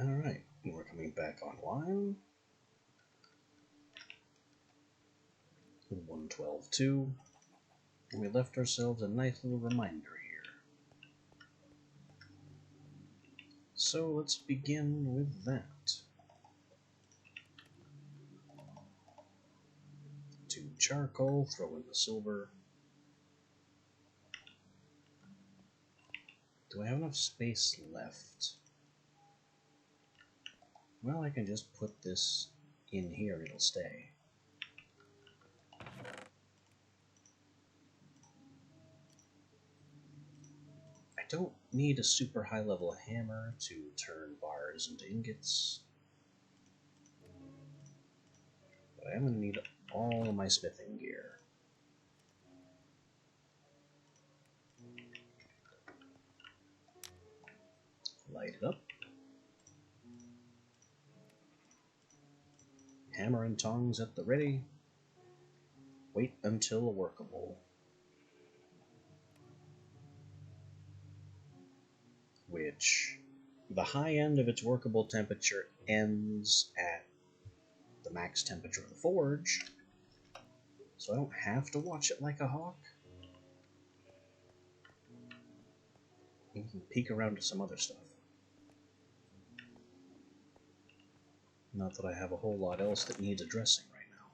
Alright, we're coming back online. 112.2. And we left ourselves a nice little reminder here. So let's begin with that. 2 charcoal, throw in the silver. Do I have enough space left? Well, I can just put this in here and it'll stay. I don't need a super high level hammer to turn bars into ingots. But I am going to need all of my smithing gear. Light it up. Hammer and tongs at the ready. Wait until workable. Which, the high end of its workable temperature ends at the max temperature of the forge, so I don't have to watch it like a hawk. You can peek around to some other stuff. Not that I have a whole lot else that needs addressing right now.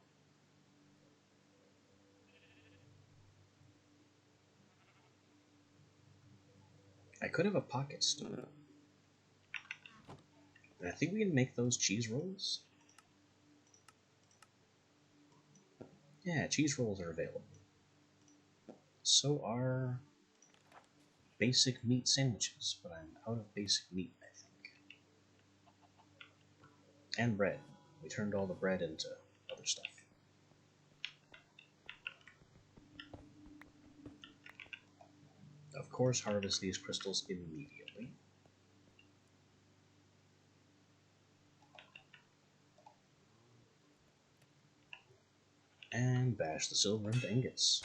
I could have a pocket stone. And I think we can make those cheese rolls. Yeah, cheese rolls are available. So are basic meat sandwiches, but I'm out of basic meat, I think. And bread. We turned all the bread into other stuff. Of course, harvest these crystals immediately. And bash the silver into ingots.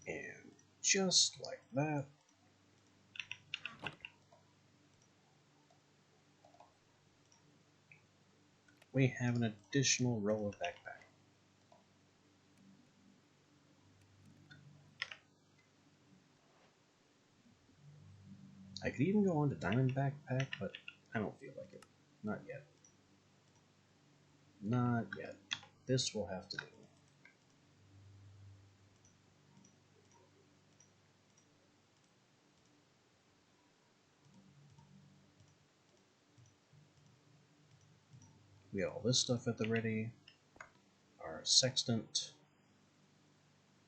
And just like that, we have an additional row of backpack. I could even go on to diamond backpack, but I don't feel like it. Not yet. Not yet. This will have to do. We got all this stuff at the ready. Our sextant,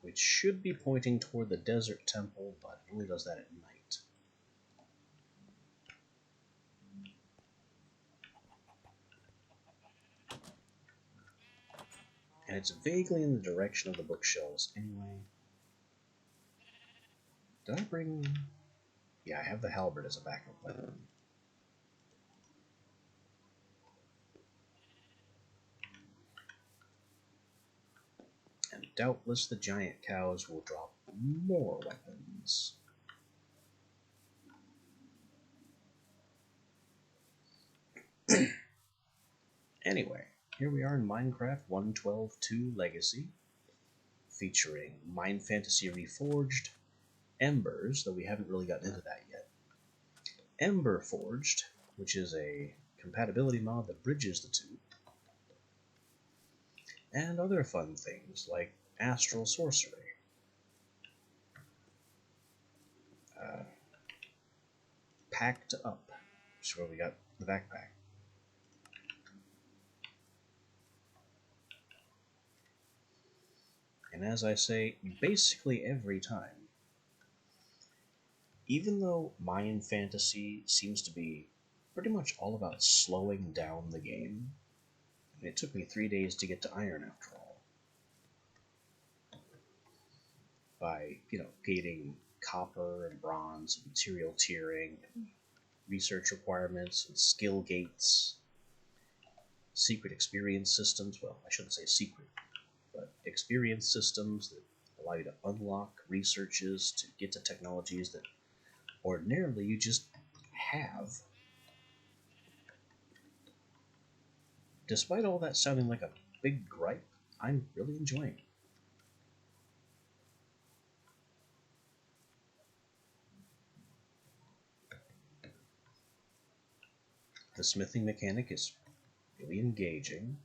which should be pointing toward the desert temple, but it only does that at night. And it's vaguely in the direction of the bookshelves anyway. Did I bring... Yeah, I have the halberd as a backup weapon. And doubtless the giant cows will drop more weapons. Anyway, here we are in Minecraft 1.12.2 Legacy, featuring Mine Fantasy Reforged, Embers, though we haven't really gotten into that yet, Ember Forged, which is a compatibility mod that bridges the two, and other fun things like Astral Sorcery. Packed Up, which is where we got the backpack. And as I say basically every time, even though Mine Fantasy seems to be pretty much all about slowing down the game, and it took me 3 days to get to Iron after all, by, gating copper and bronze, material tiering, research requirements and skill gates, secret experience systems. Well, I shouldn't say secret, but experience systems that allow you to unlock researches to get to technologies that ordinarily you just have. Despite all that sounding like a big gripe, I'm really enjoying it. The smithing mechanic is really engaging.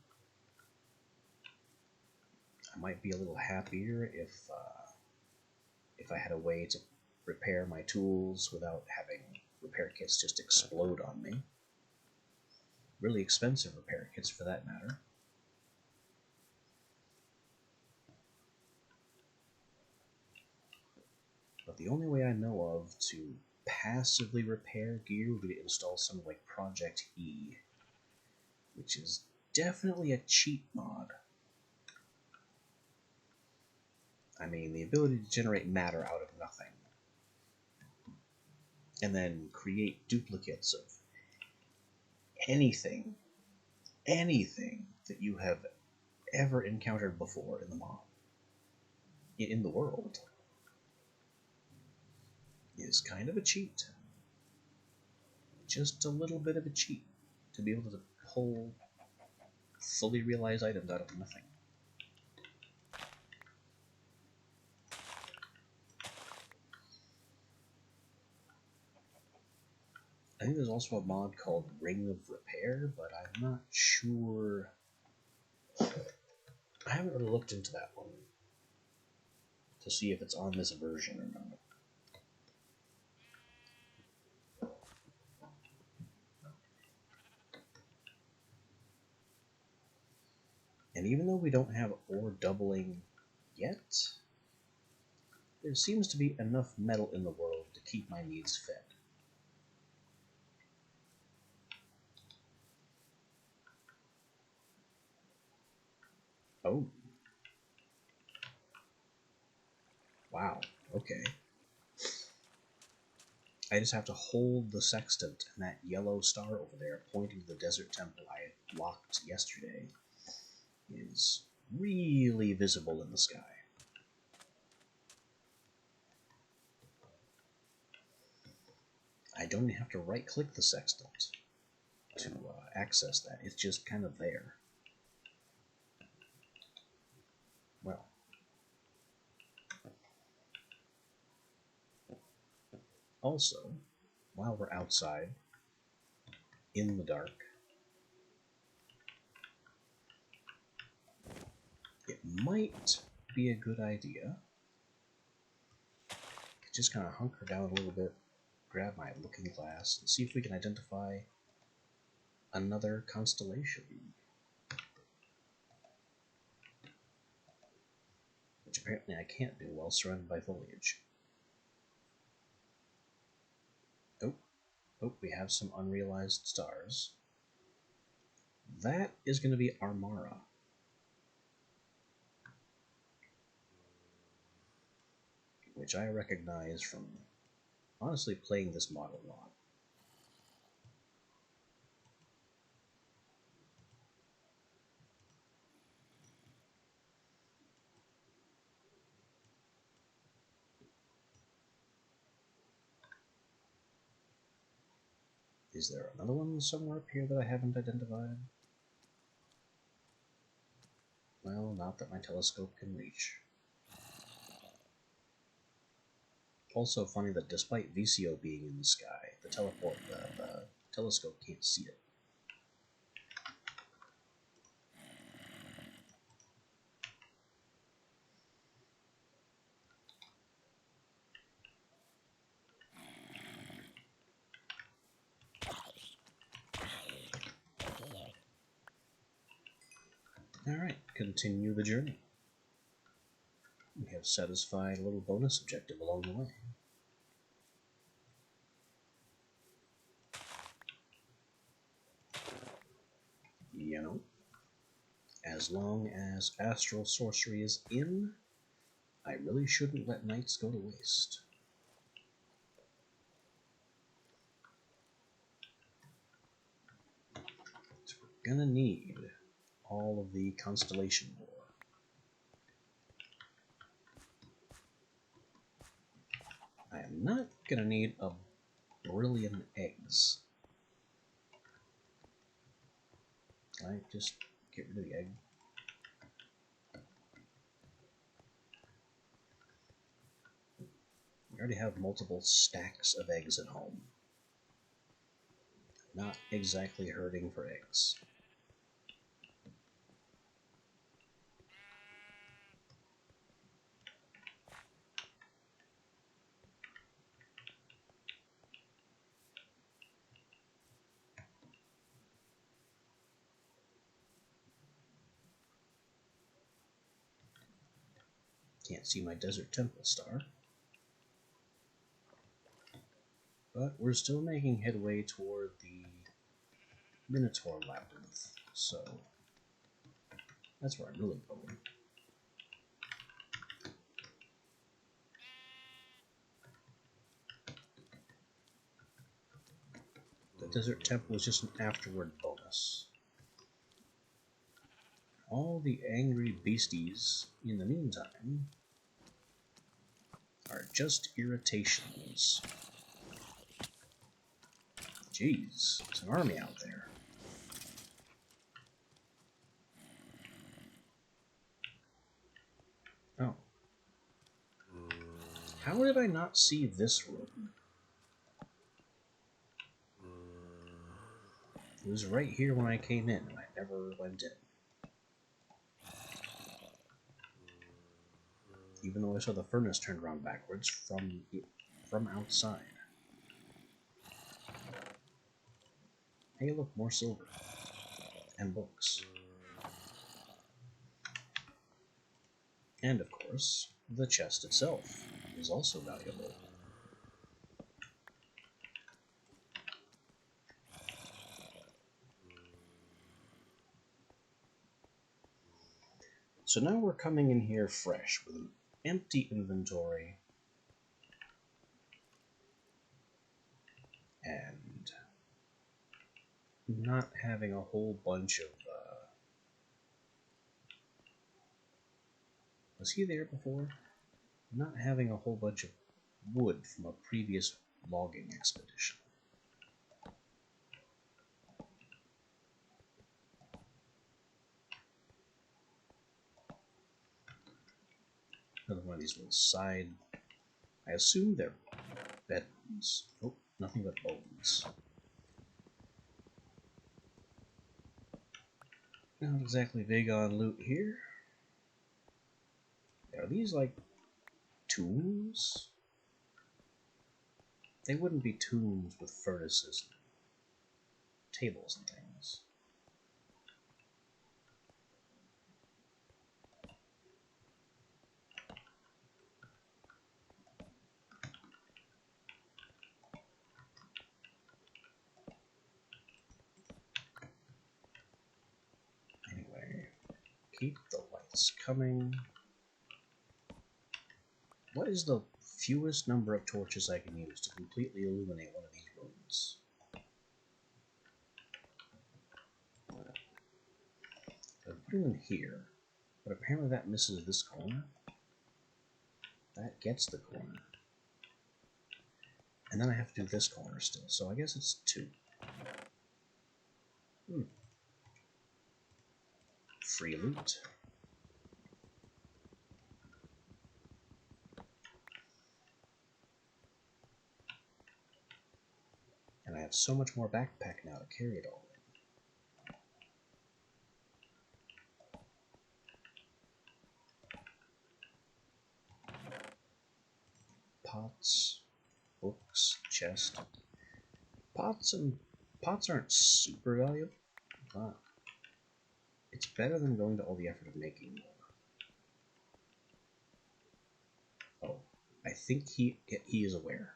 I might be a little happier if I had a way to repair my tools without having repair kits just explode on me. Really expensive repair kits for that matter. But the only way I know of to passively repair gear would be to install something like Project E, which is definitely a cheat mod. I mean, the ability to generate matter out of nothing, and then create duplicates of anything that you have ever encountered before in the mod, in the world, is kind of a cheat. Just a little bit of a cheat to be able to pull fully realized items out of nothing. I think there's also a mod called Ring of Repair, but I'm not sure. I haven't really looked into that one to see if it's on this version or not. And even though we don't have ore doubling yet, there seems to be enough metal in the world to keep my needs fed. Oh. Wow, okay. I just have to hold the sextant, and that yellow star over there pointing to the desert temple I locked yesterday is really visible in the sky. I don't even have to right-click the sextant to access that. It's just kind of there. Well, also, while we're outside, in the dark, it might be a good idea to just kind of hunker down a little bit, grab my looking glass, and see if we can identify another constellation. Which apparently I can't do while surrounded by foliage. Oh, we have some unrealized stars. That is going to be Armara. Which I recognize from, honestly, playing this mod a lot. Is there another one somewhere up here that I haven't identified? Well, not that my telescope can reach. Also funny that despite VCO being in the sky, the telescope can't see it. Alright, continue the journey. We have satisfied a little bonus objective along the way. You know, as long as astral sorcery is in, I really shouldn't let nights go to waste. gonna need all of the constellation lore. I am not gonna need a brilliant eggs. I just get rid of the egg. We already have multiple stacks of eggs at home. Not exactly hurting for eggs. Can't see my desert temple star. But we're still making headway toward the Minotaur Labyrinth, so that's where I'm really going. The Desert Temple is just an afterward bonus. All the angry beasties, in the meantime, are just irritations. Jeez, there's an army out there. Oh. How did I not see this room? It was right here when I came in, and I never went in. Even though I saw the furnace turned around backwards from outside. Hey, look, more silver. And books. And, of course, the chest itself is also valuable. So now we're coming in here fresh with an empty inventory and not having a whole bunch of was he there before? Not having a whole bunch of wood from a previous logging expedition. Another one of these little side, I assume they're bedrooms. Oh, nothing but bones. Not exactly big on loot here. Are these like tombs? They wouldn't be tombs with furnaces and tables and things. Anyway, keep the lights coming. What is the fewest number of torches I can use to completely illuminate one of these rooms? I'm putting them here, but apparently that misses this corner. That gets the corner. And then I have to do this corner still, so I guess it's 2. Free loot. And I have so much more backpack now to carry it all in. Pots, books, chest. Pots aren't super valuable, but it's better than going to all the effort of making more. Oh, I think he is aware.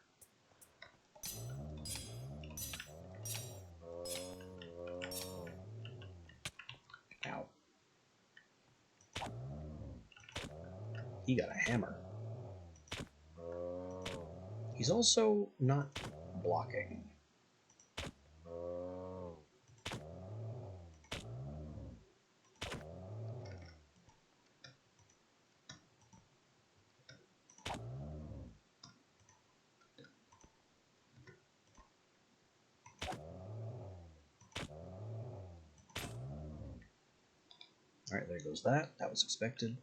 Ow. He got a hammer. He's also not blocking. Alright, there goes that. That was expected.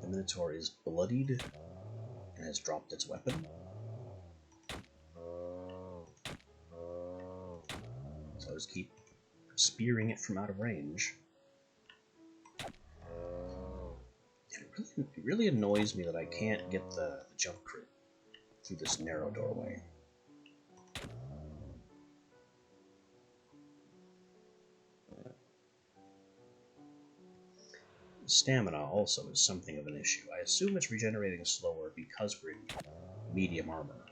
The Minotaur is bloodied and has dropped its weapon. So I'll just keep spearing it from out of range. It really annoys me that I can't get the jump crit through this narrow doorway. Stamina also is something of an issue. I assume it's regenerating slower because we're in medium armor.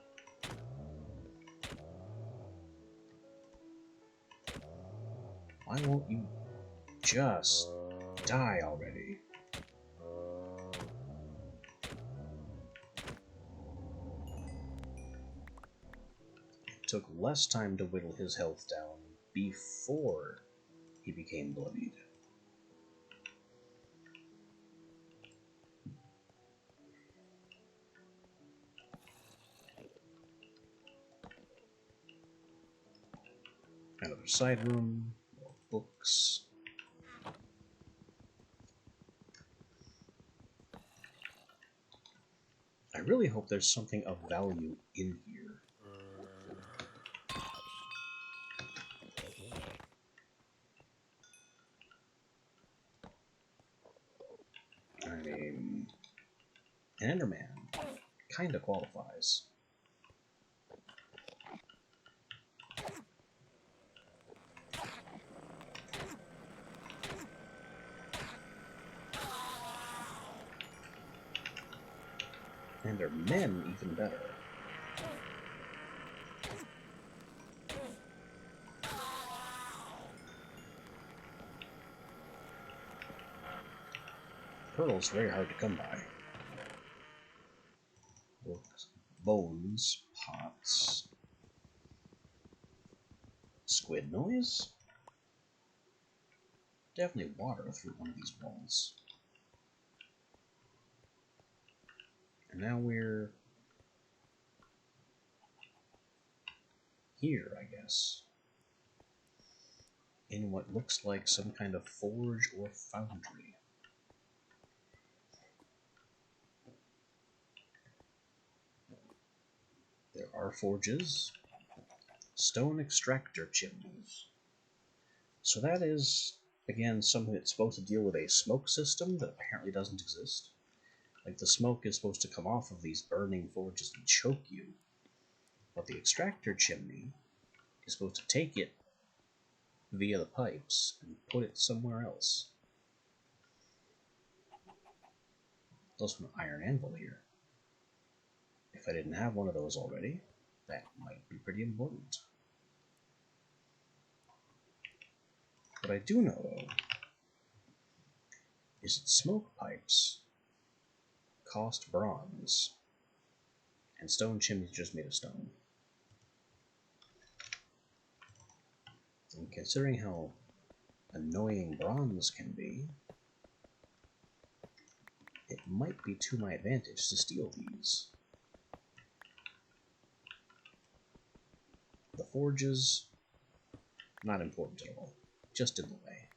Why won't you just die already? It took less time to whittle his health down before he became bloodied. Another side room, more books. I really hope there's something of value in here. I mean, Enderman kinda qualifies. And they're men even better. Pearl's very hard to come by. Books, bones, pots, squid noise? Definitely water through one of these walls. And now we're here, I guess. In what looks like some kind of forge or foundry. There are forges. Stone extractor chimneys. So that is, again, something that's supposed to deal with a smoke system that apparently doesn't exist. Like, the smoke is supposed to come off of these burning forges and choke you. But the extractor chimney is supposed to take it via the pipes and put it somewhere else. There's also an iron anvil here. If I didn't have one of those already, that might be pretty important. What I do know, though, is that smoke pipes cost bronze, and stone chimneys are just made of stone. And considering how annoying bronze can be, it might be to my advantage to steal these. The forges, not important at all, just in the way.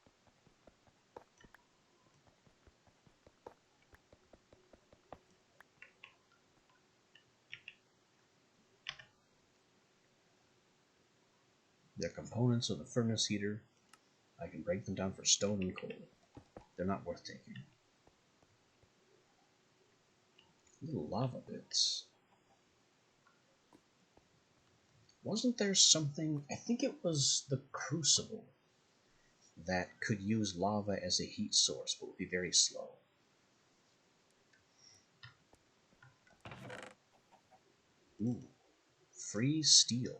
They're components of the furnace heater. I can break them down for stone and coal. They're not worth taking. Little lava bits. Wasn't there something, I think it was the Crucible, that could use lava as a heat source, but would be very slow. Ooh, free steel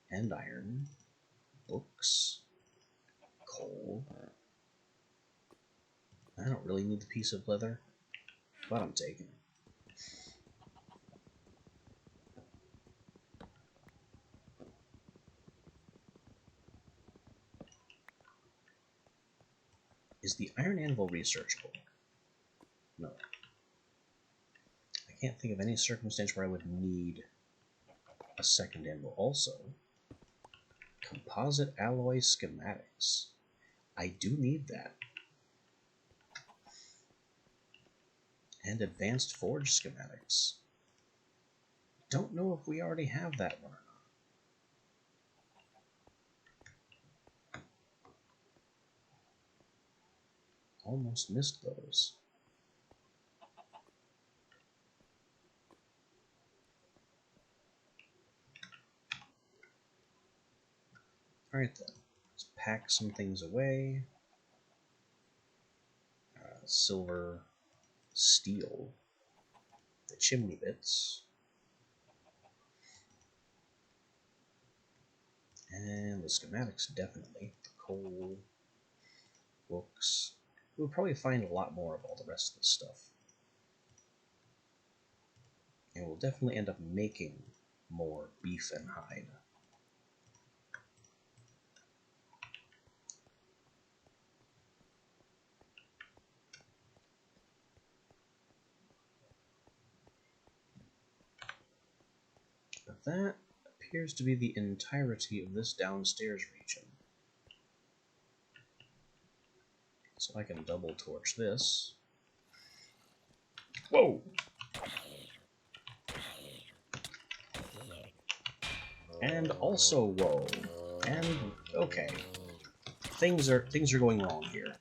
and iron, books, coal. I don't really need the piece of leather, but I'm taking it. Is the Iron Anvil researchable? No. I can't think of any circumstance where I would need a second anvil. Also, composite alloy schematics. I do need that. And advanced forge schematics. Don't know if we already have that one or not. Almost missed those. Alright then, let's pack some things away. Silver, steel, the chimney bits, and the schematics definitely. The coal, books. We'll probably find a lot more of all the rest of this stuff. And we'll definitely end up making more beef and hide. But that appears to be the entirety of this downstairs region. So I can double torch this. Whoa! And also whoa. And okay. Things are going wrong here.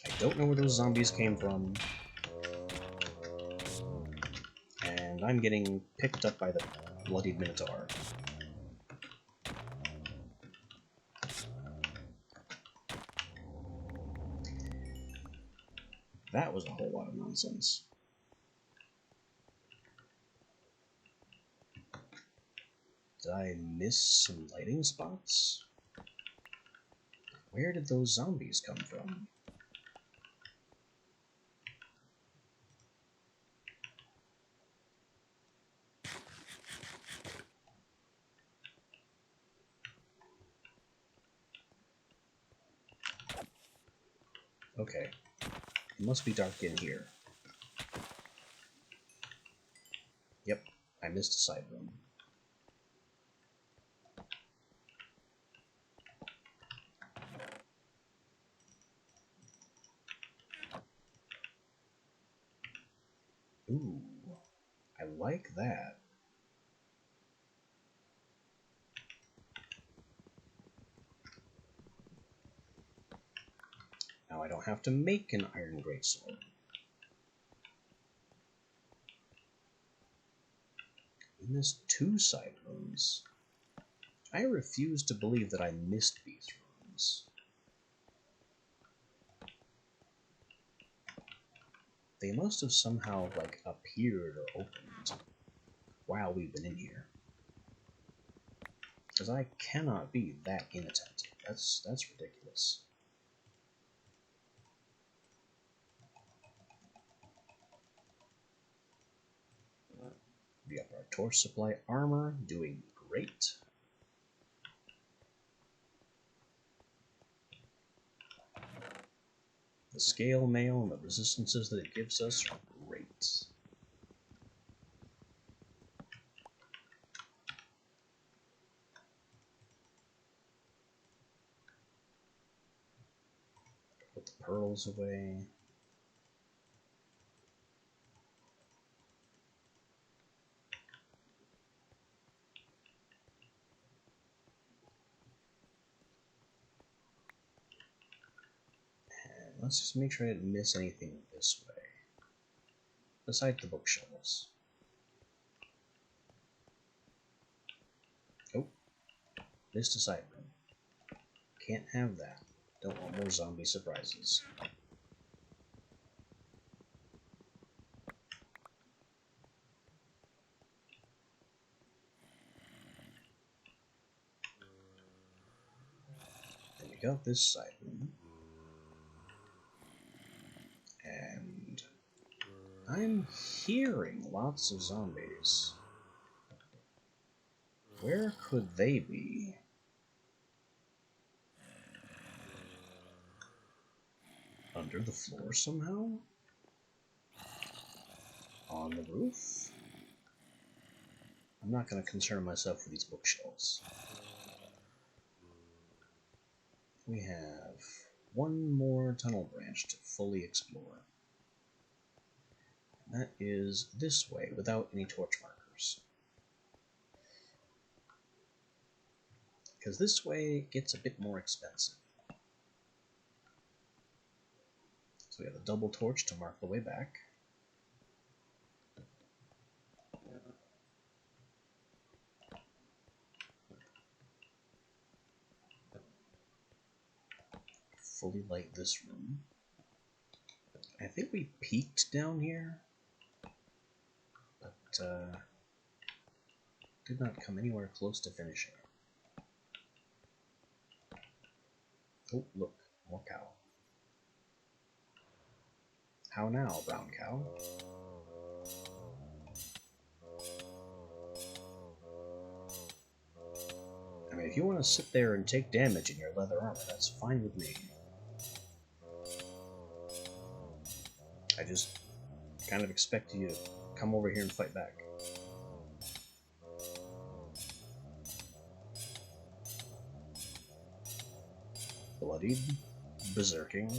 I don't know where those zombies came from. And I'm getting picked up by the bloodied Minotaur. That was a whole lot of nonsense. Did I miss some lighting spots? Where did those zombies come from? Okay. It must be dark in here. Yep, I missed a side room. Ooh, I like that. Now I don't have to make an iron greatsword. We missed 2 side rooms. I refuse to believe that I missed these rooms. They must have somehow, like, appeared or opened while we've been in here. Because I cannot be that inattentive. That's ridiculous. We got our torch supply armor, doing great. The scale mail and the resistances that it gives us are great. Put the pearls away. And let's just make sure I didn't miss anything this way. Besides the bookshelves. Oh, missed a side room. Can't have that. Don't want more zombie surprises. Then we got this side room. And I'm hearing lots of zombies. Where could they be? Under the floor somehow? On the roof? I'm not going to concern myself with these bookshelves. We have one more tunnel branch to fully explore. And that is this way, without any torch markers. Because this way it gets a bit more expensive. So we have a double torch to mark the way back. Fully light this room. I think we peaked down here, but did not come anywhere close to finishing it. Oh, look, more cow. How now, brown cow? I mean, if you want to sit there and take damage in your leather armor, that's fine with me. I just kind of expect you to come over here and fight back. Bloodied, berserking.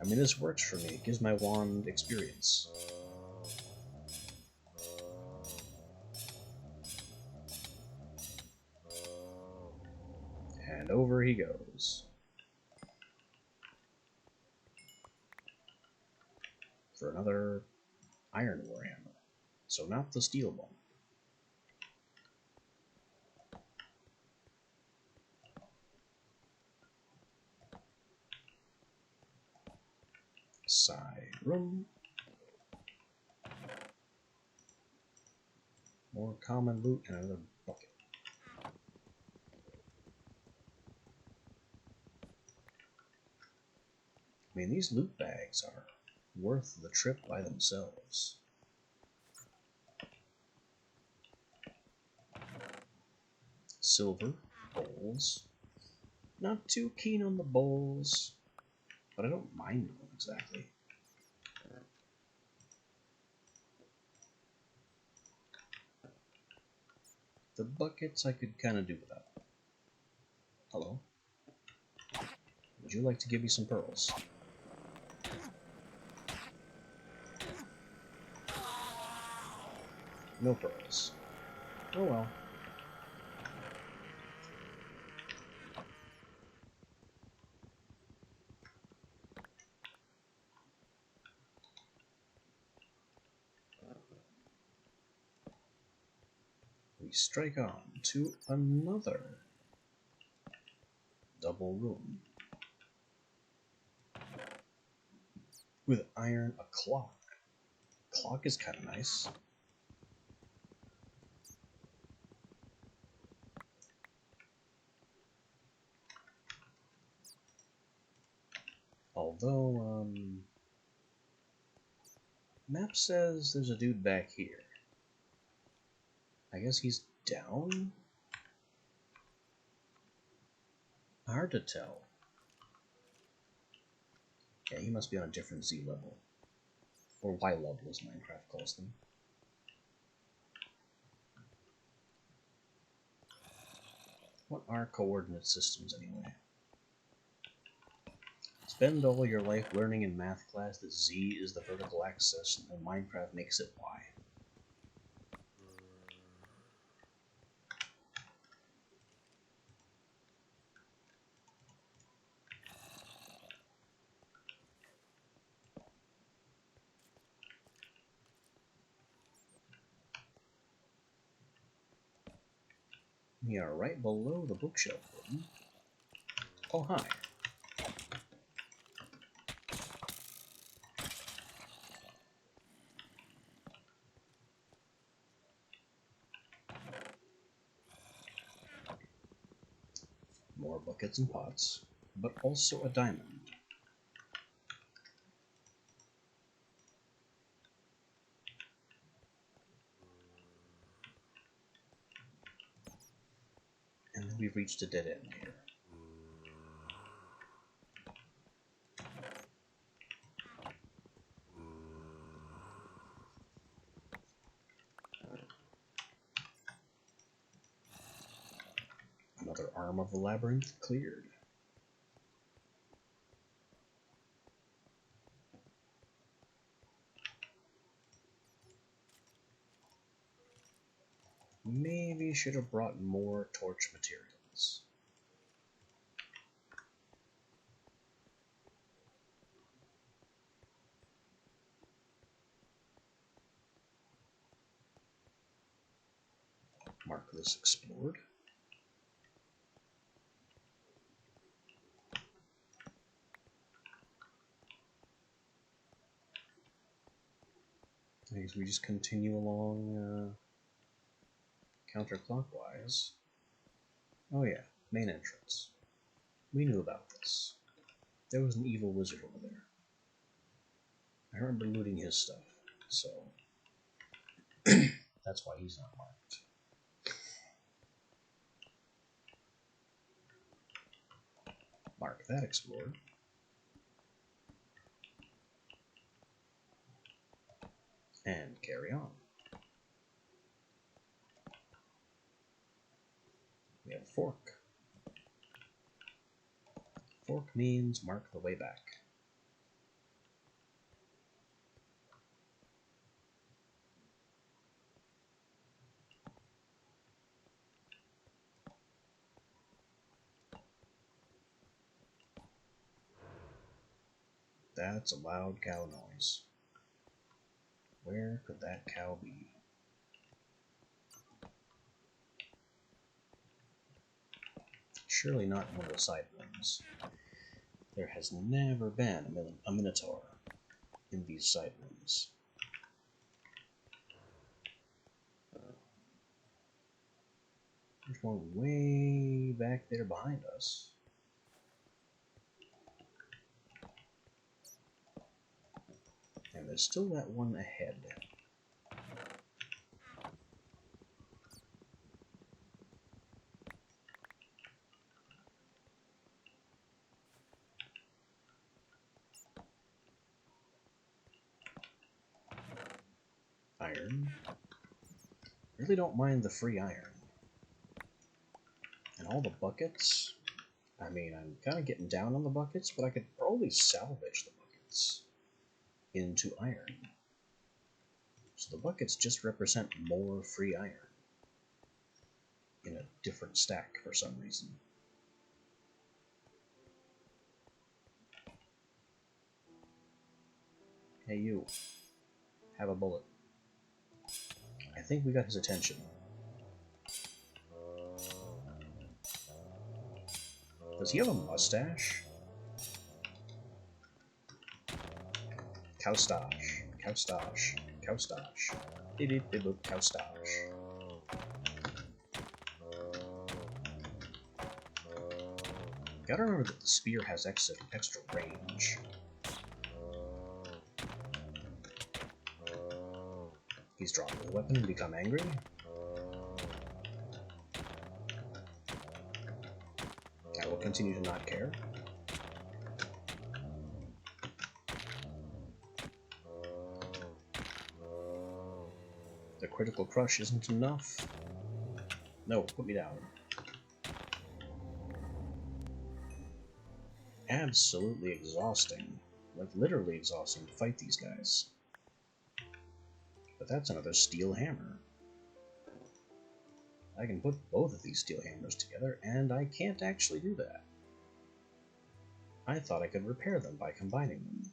I mean, this works for me. It gives my wand experience. And over he goes. For another iron warhammer. So not the steel one. Side room. More common loot and another bucket. I mean, these loot bags are worth the trip by themselves. Silver, bowls. Not too keen on the bowls, but I don't mind them exactly. The buckets I could kind of do without. Hello? Would you like to give me some pearls? No pearls. Oh well. We strike on to another double room. With iron, a clock. Clock is kind of nice. Although, map says there's a dude back here. I guess he's down? Hard to tell. Yeah, he must be on a different Z level. Or Y level, as Minecraft calls them. What are coordinate systems, anyway? Spend all your life learning in math class that Z is the vertical axis, and Minecraft makes it Y. We are right below the bookshelf room. Oh, hi. More buckets and pots, but also a diamond. And we've reached a dead end here. Arm of the Labyrinth cleared. Maybe should have brought more torch materials. Mark this explored. I guess we just continue along counterclockwise. Oh yeah, main entrance. We knew about this. There was an evil wizard over there. I remember looting his stuff, so that's why he's not marked. Mark that explored. And carry on. We have fork. Fork means mark the way back. That's a loud cow noise. Where could that cow be? Surely not in one of the side rooms. There has never been a minotaur in these side rooms. There's one way back there behind us. And there's still that one ahead. Iron. Really don't mind the free iron. And all the buckets. I mean, I'm kind of getting down on the buckets, but I could probably salvage the buckets into iron. So the buckets just represent more free iron in a different stack for some reason. Hey you, have a bullet. I think we got his attention. Does he have a mustache? Cowstache, cowstache, cowstache. Beep-beep-beep-boop, cowstache. Gotta remember that the spear has extra range. He's dropped the weapon and become angry. I will continue to not care. The critical crush isn't enough. No, put me down. Absolutely exhausting. Like, literally exhausting to fight these guys. But that's another steel hammer. I can put both of these steel hammers together, and I can't actually do that. I thought I could repair them by combining them.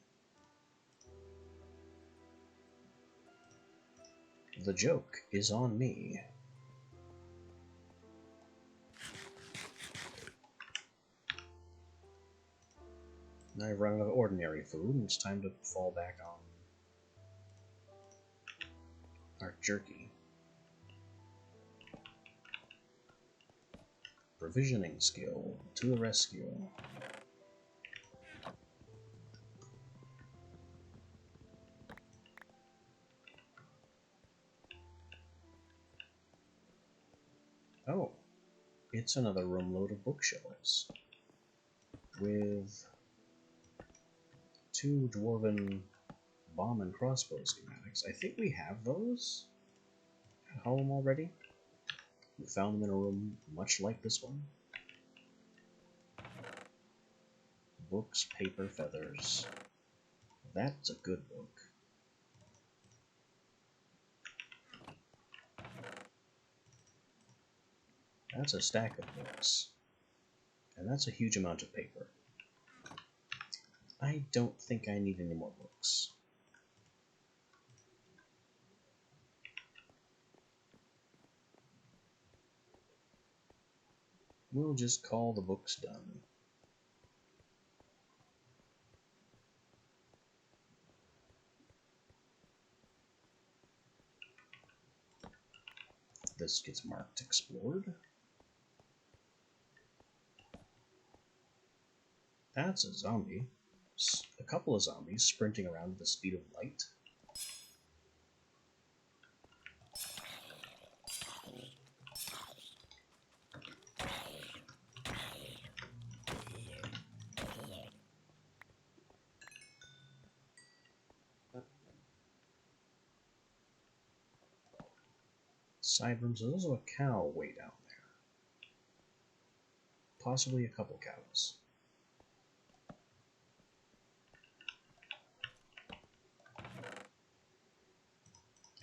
The joke is on me. I've run out of ordinary food, and it's time to fall back on our jerky. Provisioning skill to the rescue. Oh, it's another room load of bookshelves with 2 dwarven bomb and crossbow schematics. I think we have those at home already. We found them in a room much like this one. books, paper, feathers. That's a good book. That's a stack of books. And that's a huge amount of paper. I don't think I need any more books. We'll just call the books done. This gets marked explored. That's a zombie. A couple of zombies sprinting around at the speed of light. Sideburns. There's also a cow way down there. Possibly a couple cows.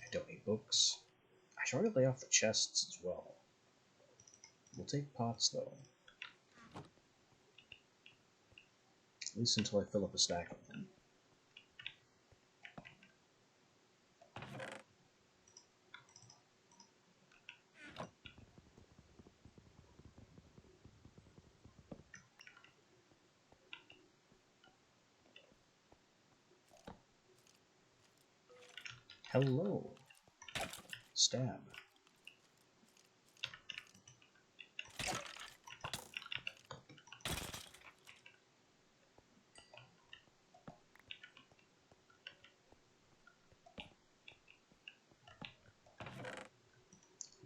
I don't need books. I should already lay off the chests as well. We'll take pots though. At least until I fill up a stack of them. Hello. Stab.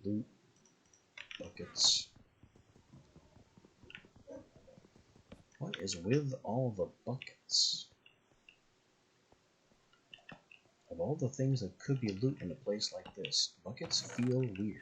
Loot. Buckets. What is with all the buckets? Of all the things that could be loot in a place like this, buckets feel weird.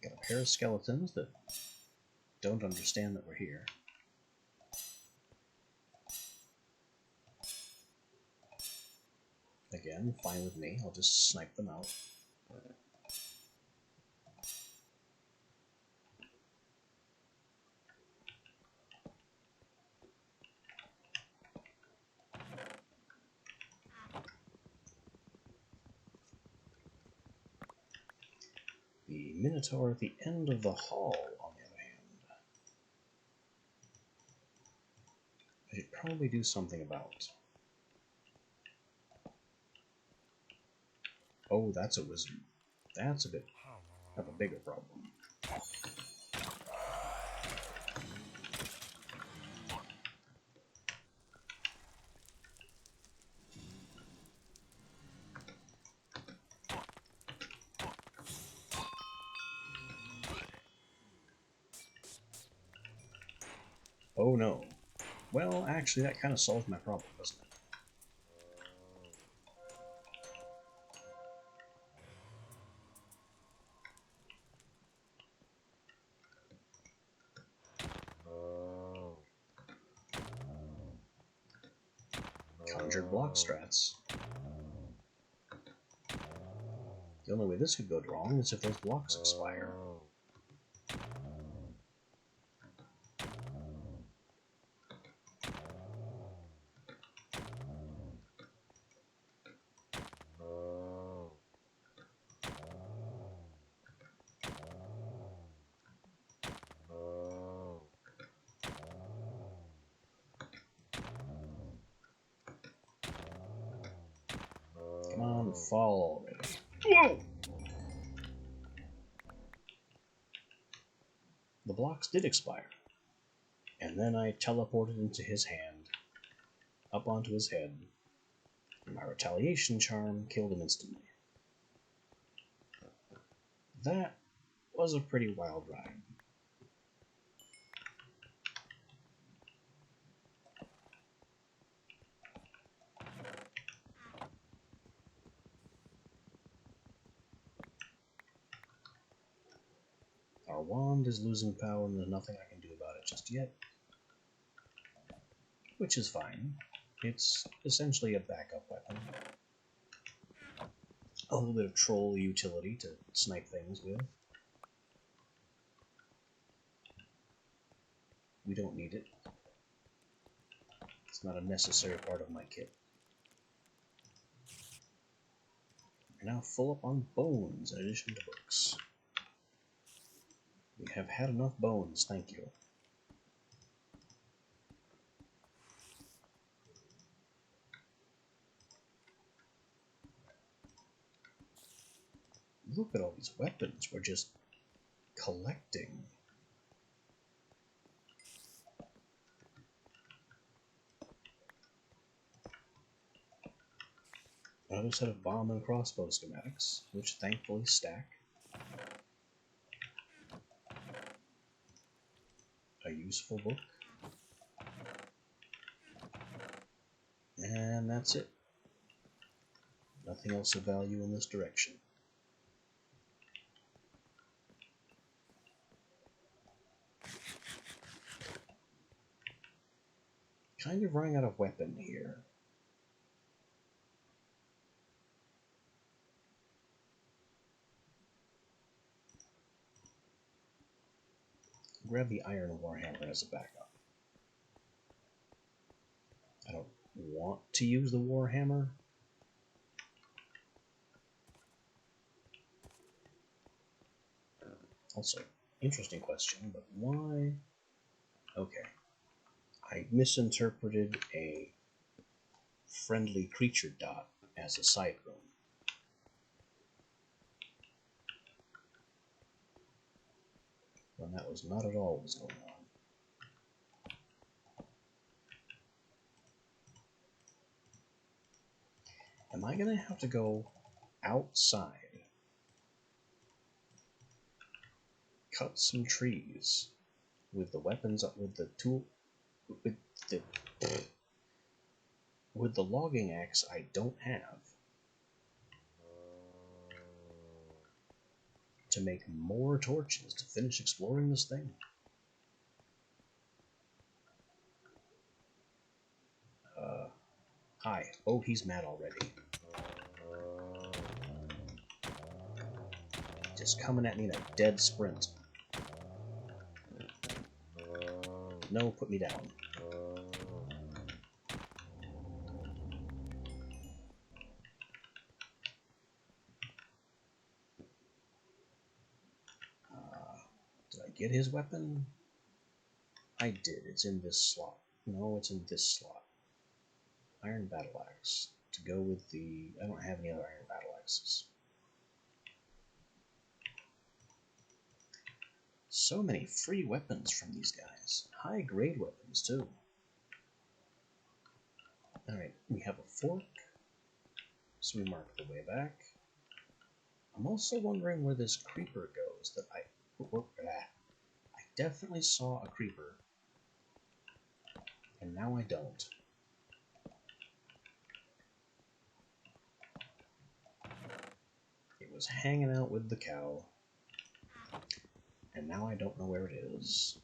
Got a pair of skeletons that don't understand that we're here. Again, fine with me. I'll just snipe them out. The Minotaur at the end of the hall, on the other hand, I should probably do something about. Oh, that's a wizard. That's a bit of a bigger problem. Oh no. Well, actually, that kind of solved my problem, doesn't it? Conjured block strats. The only way this could go wrong is if those blocks expire. Come on, fall already. Whoa! The blocks did expire. And then I teleported into his hand, up onto his head, and my retaliation charm killed him instantly. That was a pretty wild ride. Our wand is losing power and there's nothing I can do about it just yet. Which is fine. It's essentially a backup weapon. A little bit of troll utility to snipe things with. We don't need it. It's not a necessary part of my kit. We're now full up on bones in addition to books. We have had enough bones, thank you. Look at all these weapons we're just collecting. Another set of bomb and crossbow schematics, which thankfully stack. A useful book. And that's it. Nothing else of value in this direction. Kind of running out of weapon here. Grab the Iron Warhammer as a backup. I don't want to use the Warhammer. Also, interesting question, but why? Okay. I misinterpreted a friendly creature dot as a side room. When that was not at all what was going on. Am I going to have to go outside, cut some trees with the weapons, with the tool, with the logging axe I don't have, to make more torches to finish exploring this thing? Hi. Oh, he's mad already. Just coming at me in a dead sprint. No, put me down. Did I get his weapon? I did. It's in this slot. No, it's in this slot. Iron Battle Axe. To go with the... I don't have any other Iron Battle Axes. So many free weapons from these guys. High-grade weapons, too. Alright, we have a fork. So we mark the way back. I'm also wondering where this creeper goes that I definitely saw a creeper. And now I don't. It was hanging out with the cow. And now I don't know where it is.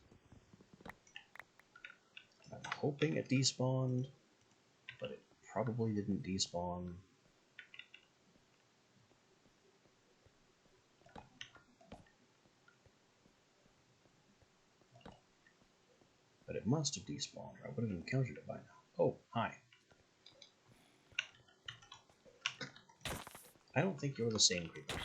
I'm hoping it despawned, but it probably didn't despawn. But it must have despawned, or I would have encountered it by now. Oh, hi. I don't think you're the same creeper.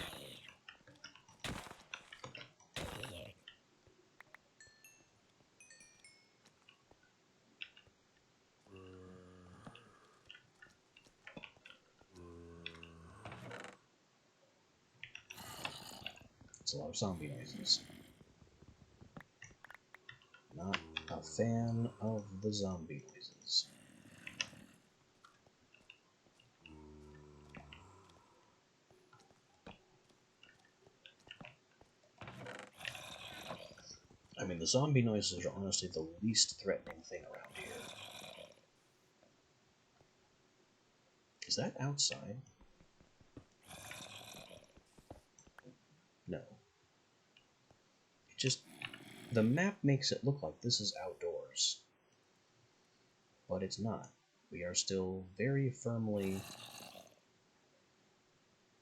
It's a lot of zombie noises. Not a fan of the zombie noises. I mean, the zombie noises are honestly the least threatening thing around here. Is that outside? No. just the map makes it look like this is outdoors, but it's not. We are still very firmly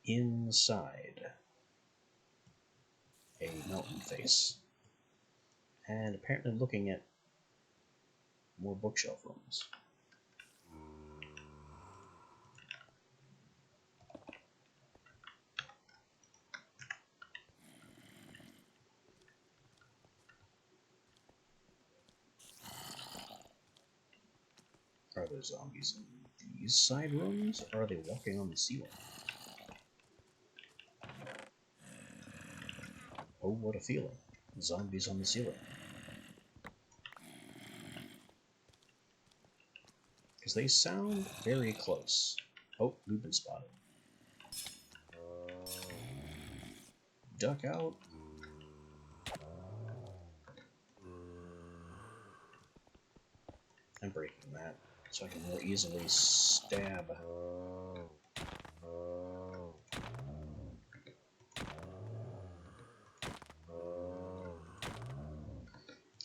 inside a mountain face, and apparently looking at more bookshelf rooms. Are there zombies in these side rooms, or are they walking on the ceiling? Oh, what a feeling. Zombies on the ceiling. Because they sound very close. Oh, we've been spotted. Duck out. I'm breaking that so I can more easily stab.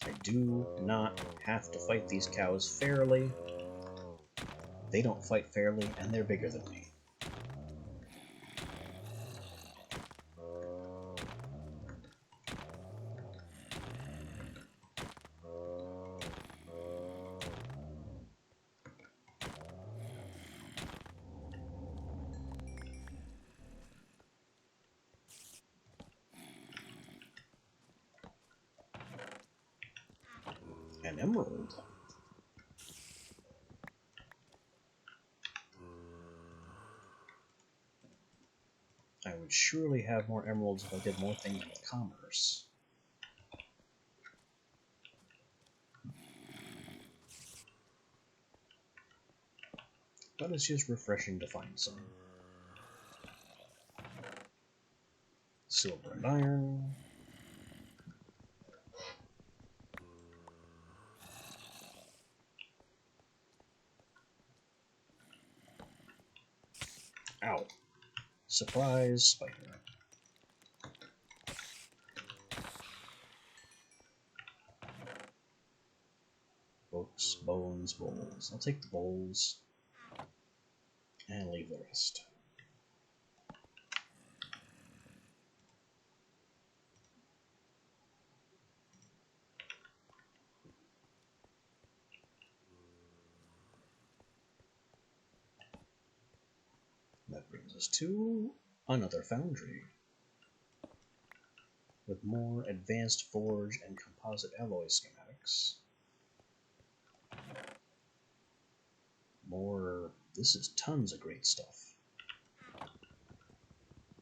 I do not have to fight these cows fairly. They don't fight fairly, and they're bigger than me. An emerald. I would surely have more emeralds if I did more things with commerce. But it's just refreshing to find some. Silver and iron. Ow. Surprise spider. Books, bones, bowls. I'll take the bowls and leave the rest. That brings us to another foundry with more advanced forge and composite alloy schematics. More, this is tons of great stuff.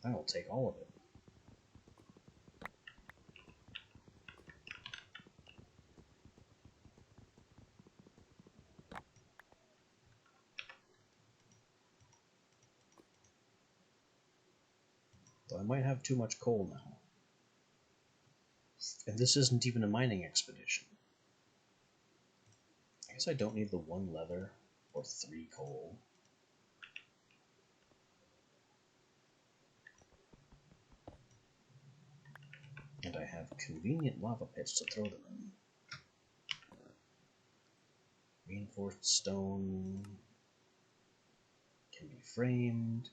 I'll take all of it. Though I might have too much coal now. And this isn't even a mining expedition. I guess I don't need the 1 leather or 3 coal. And I have convenient lava pits to throw them in. Reinforced stone can be framed,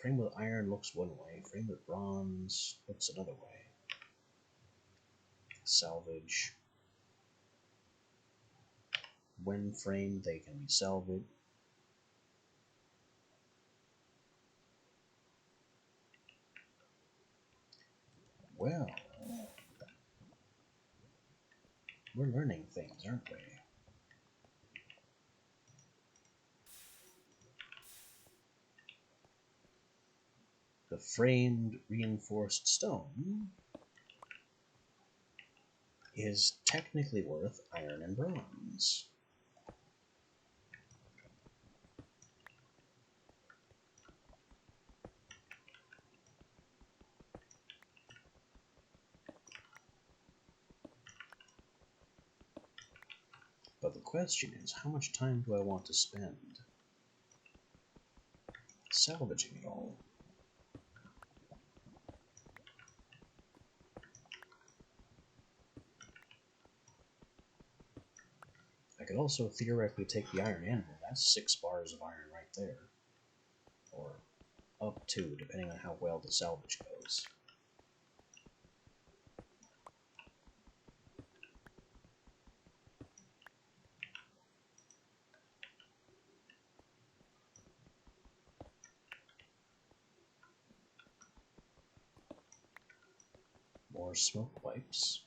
Frame with iron looks one way, frame with bronze looks another way. Salvage. When framed, they can be salvaged. Well, we're learning things, aren't we? The framed reinforced stone is technically worth iron and bronze. But the question is, how much time do I want to spend salvaging it all? could also theoretically take the iron anvil. That's 6 bars of iron right there. Or up to, depending on how well the salvage goes. More smoke pipes,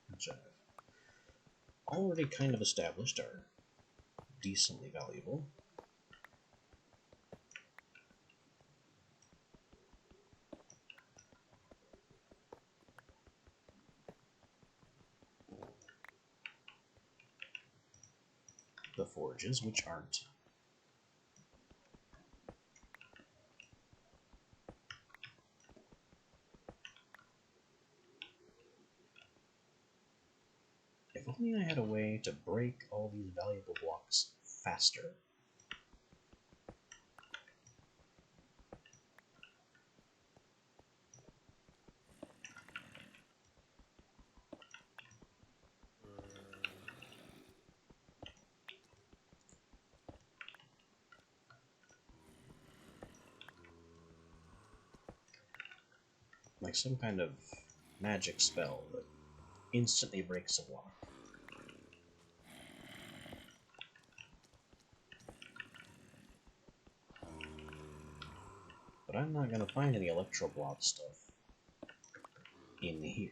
which I've already kind of established are decently valuable. The forges, which aren't. If only I had a way to break all these valuable blocks faster. Like some kind of magic spell that instantly breaks a block. But I'm not going to find any Electroblob stuff in here.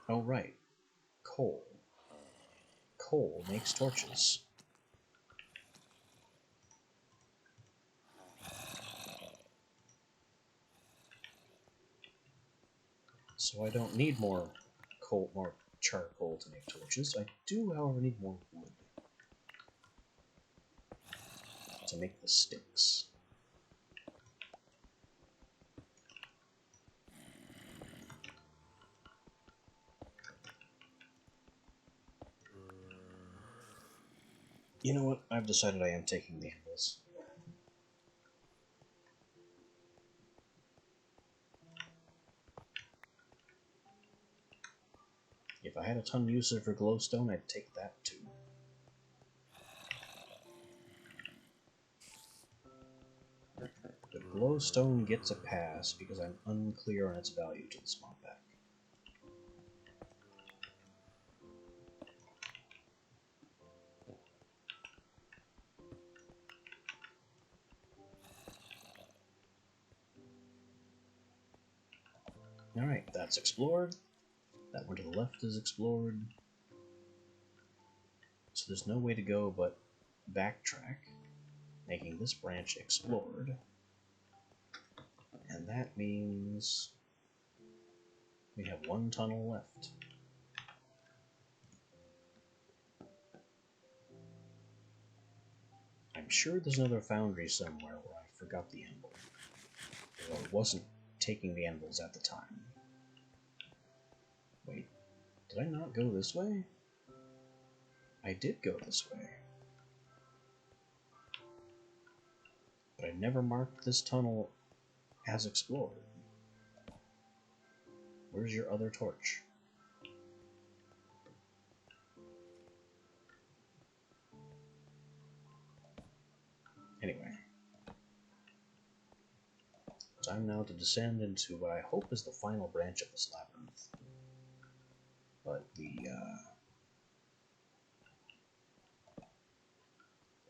Oh, right. Coal. Coal makes torches. So I don't need more coal, more charcoal to make torches. I do, however, need more wood to make the sticks. You know what? I've decided I am taking the anvils. If I had a ton of use for glowstone, I'd take that too. But glowstone gets a pass because I'm unclear on its value to the spawn pack. Alright, that's explored. That one to the left is explored. So there's no way to go but backtrack, making this branch explored. And that means we have one tunnel left. I'm sure there's another foundry somewhere where I forgot the anvil. Or I wasn't taking the anvils at the time. Wait, did I not go this way? I did go this way. But I never marked this tunnel as explored. Where's your other torch? Anyway. Time now to descend into what I hope is the final branch of this labyrinth. But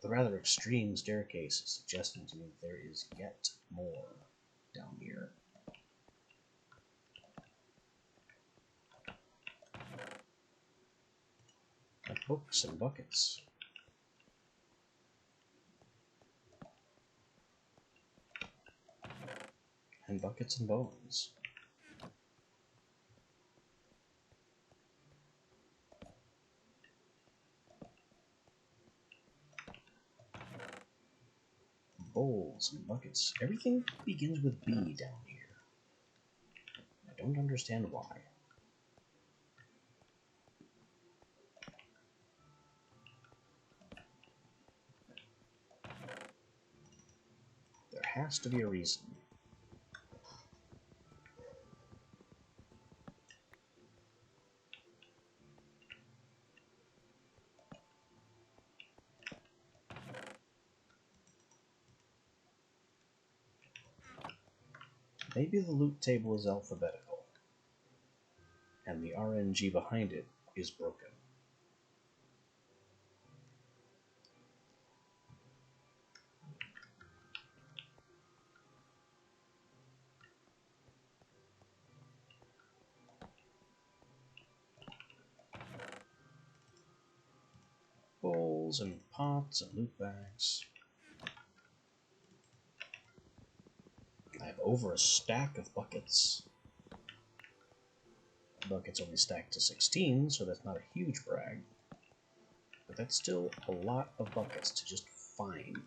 the rather extreme staircase is suggesting to me that there is yet more down here. Like books and buckets. And buckets and bones. Bowls and buckets. Everything begins with B down here. I don't understand why. There has to be a reason. Maybe the loot table is alphabetical, and the RNG behind it is broken. Bowls and pots and loot bags. I have over a stack of buckets. The bucket's only stacked to 16, so that's not a huge brag. But that's still a lot of buckets to just find.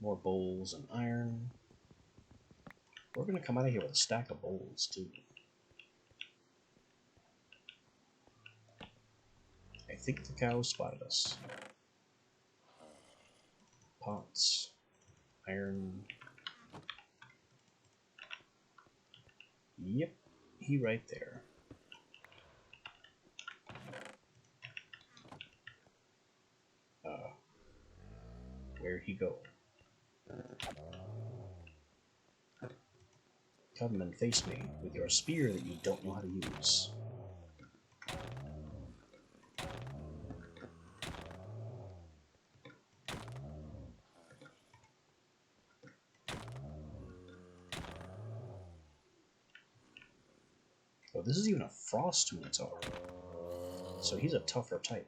More bowls and iron. We're going to come out of here with a stack of bowls, too. I think the cow spotted us. Pots. Iron. Yep, he right there. Where'd he go? Come and face me with your spear that you don't know how to use. Oh, this is even a frost minotaur. So he's a tougher type.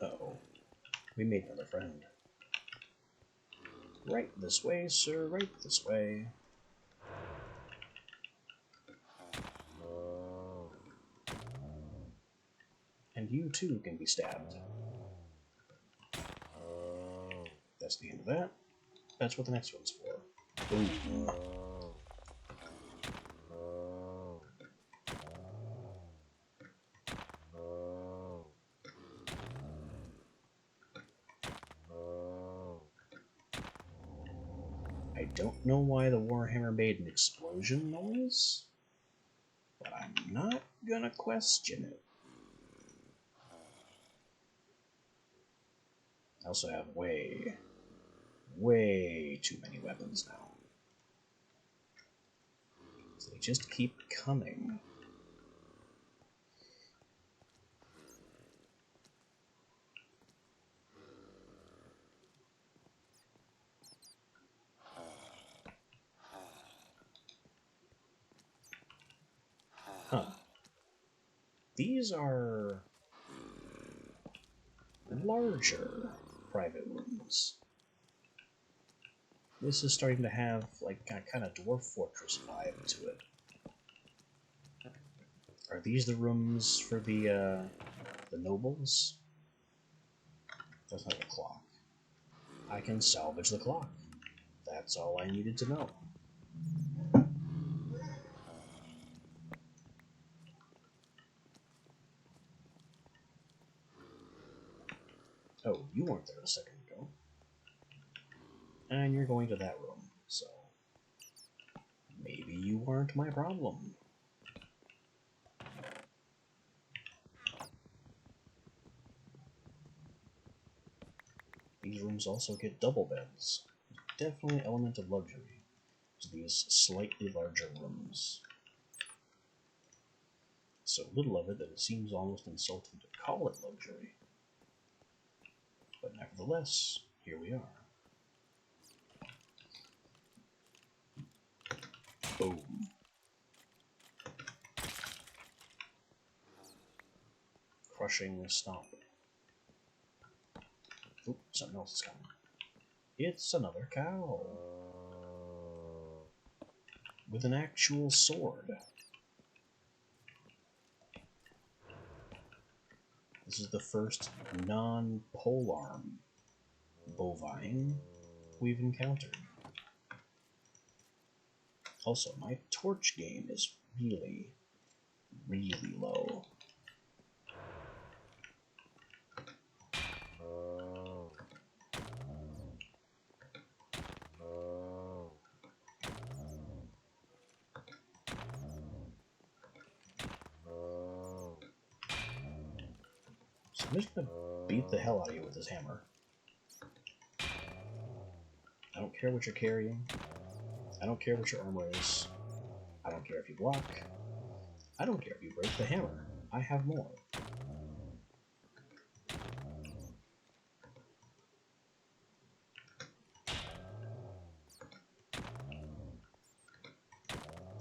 Uh-oh. We made another friend. Right this way, sir, right this way. And you too can be stabbed. That's the end of that. That's what the next one's for. Boom. I don't know why the Warhammer made an explosion noise, but I'm not gonna question it. I also have way too many weapons now. So they just keep coming. Huh. These are larger private rooms. This is starting to have like a kind of dwarf fortress vibe to it. Are these the rooms for the nobles? That's not a clock. I can salvage the clock. That's all I needed to know. Oh, you weren't there a second ago. And you're going to that room, so maybe you weren't my problem. These rooms also get double beds. Definitely an element of luxury to these slightly larger rooms. So little of it that it seems almost insulting to call it luxury. But nevertheless, here we are. Boom. Crushing stomp. Oop, something else is coming. It's another cow. With an actual sword. This is the first non-polearm bovine we've encountered. Also, my torch game is really, really low. So I'm just gonna beat the hell out of you with this hammer. I don't care what you're carrying. I don't care what your armor is. I don't care if you block. I don't care if you break the hammer. I have more.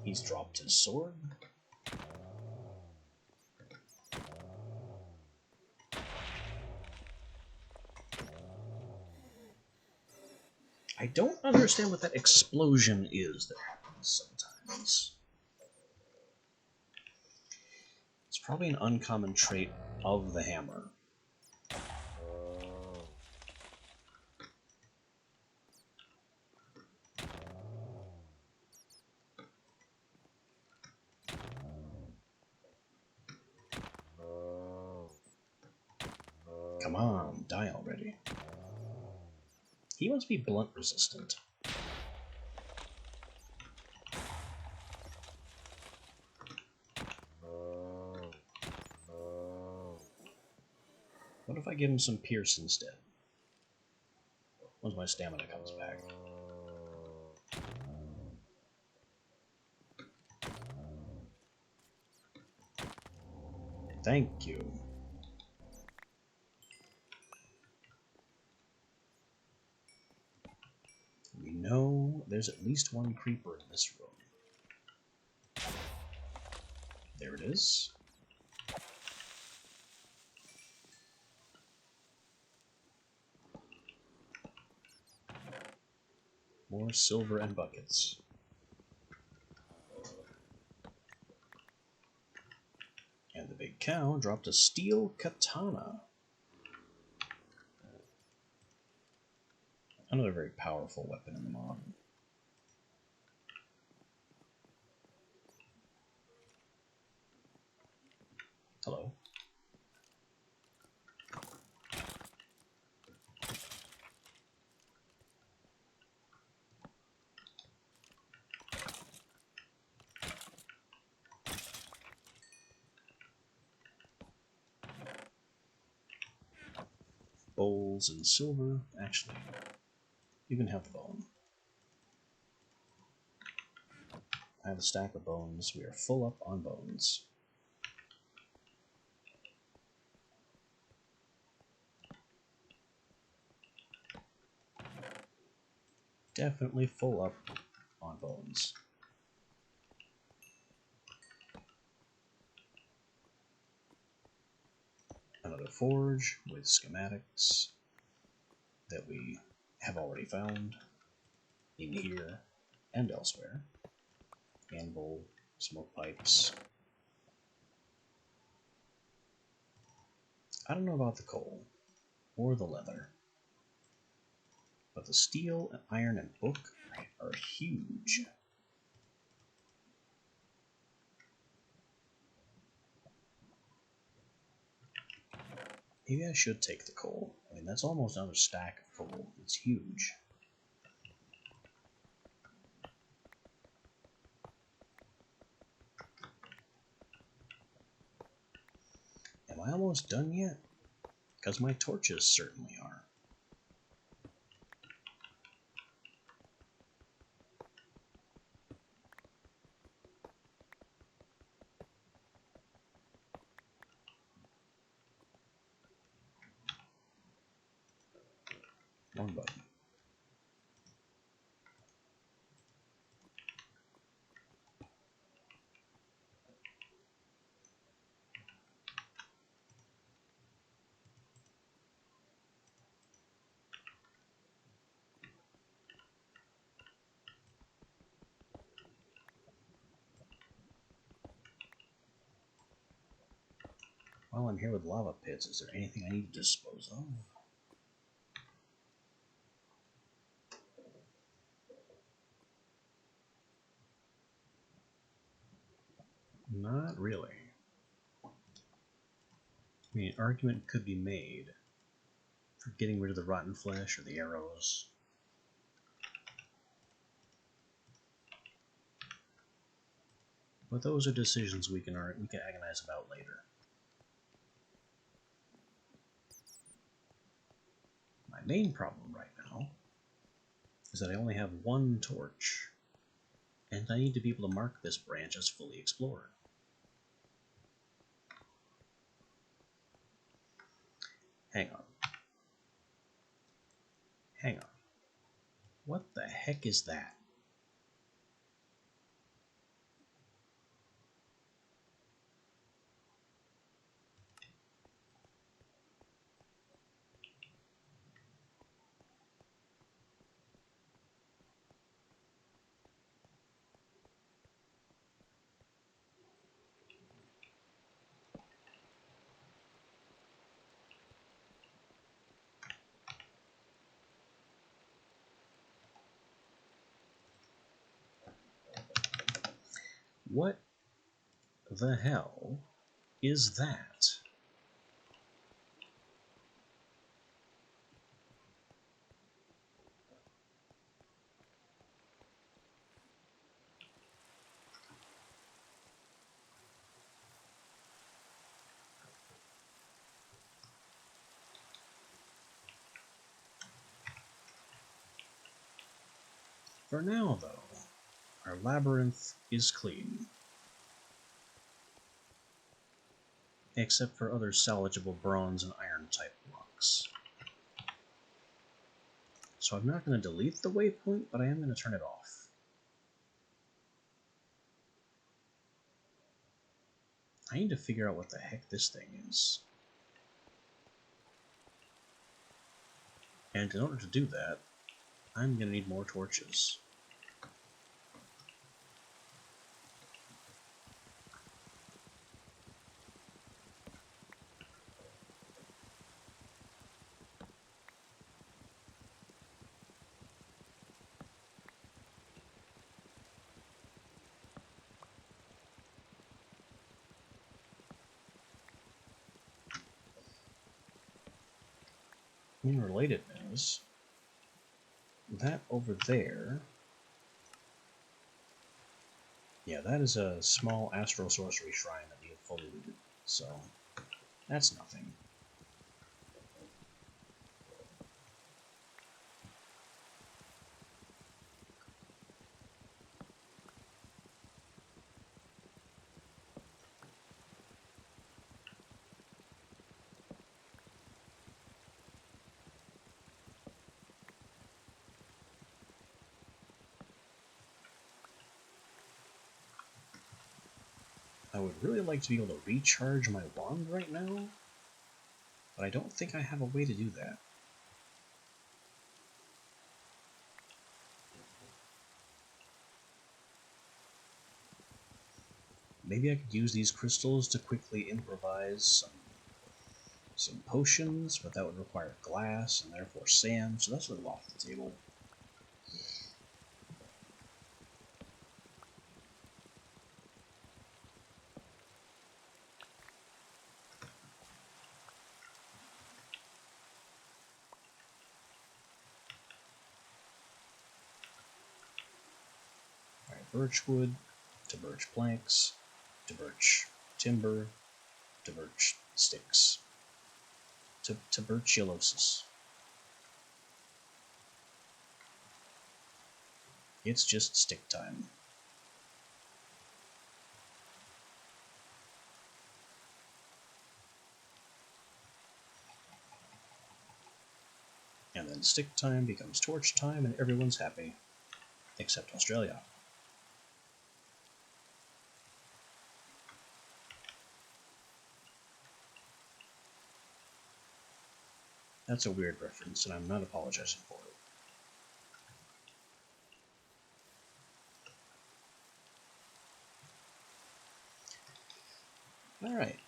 He's dropped his sword. I don't understand what that explosion is that happens sometimes. It's probably an uncommon trait of the hammer. Come on, die already. He must be blunt resistant. What if I give him some pierce instead? Once my stamina comes back. Thank you. We know there's at least one creeper in this room. There it is. More silver and buckets. And the big cow dropped a steel katana. Another very powerful weapon in the mod. Hello. Bowls and silver. Actually, you can have the bone. I have a stack of bones. We are full up on bones. Definitely full up on bones. Another forge with schematics that we have already found in here and elsewhere. Anvil, smoke pipes. I don't know about the coal or the leather, but the steel, iron, and book are huge. Maybe I should take the coal. I mean, that's almost another stack of coal. It's huge. Am I almost done yet? Because my torches certainly are. Wrong button. While I'm here with lava pits, is there anything I need to dispose of? Not really. I mean, an argument could be made for getting rid of the rotten flesh or the arrows. But those are decisions we can agonize about later. My main problem right now is that I only have one torch, and I need to be able to mark this branch as fully explored. Hang on. Hang on. What the heck is that? What the hell is that? For now, though, our labyrinth is clean. Except for other salvageable bronze and iron type blocks. So I'm not going to delete the waypoint, but I am going to turn it off. I need to figure out what the heck this thing is. And in order to do that, I'm going to need more torches. In related news, that over there, yeah, that is a small astral sorcery shrine that we have fully looted, so that's nothing. I would really like to be able to recharge my wand right now, but I don't think I have a way to do that. Maybe I could use these crystals to quickly improvise some potions, but that would require glass and therefore sand, so that's a little off the table. Alright, birch wood, to birch planks, to birch timber, to birch sticks, to birchullosis. It's just stick time. And then stick time becomes torch time and everyone's happy. Except Australia. That's a weird reference, and I'm not apologizing for it. Alright.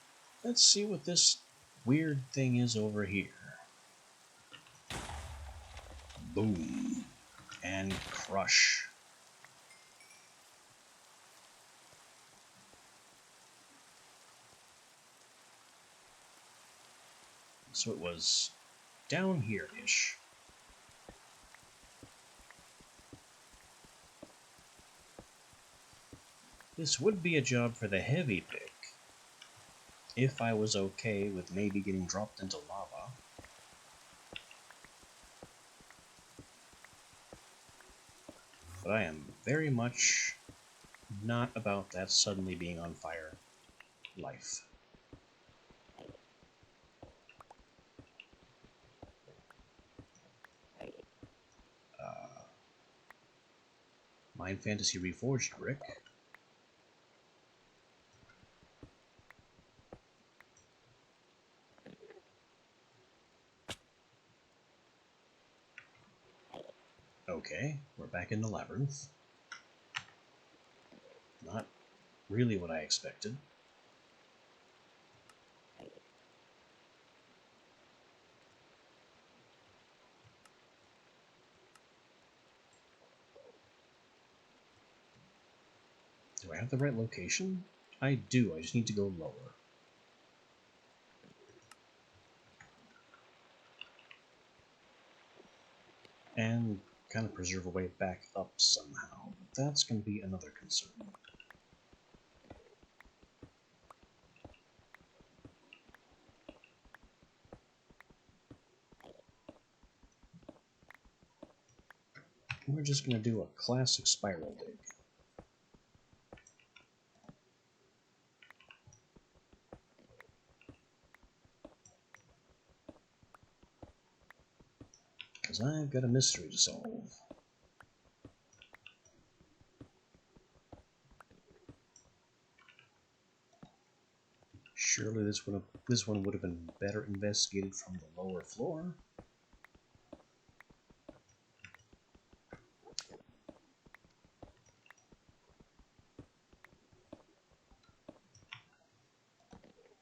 Let's see what this weird thing is over here. Boom. And crush. So it was down here-ish. This would be a job for the heavy pick, if I was okay with maybe getting dropped into lava. But I am very much not about that suddenly being on fire life. Mind Fantasy Reforged brick. Okay, we're back in the labyrinth. Not really what I expected. Do I have the right location? I do, I just need to go lower. And kind of preserve a way back up somehow. That's going to be another concern. We're just going to do a classic spiral dig. Because I've got a mystery to solve. Surely this one would have been better investigated from the lower floor.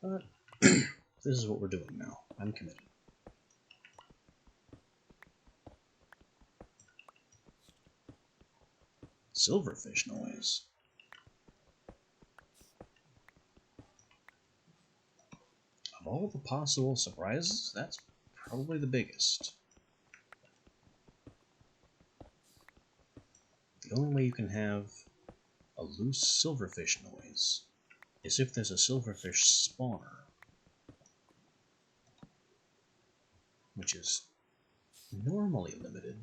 But this is what we're doing now. I'm committed. Silverfish noise. Of all the possible surprises, that's probably the biggest. The only way you can have a loose silverfish noise is if there's a silverfish spawner, which is normally limited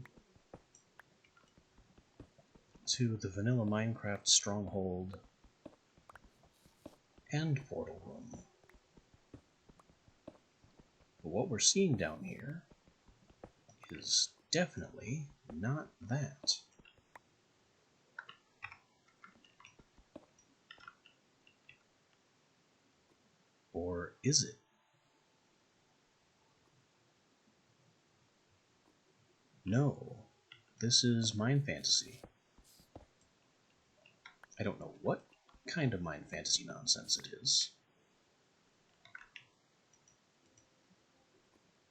to the vanilla Minecraft stronghold and portal room. But what we're seeing down here is definitely not that. Or is it? No, this is Mind Fantasy. I don't know what kind of Mind Fantasy nonsense it is,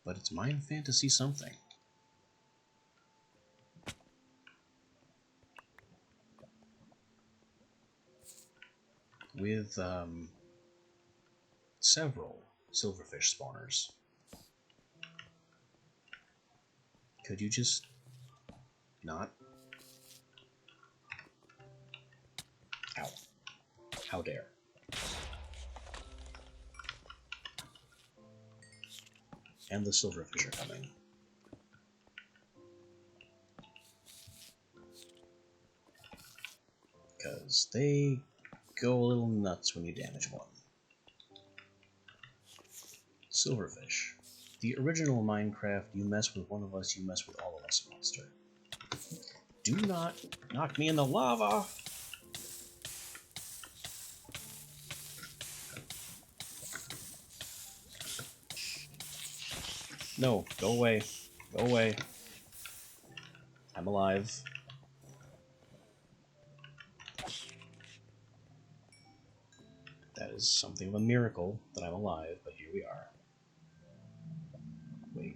but it's Mind Fantasy something. With several silverfish spawners. Could you just not? Ow. How dare. And the silverfish are coming. Because they go a little nuts when you damage one. Silverfish. The original Minecraft, you mess with one of us, you mess with all of us, monster. Do not knock me in the lava! No, go away. Go away. I'm alive. That That is something of a miracle that I'm alive, but here we are. Wait,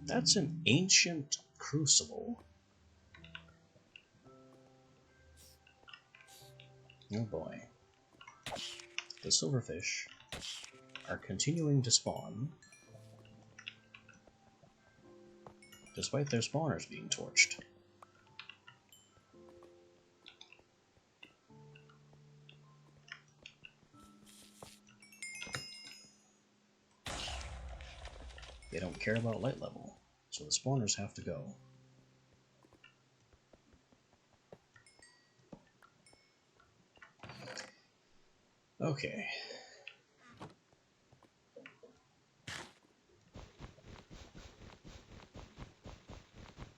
that's an ancient crucible. Oh boy. The silverfish are continuing to spawn, despite their spawners being torched. They don't care about light level, so the spawners have to go. Okay.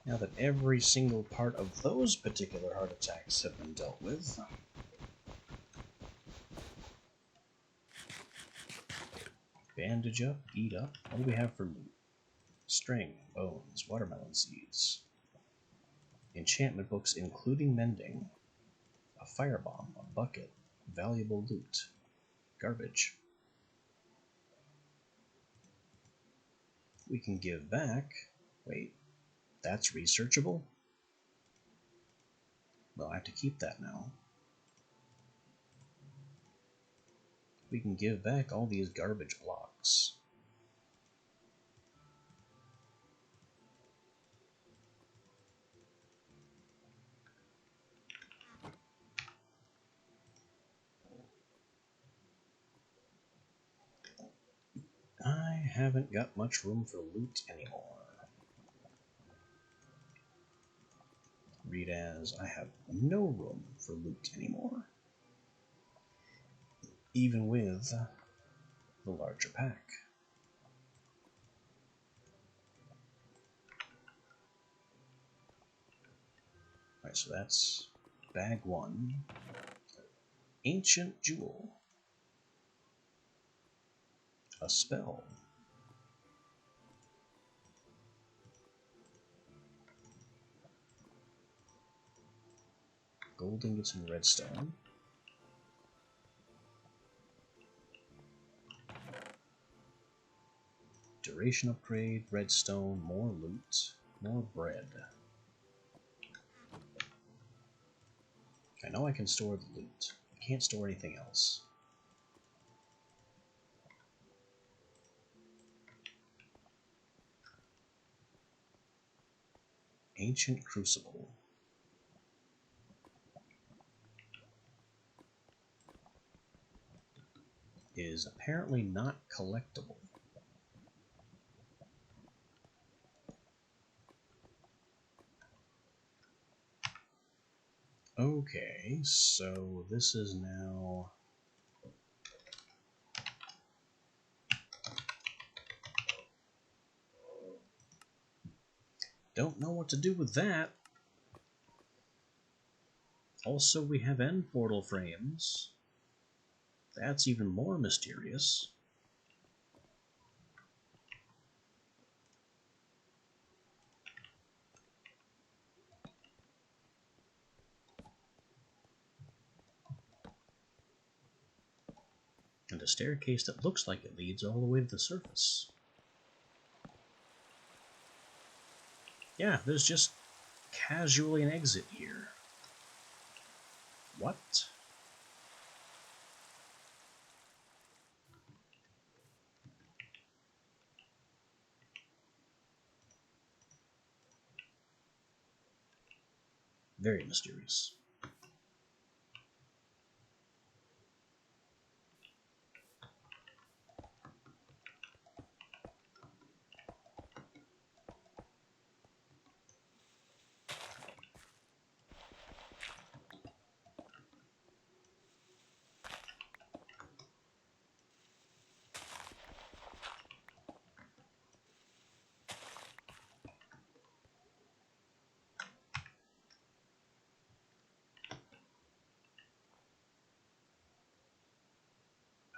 Now that every single part of those particular heart attacks have been dealt with, bandage up, eat up. What do we have for loot? String, bones, watermelon seeds. Enchantment books including mending. A firebomb, a bucket, valuable loot. Garbage. We can give back. Wait, that's researchable? Well, I have to keep that now. We can give back all these garbage blocks. I haven't got much room for loot anymore. Read as I have no room for loot anymore. Even with the larger pack. Alright, so that's bag 1. Ancient Jewel. A spell. Gold ingots and redstone. Duration upgrade, redstone, more loot, more bread. I know I can store the loot. I can't store anything else. Ancient Crucible. Is apparently not collectible. Okay, so this is now... Don't know what to do with that. Also, we have end portal frames. That's even more mysterious. And a staircase that looks like it leads all the way to the surface. Yeah, there's just casually an exit here. What? Very mysterious.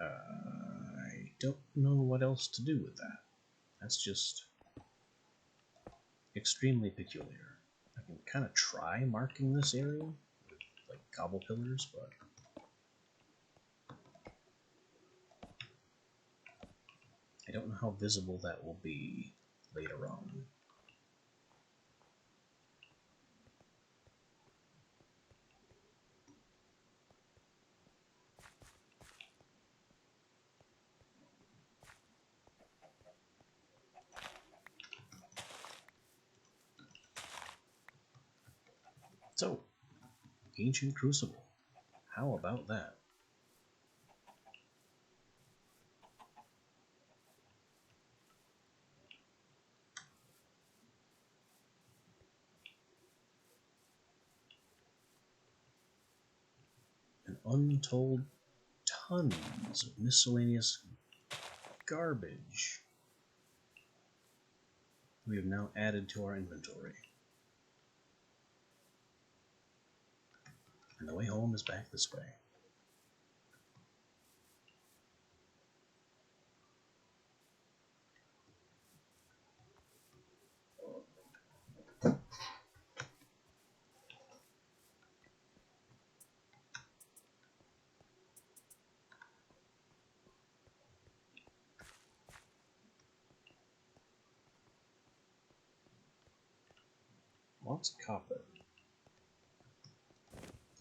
I don't know what else to do with that. That's just extremely peculiar. I can kind of try marking this area with like cobble pillars, but I don't know how visible that will be later on. So, Ancient Crucible. How about that? An untold tons of miscellaneous garbage we have now added to our inventory. And the way home is back this way. Lots of copper.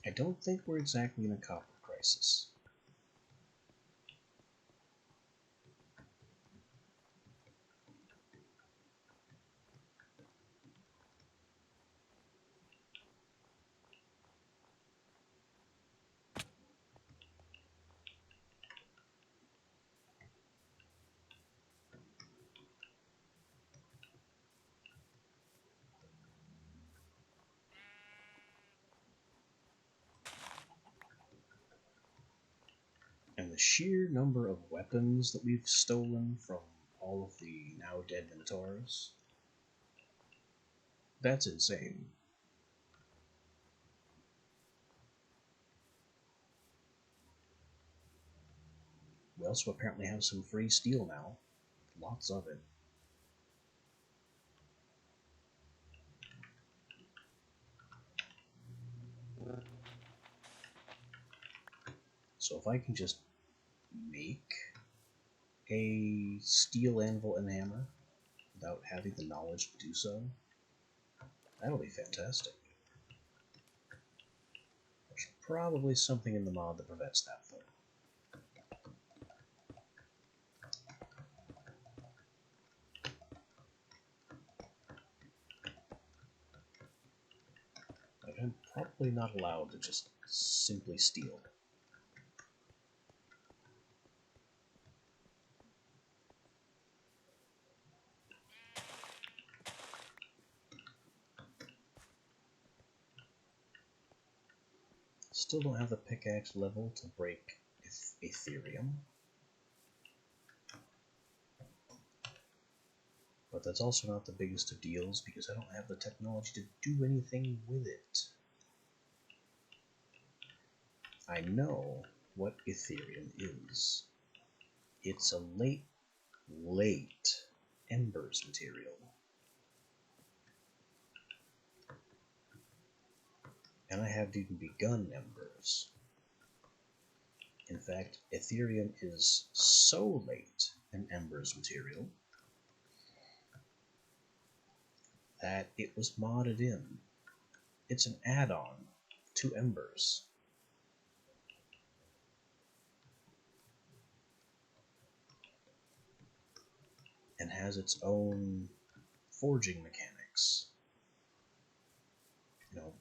I don't think we're exactly in a copper crisis. And the sheer number of weapons that we've stolen from all of the now dead Minotaurs, that's insane. We also apparently have some free steel now. Lots of it. So if I can just make a steel anvil and hammer without having the knowledge to do so, that'll be fantastic. There's probably something in the mod that prevents that, though. Like, I'm probably not allowed to just simply steal. Still don't have the pickaxe level to break Ethereum. But that's also not the biggest of deals because I don't have the technology to do anything with it. I know what Ethereum is. It's a late Embers material. And I haven't even begun Embers. In fact, Ethereum is so late an Embers material that it was modded in. It's an add-on to Embers. And has its own forging mechanics. You know,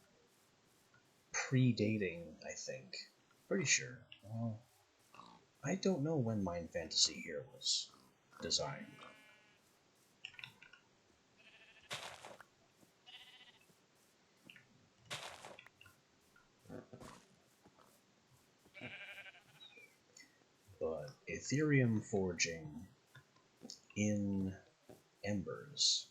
predating, I think. Pretty sure. Well, I don't know when Mind Fantasy here was designed. But Ethereum forging in Embers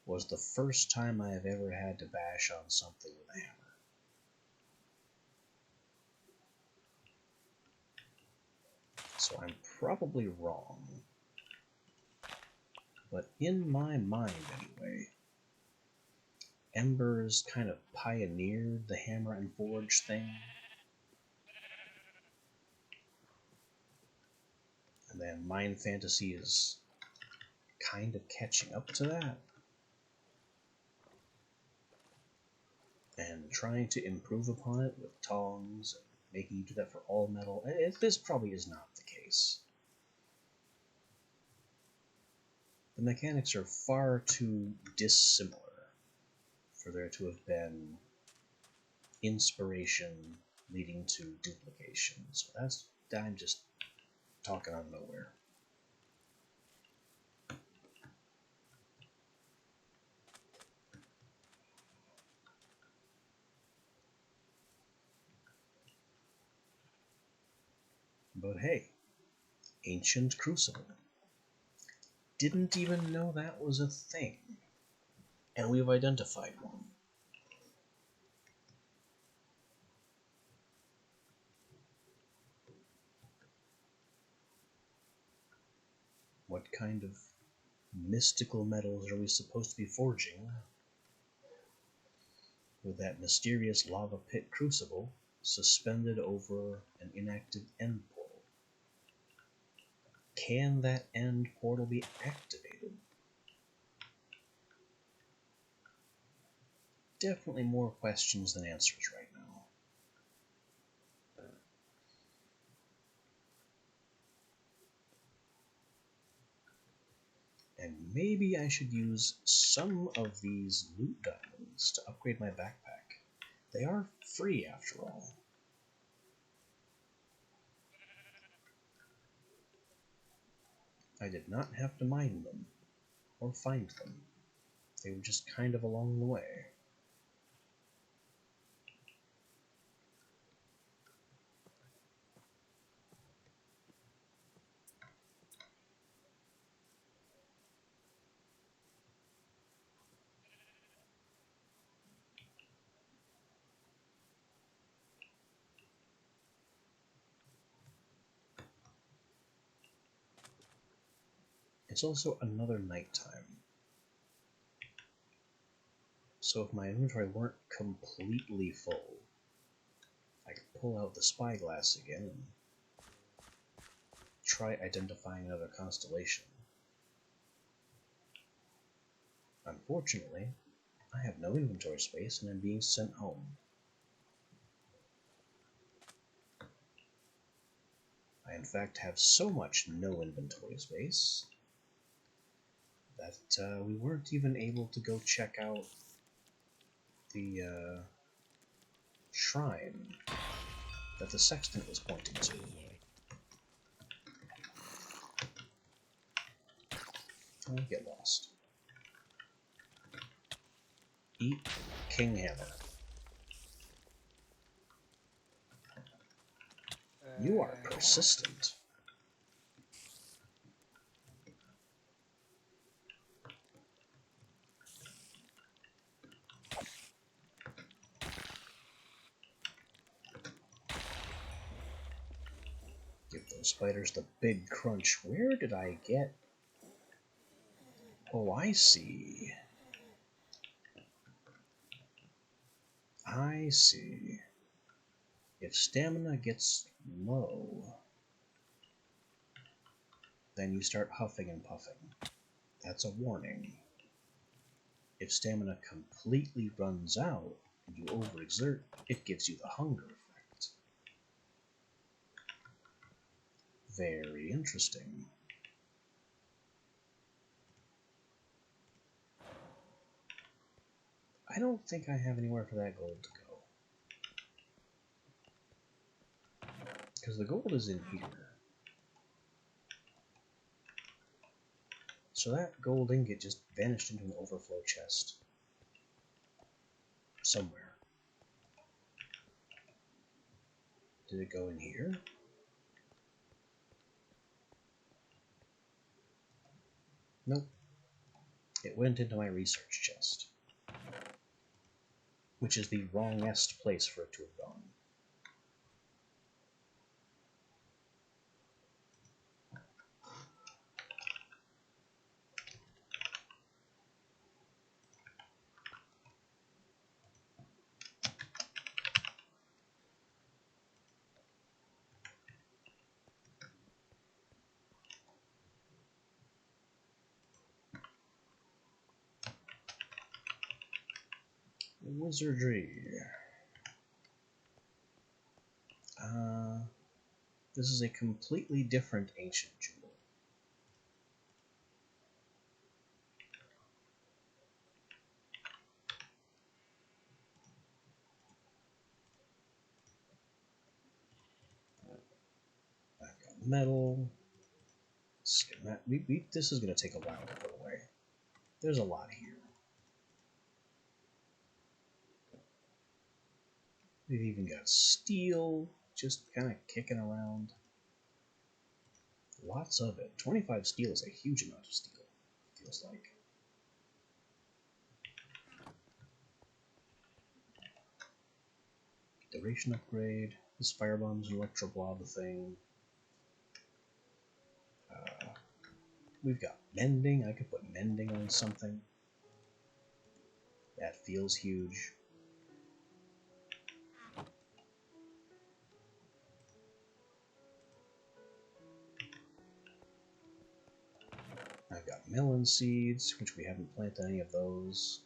was the first time I have ever had to bash on something with a hammer. So I'm probably wrong. But in my mind, anyway, Embers kind of pioneered the hammer and forge thing. And then Mind Fantasy is kind of catching up to that. And trying to improve upon it with tongs, and making you do that for all metal. This probably is not the case. The mechanics are far too dissimilar for there to have been inspiration leading to duplication. So I'm just talking out of nowhere. But hey, Ancient Crucible. Didn't even know that was a thing. And we've identified one. What kind of mystical metals are we supposed to be forging with that mysterious lava pit crucible suspended over an inactive end portal? Can that end portal be activated? Definitely more questions than answers right now. And maybe I should use some of these loot diamonds to upgrade my backpack. They are free after all. I did not have to mine them or find them. They were just kind of along the way. It's also another nighttime. So if my inventory weren't completely full, I could pull out the spyglass again and try identifying another constellation. Unfortunately, I have no inventory space and I'm being sent home. I in fact have so much no inventory space that we weren't even able to go check out the shrine that the sextant was pointing to. I'll get lost. Eat King Hammer. You are persistent. Give those spiders the big crunch. Where did I get... Oh, I see. I see. If stamina gets low, then you start huffing and puffing. That's a warning. If stamina completely runs out and you overexert, it gives you the hunger effect. Very interesting. I don't think I have anywhere for that gold to go. Because the gold is in here. So that gold ingot just vanished into an overflow chest. Somewhere. Did it go in here? Nope. It went into my research chest. Which is the wrongest place for it to have gone. Wizardry. This is a completely different ancient jewel. I've got metal. This is going to take a while to put away. There's a lot here. We've even got steel just kind of kicking around. Lots of it. 25 steel is a huge amount of steel, feels like. Duration upgrade. This firebomb's an electro blob thing. We've got mending. I could put mending on something. That feels huge. I've got melon seeds, which we haven't planted any of those,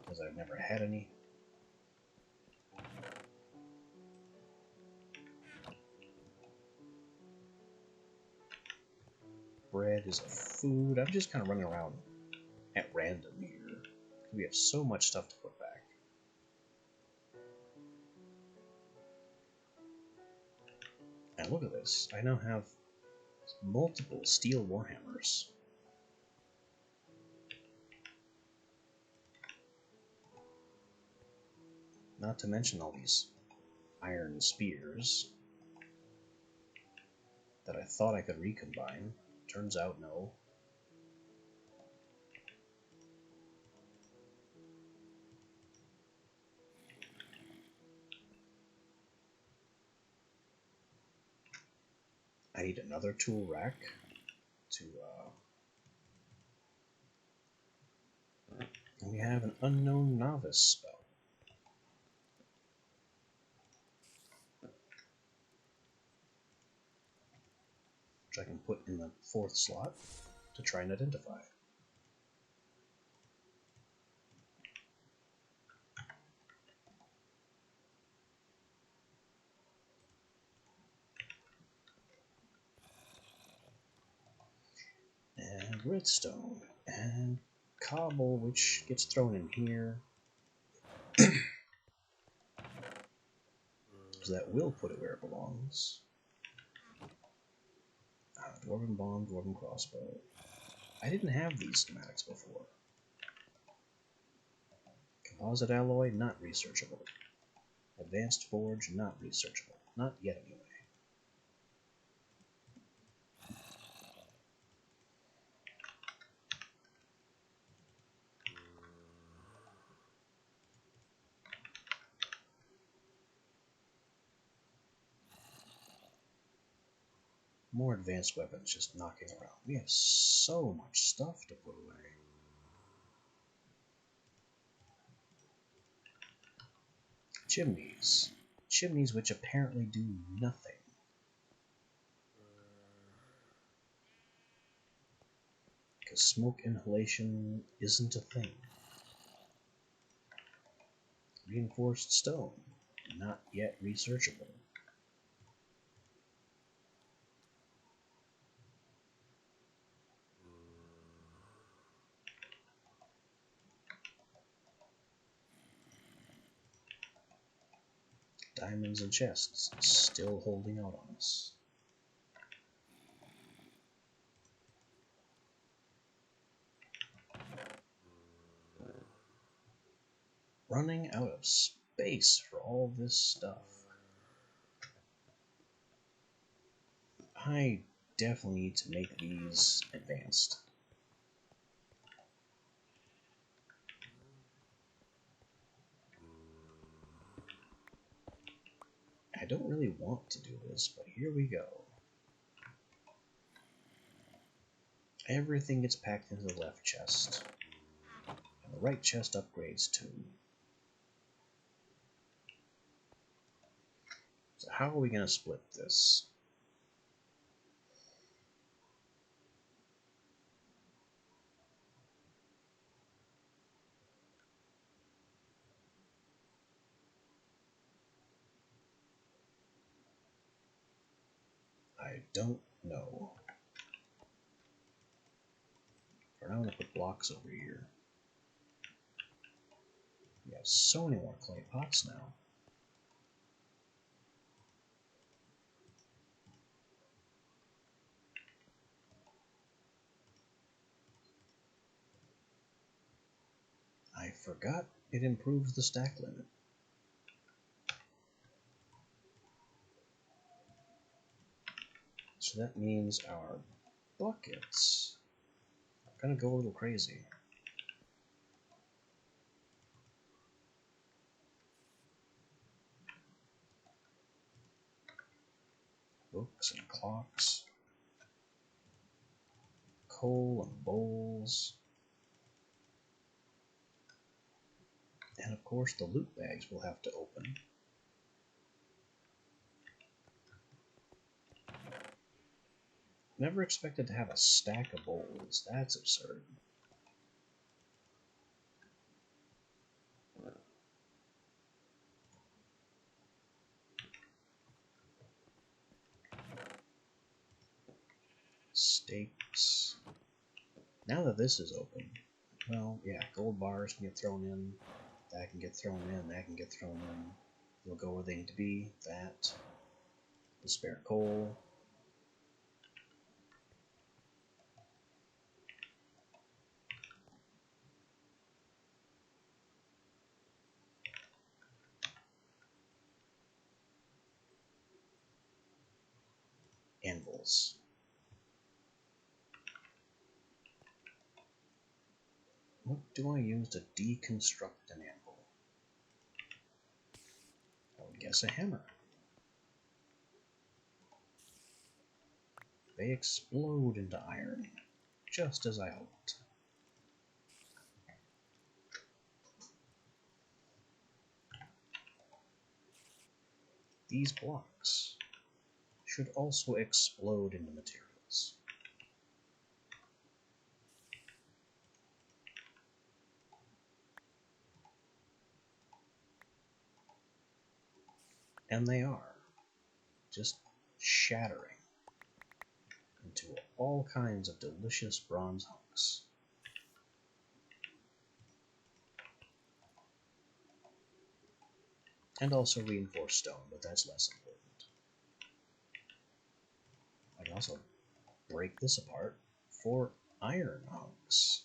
because I've never had any. Bread is a food. I'm just kind of running around at random here. We have so much stuff to put back. And look at this. I now have multiple steel warhammers. Not to mention all these iron spears that I thought I could recombine. Turns out no. I need another tool rack to and we have an unknown novice spell. Which I can put in the 4th slot to try and identify. And redstone, and cobble, which gets thrown in here. So that will put it where it belongs. Dwarven bomb, dwarven crossbow. I didn't have these schematics before. Composite alloy, not researchable. Advanced forge, not researchable. Not yet, anyway. More advanced weapons just knocking around. We have so much stuff to put away. Chimneys. Chimneys which apparently do nothing. Because smoke inhalation isn't a thing. Reinforced stone. Not yet researchable. Diamonds and chests still holding out on us. Running out of space for all this stuff. I definitely need to make these advanced. I don't really want to do this, but here we go. Everything gets packed into the left chest. And the right chest upgrades too. So how are we going to split this? I don't know. For now, I'm going to put blocks over here. We have so many more clay pots now. I forgot it improves the stack limit. So that means our buckets are going to go a little crazy. Books and clocks. Coal and bowls. And of course the loot bags we'll have to open. Never expected to have a stack of bowls. That's absurd. Steaks. Now that this is open, well, yeah, gold bars can get thrown in. That can get thrown in. That can get thrown in. They'll go where they need to be. That. The spare coal. Anvils. What do I use to deconstruct an anvil? I would guess a hammer. They explode into iron, just as I hoped. These blocks should also explode into materials. And they are, just shattering into all kinds of delicious bronze hunks. And also reinforced stone, but that's less important. I can also break this apart for iron hunks.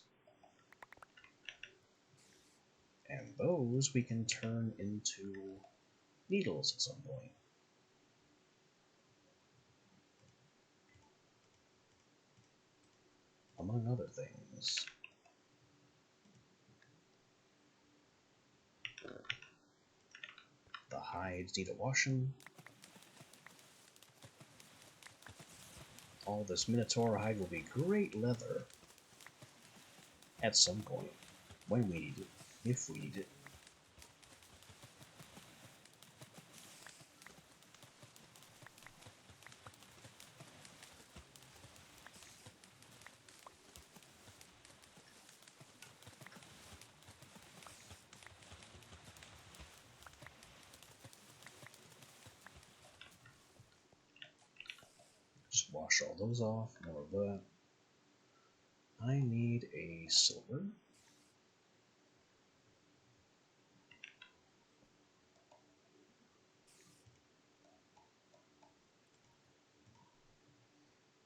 And those we can turn into needles at some point. Among other things. The hides need a washing. All this Minotaur hide will be great leather at some point, when we need it, if we need it. Just wash all those off, more of that. I need a silver.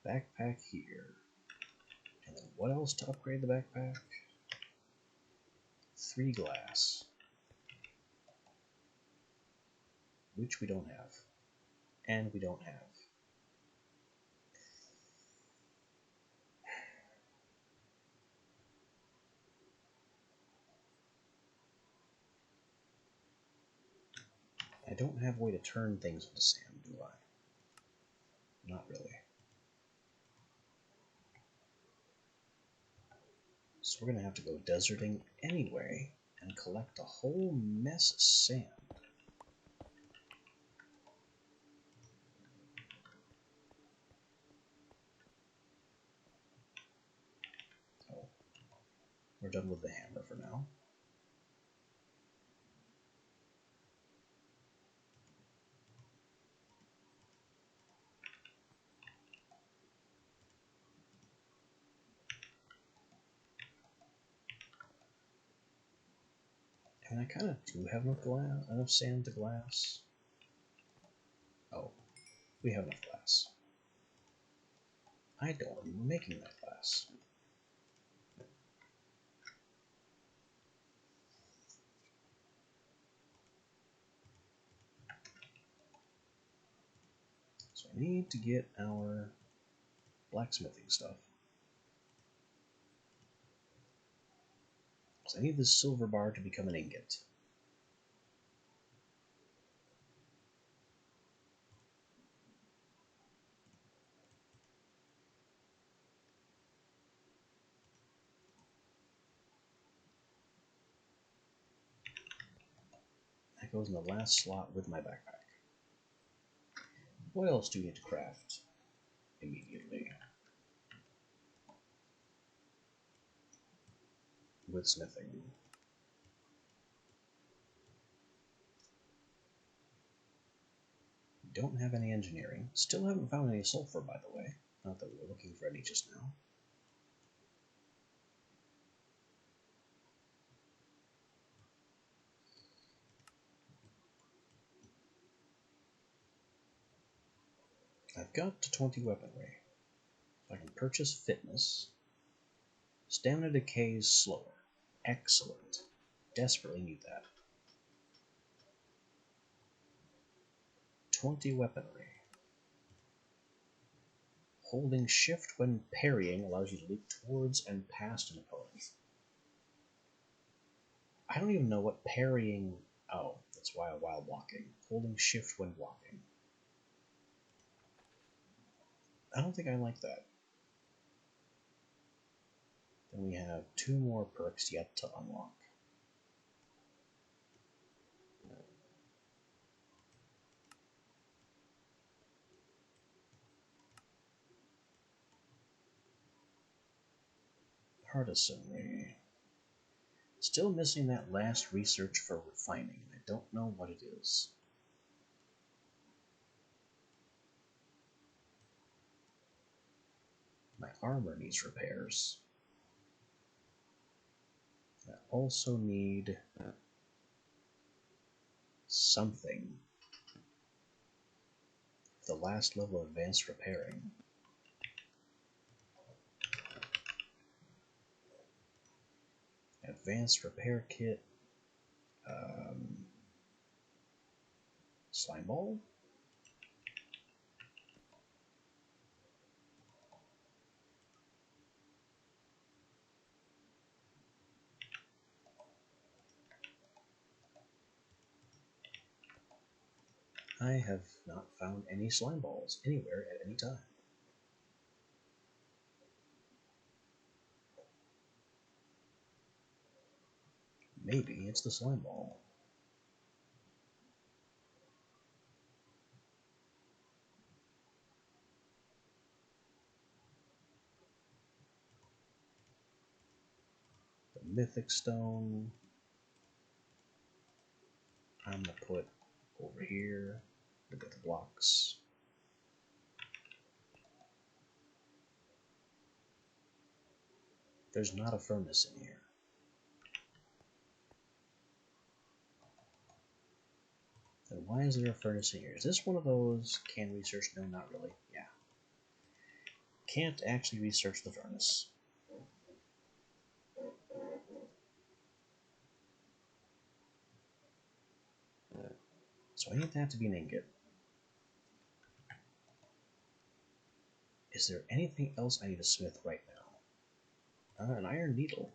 Backpack here. And then what else to upgrade the backpack? 3 glass. Which we don't have. And we don't have. I don't have a way to turn things into sand, do I? Not really. So we're going to have to go deserting anyway and collect a whole mess of sand. Oh, we're done with the hammer for now. And I kind of do have enough sand to glass. Oh, we have enough glass. I don't remember making that glass. So I need to get our blacksmithing stuff. So I need this silver bar to become an ingot. That goes in the last slot with my backpack. What else do we need to craft immediately? With smithing. Don't have any engineering. Still haven't found any sulfur, by the way. Not that we were looking for any just now. I've got to 20 weaponry. So I can purchase fitness. Stamina decays slower. Excellent. Desperately need that. 20 weaponry. Holding shift when parrying allows you to leap towards and past an opponent. I don't even know what parrying... Oh, that's why while walking. Holding shift when walking. I don't think I like that. Then we have 2 more perks yet to unlock. Artisanry. Still missing that last research for refining. I don't know what it is. My armor needs repairs. I also need something. The last level of advanced repairing. Advanced repair kit. Slime ball? I have not found any slime balls anywhere at any time. Maybe it's the slime ball. The mythic stone. I'm gonna put over here. Look at the blocks. There's not a furnace in here. Then why is there a furnace in here? Is this one of those can research? No, not really. Yeah. Can't actually research the furnace. So I need that to be an ingot. Is there anything else I need to smith right now? An iron needle.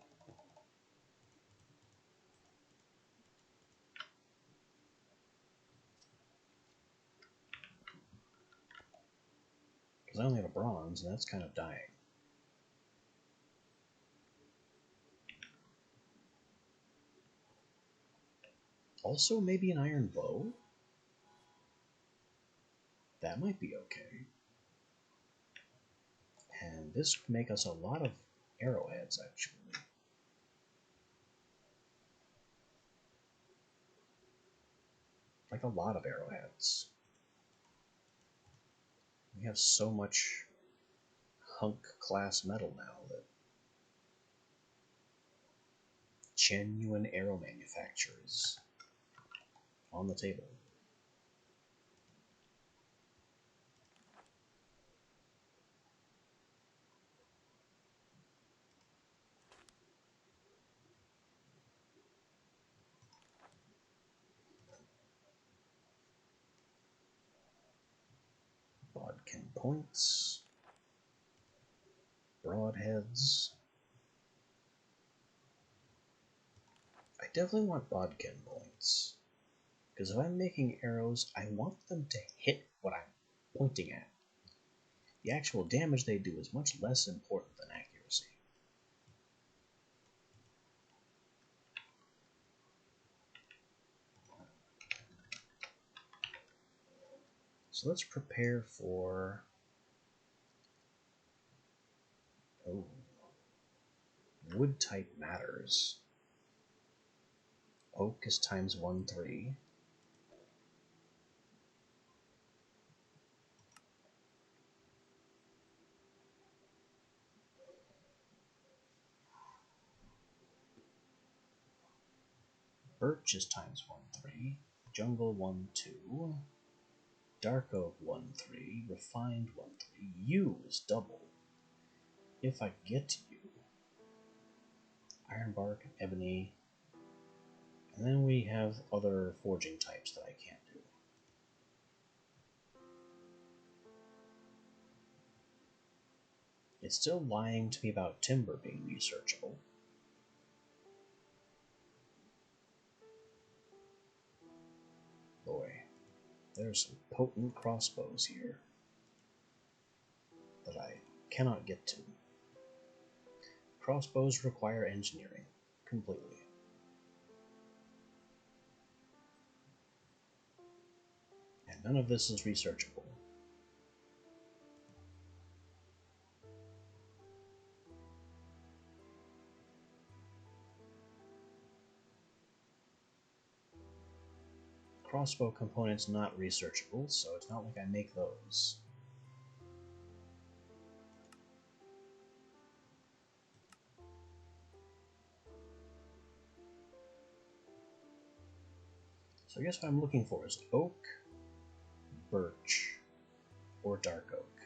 Because I only have a bronze, and that's kind of dying. Also, maybe an iron bow? That might be okay. And this would make us a lot of arrowheads, actually. Like a lot of arrowheads. We have so much hunk class metal now that genuine arrow manufacturers on the table. Bodkin points, broadheads. I definitely want bodkin points, because if I'm making arrows, I want them to hit what I'm pointing at. The actual damage they do is much less important than accuracy. So let's prepare for... Oh, wood type matters. Oak is times 1/3. Birch is times 1/3. Jungle 1/2. Dark oak 1/3. Refined 1/3. Yew is double. If I get to you. Ironbark, ebony. And then we have other forging types that I can't do. It's still lying to me about timber being researchable. Boy, there's some potent crossbows here that I cannot get to. Crossbows require engineering completely. And none of this is researchable. Crossbow components not researchable, so it's not like I make those. So I guess what I'm looking for is oak, birch, or dark oak.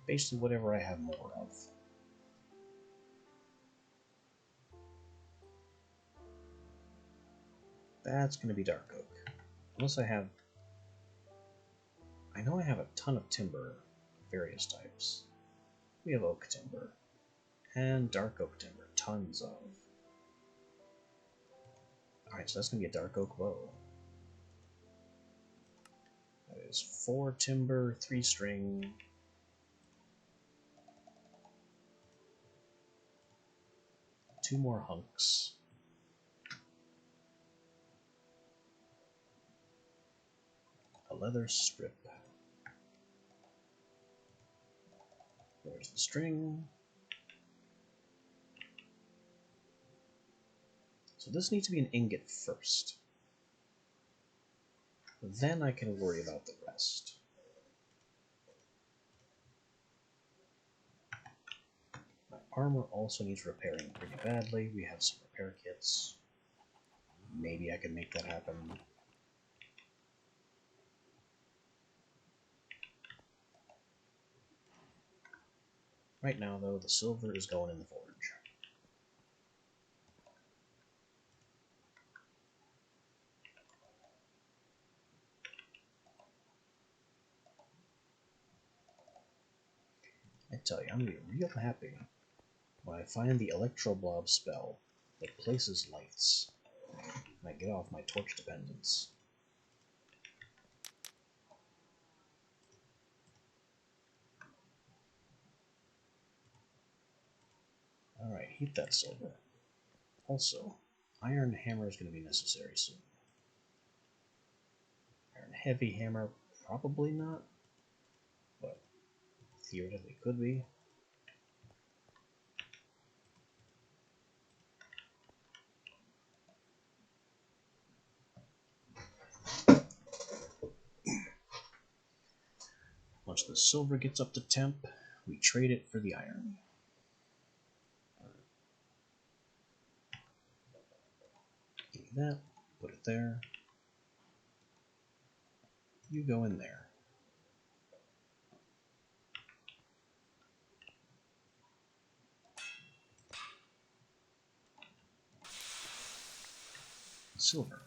Basically whatever I have more of. That's going to be dark oak. Unless I have... I know I have a ton of timber, various types. We have oak timber. And dark oak timber, tons of. Alright, so that's going to be a dark oak bow. That is 4 timber, 3 string. Two more hunks. A leather strip. There's the string. So this needs to be an ingot first. Then I can worry about the rest. My armor also needs repairing pretty badly. We have some repair kits. Maybe I can make that happen. Right now, though, the silver is going in the forge. I tell you, I'm going to be real happy when I find the Electroblob spell that places lights and I get off my torch dependence. Alright, heat that silver. Also, iron hammer is going to be necessary soon. Iron heavy hammer, probably not, but theoretically could be. Much So the silver gets up to temp. We trade it for the iron. Give me that. Put it there. You go in there. Silver.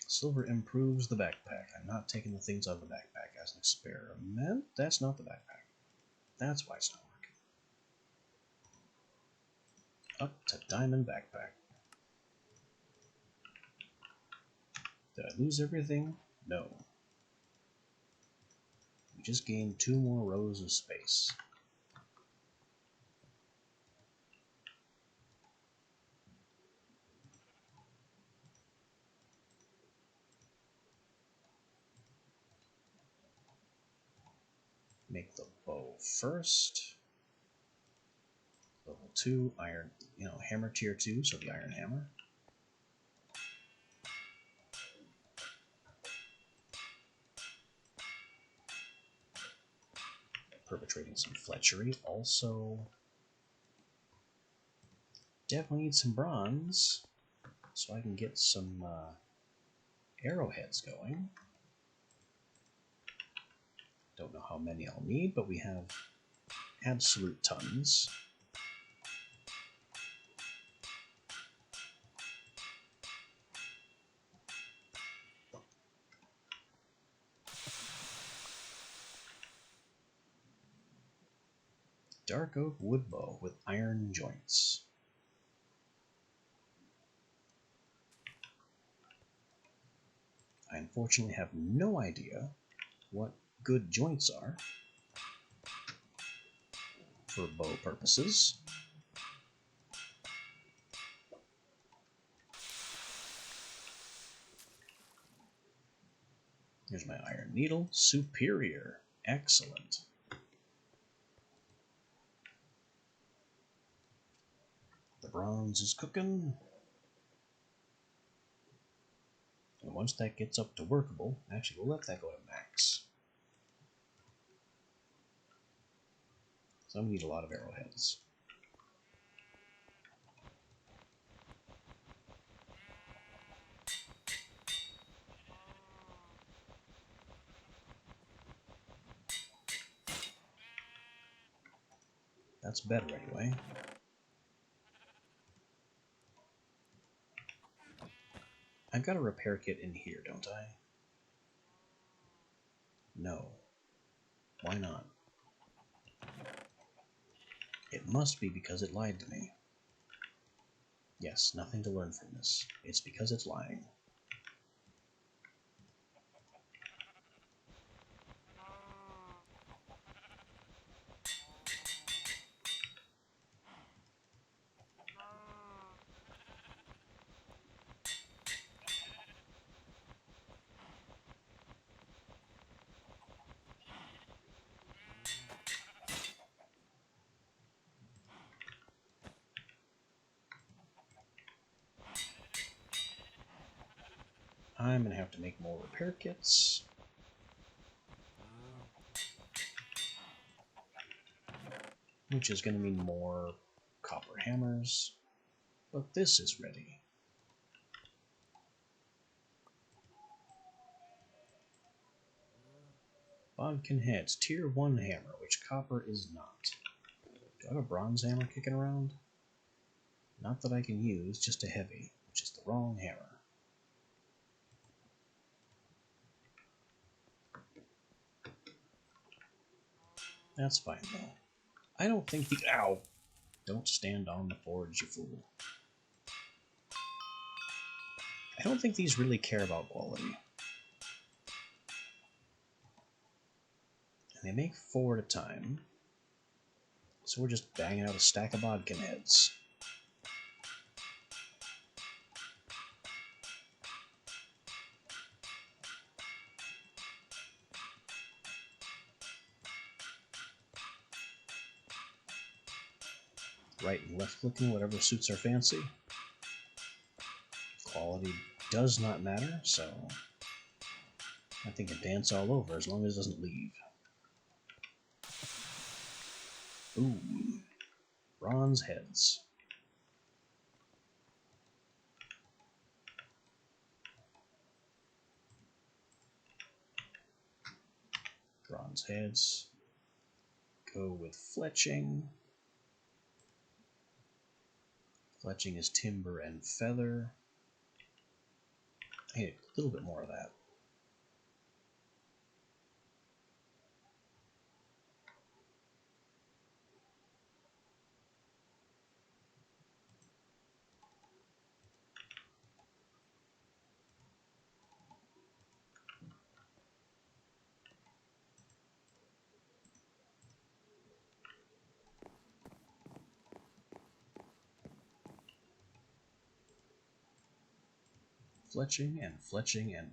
Silver improves the backpack. I'm not taking the things out of the backpack as an experiment. That's not the backpack. That's why it's not working. Up to diamond backpack. Did I lose everything? No. We just gained 2 more rows of space. Make the bow first. Level 2, iron, hammer tier 2, so the iron hammer. Perpetrating some fletchery. Also, definitely need some bronze so I can get some arrowheads going. Don't know how many I'll need, but we have absolute tons. Dark oak wood bow with iron joints. I unfortunately have no idea what good joints are for bow purposes. Here's my iron needle. Superior. Excellent. The bronze is cooking. And once that gets up to workable, actually we'll let that go to max. So I'm going to need a lot of arrowheads. That's better anyway. I've got a repair kit in here, don't I? No. Why not? It must be because it lied to me. Yes, nothing to learn from this. It's because it's lying. I'm going to have to make more repair kits. Which is going to mean more copper hammers. But this is ready. Bodkin heads, tier 1 hammer, which copper is not. Do I have a bronze hammer kicking around? Not that I can use, just a heavy, which is the wrong hammer. That's fine though. I don't think the— Ow! Don't stand on the forge, you fool. I don't think these really care about quality. And they make 4 at a time. So we're just banging out a stack of bodkin heads. Right and left clicking, whatever suits our fancy. Quality does not matter, so I think it dance all over as long as it doesn't leave. Boom. Bronze heads. Bronze heads. Go with fletching. Fletching is timber and feather. I need a little bit more of that. Fletching and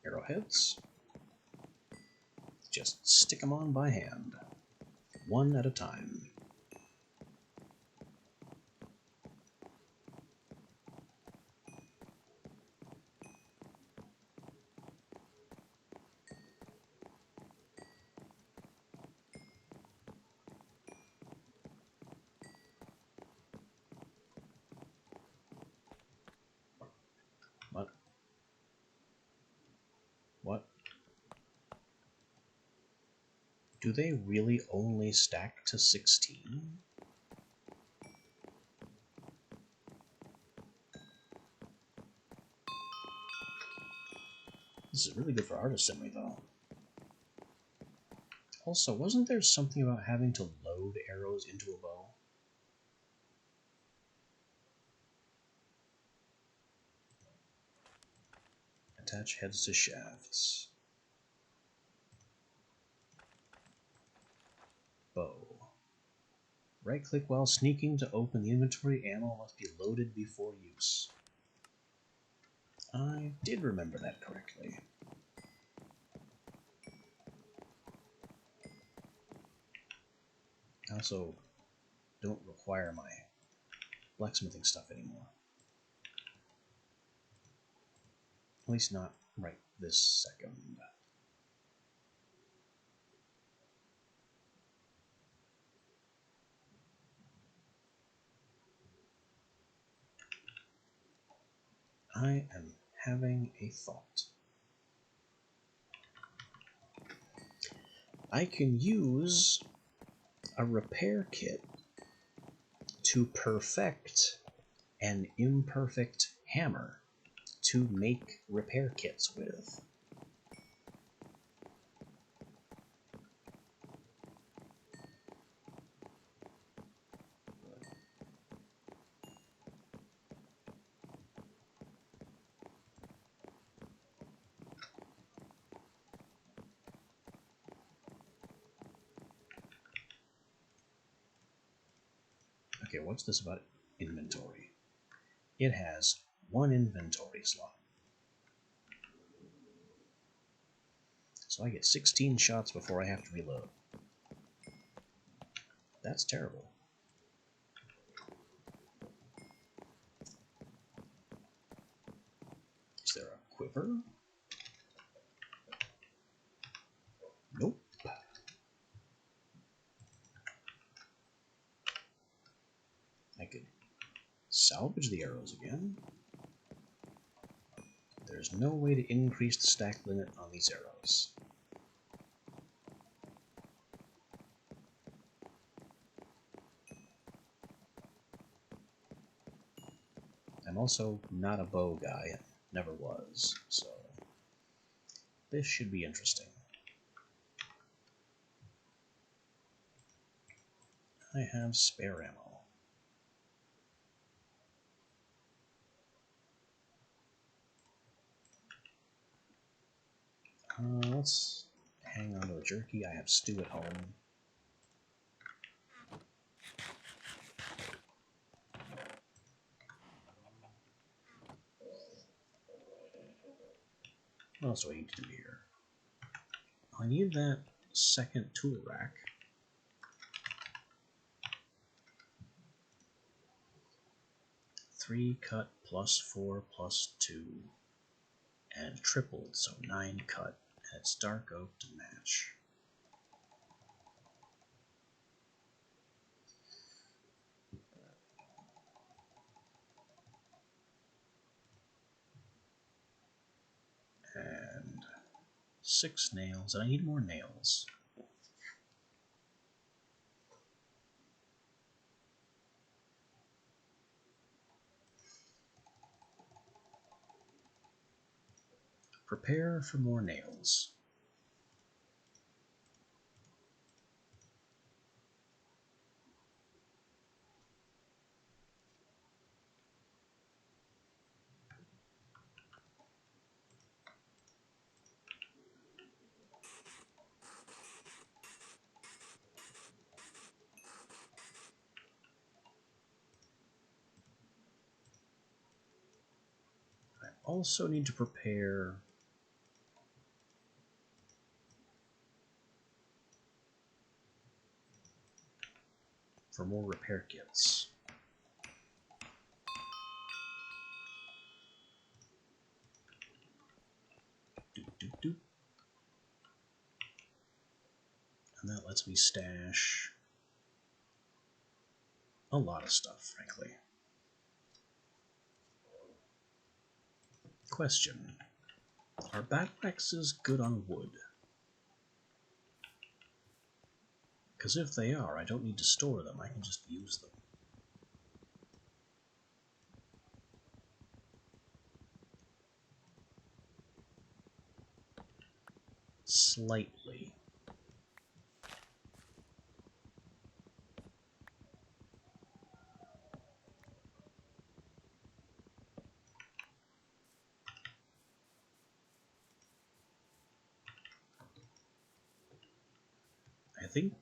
arrowheads. Just stick them on by hand, one at a time. What? Do they really only stack to 16? This is really good for artisanry, though. Also, wasn't there something about having to load arrows into a bow? Attach heads to shafts. Bow. Right-click while sneaking to open the inventory. Ammo must be loaded before use. I did remember that correctly. I also don't require my blacksmithing stuff anymore. At least not right this second. I am having a thought. I can use a repair kit to perfect an imperfect hammer to make repair kits with. Okay, what's this about inventory? It has one inventory slot. So I get 16 shots before I have to reload. That's terrible. Is there a quiver? Nope. I could salvage the arrows again. There's no way to increase the stack limit on these arrows. I'm also not a bow guy, never was, so this should be interesting. I have spare ammo. Let's hang on to the jerky. I have stew at home. What else do I need to do here? I need that second tool rack. Three cut plus 4 plus 2 And tripled, so 9 cut. And it's dark oak to match. And 6 nails, and I need more nails. Prepare for more nails. I also need to prepare for more repair kits. Doop, doop, doop. And that lets me stash a lot of stuff, frankly. Question. Are battle axes good on wood? Because if they are, I don't need to store them, I can just use them. Slightly. I think,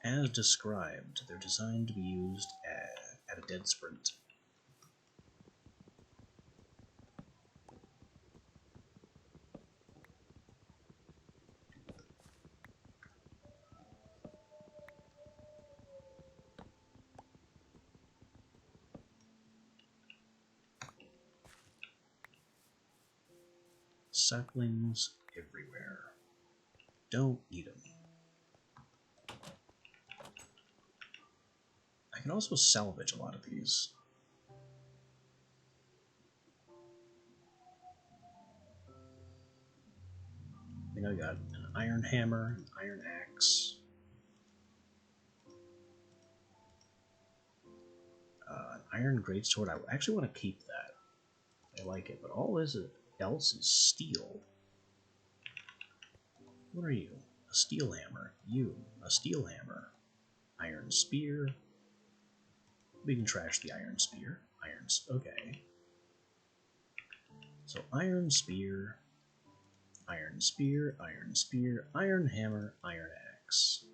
as described, they're designed to be used at a dead sprint. Saplings everywhere. Don't need them. I can also salvage a lot of these. I think I got an iron hammer, an iron axe, an iron greatsword. I actually want to keep that. I like it, but all else is steel. What are you? A steel hammer. You, a steel hammer. Iron spear. We can trash the iron spear. Okay. So iron spear, iron spear, iron spear, iron hammer, iron axe.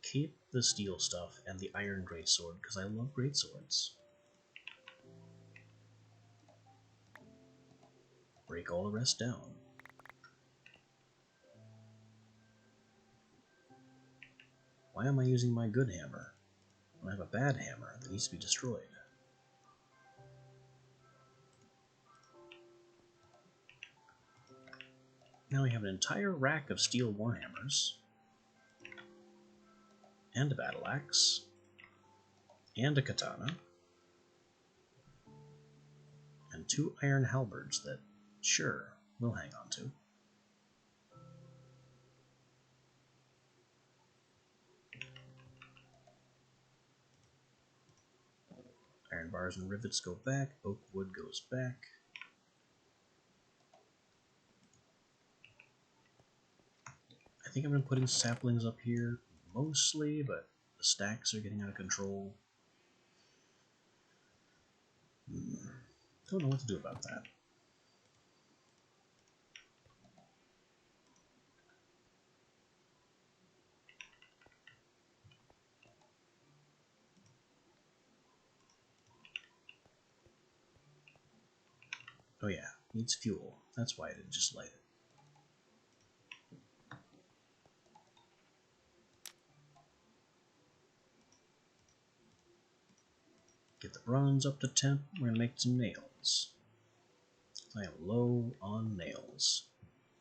Keep the steel stuff and the iron greatsword because I love greatswords. Break all the rest down. Why am I using my good hammer when I have a bad hammer that needs to be destroyed? Now we have an entire rack of steel warhammers, and a battle axe, and a katana, and 2 iron halberds that, sure, we'll hang on to. Iron bars and rivets go back, oak wood goes back. I think I'm going to put in saplings up here, mostly, but the stacks are getting out of control. Don't know what to do about that. Oh yeah, needs fuel. That's why I didn't just light it. Get the bronze up to temp. We're going to make some nails. I am low on nails.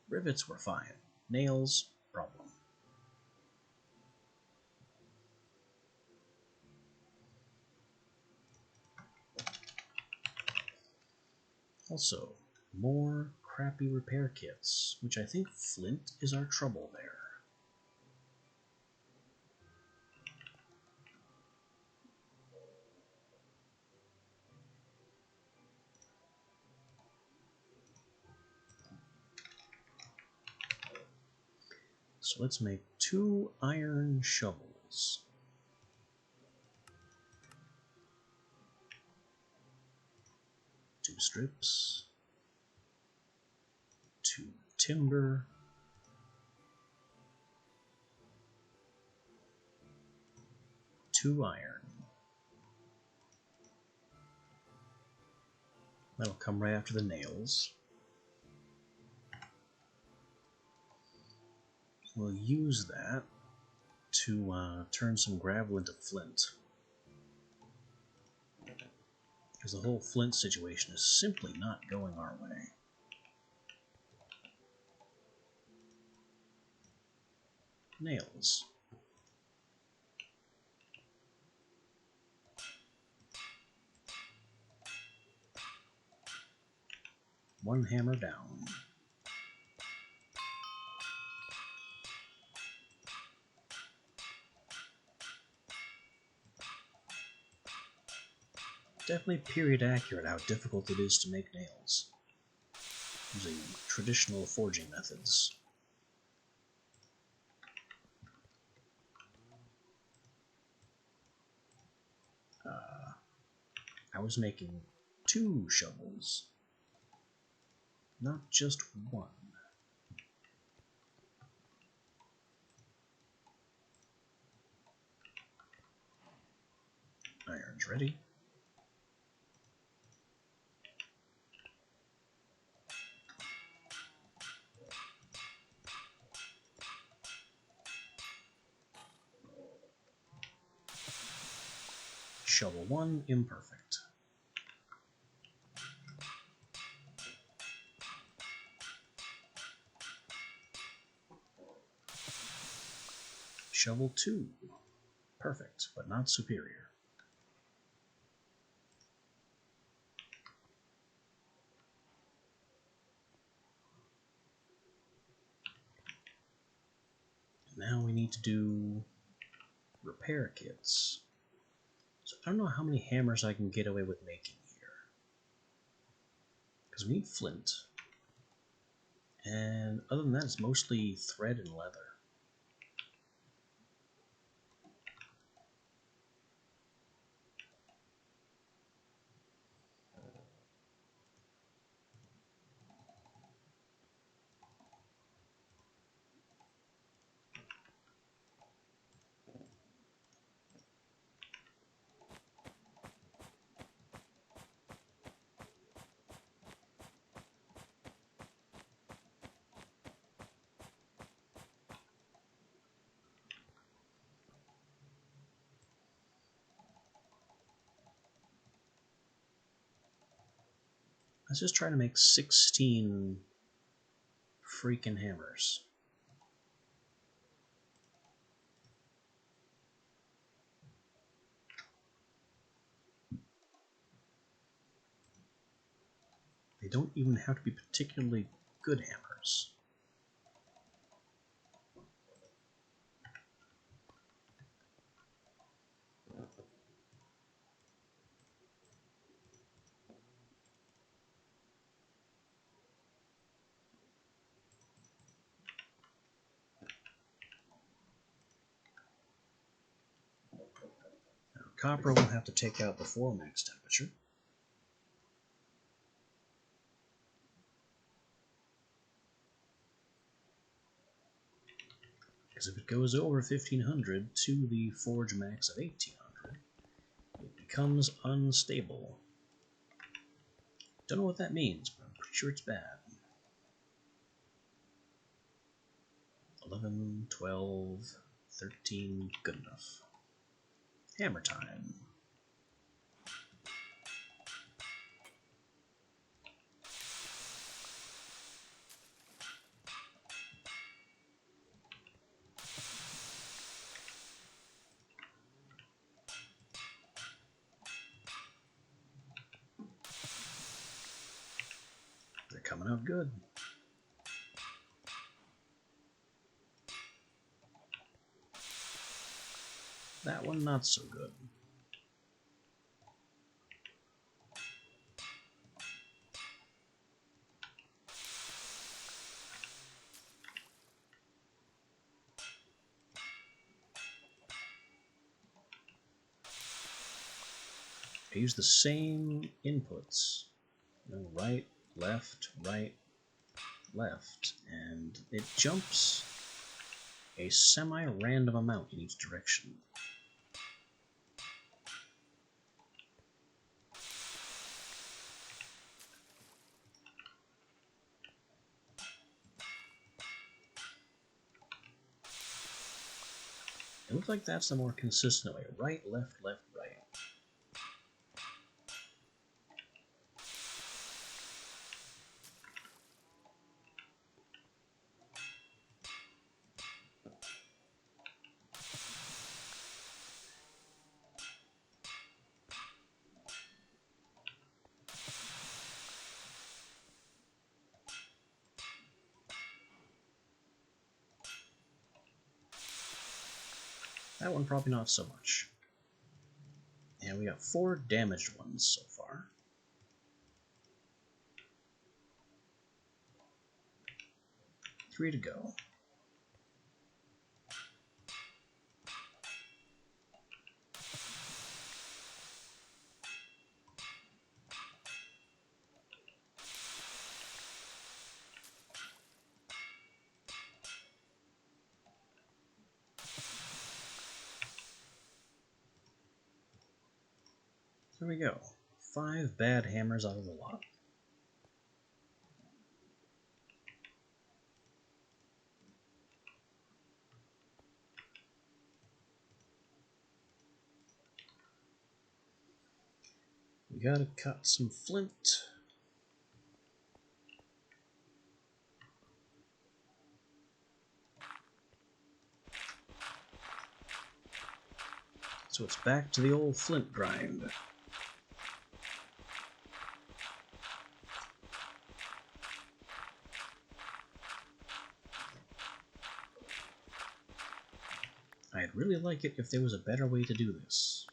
Rivets were fine. Nails, problem. Also, more crappy repair kits, which I think flint is our trouble there. So let's make 2 iron shovels. Two strips. 2 timber. 2 iron. That'll come right after the nails. We'll use that to turn some gravel into flint. Because the whole flint situation is simply not going our way. Nails. One hammer down. Definitely period accurate how difficult it is to make nails using traditional forging methods. I was making 2 shovels, not just 1. Iron's ready. Shovel 1, imperfect. Shovel 2, perfect, but not superior. Now we need to do repair kits. So I don't know how many hammers I can get away with making here. Because we need flint. And other than that, it's mostly thread and leather. Let's just try to make 16 freaking hammers. They don't even have to be particularly good hammers. Now, copper we'll have to take out before max temperature. Because if it goes over 1500 to the forge max of 1800, it becomes unstable. Don't know what that means, but I'm pretty sure it's bad. 11, 12, 13, good enough. Hammer time. coming out good. That one not so good. I use the same inputs. Right, left, and it jumps a semi-random amount in each direction. It looks like that's the more consistent way. Right, left, right. That one probably not so much. And we got 4 damaged ones so far. Three to go. There we go. 5 bad hammers out of the lot. We gotta cut some flint. So it's back to the old flint grind. I'd really like it if there was a better way to do this.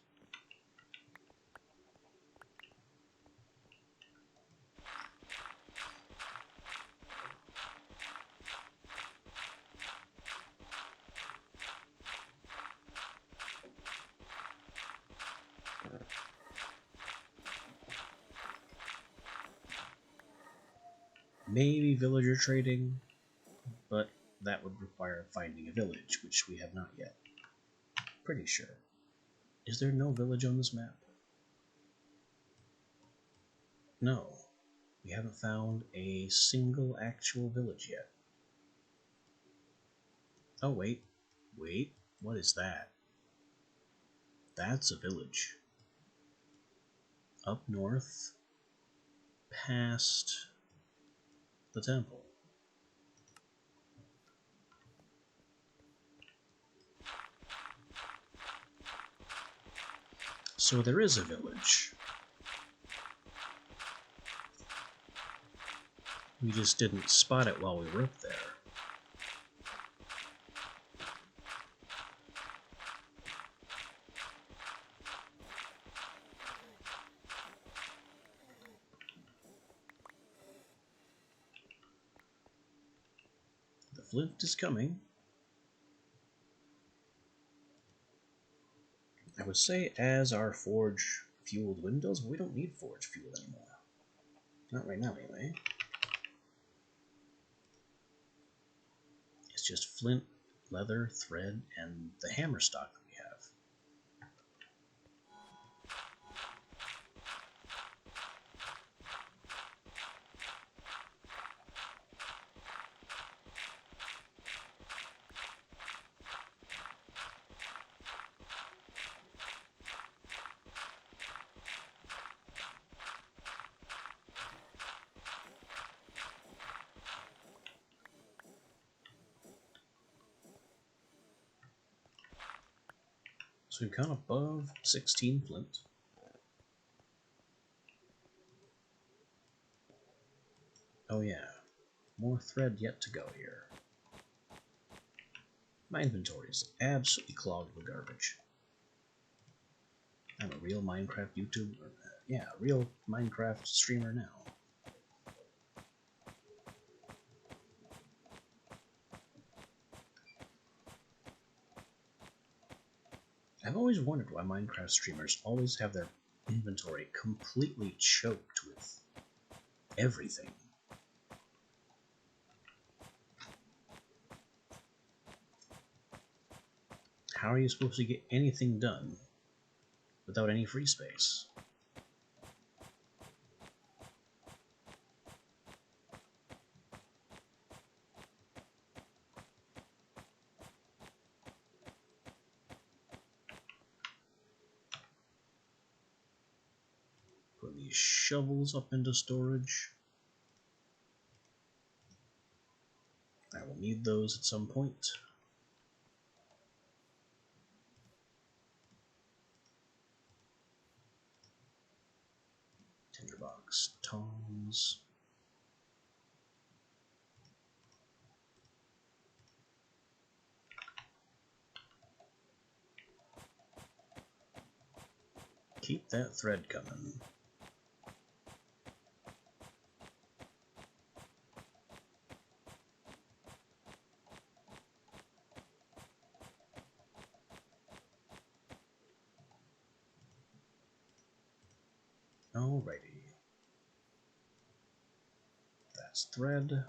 Maybe villager trading, but that would require finding a village, which we have not yet. Pretty sure. Is there no village on this map? No. We haven't found a single actual village yet. Oh, wait. Wait. What is that? That's a village. Up north, past the temple. So there is a village. We just didn't spot it while we were up there. The flint is coming. I would say as our forge fuel dwindles, but we don't need forge fuel anymore. Not right now, anyway. It's just flint, leather, thread, and the hammer stock that we have. So we've gone above 16 flint. Oh yeah, more thread yet to go here. My inventory is absolutely clogged with garbage. I'm a real Minecraft YouTuber. Yeah, a real Minecraft streamer now. I've always wondered why Minecraft streamers always have their inventory completely choked with everything. How are you supposed to get anything done without any free space? Put these shovels up into storage. I will need those at some point. Tinderbox, tongs. Keep that thread coming. Alrighty. That's thread.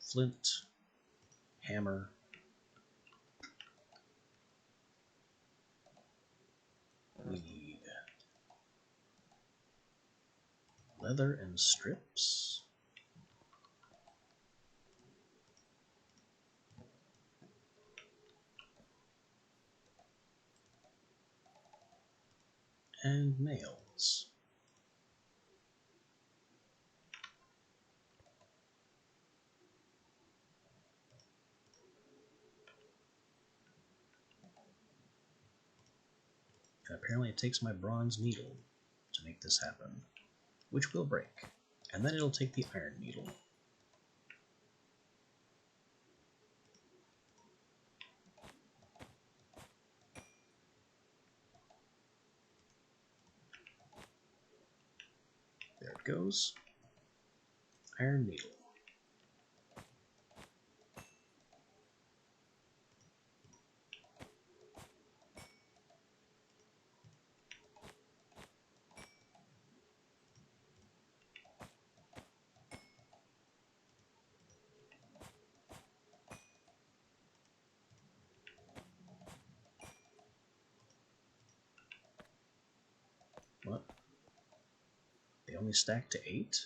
Flint. Hammer. We need leather and strips. And nails. And apparently it takes my bronze needle to make this happen, which will break. And then it'll take the iron needle. There it goes. Iron needle. What? They only stack to 8?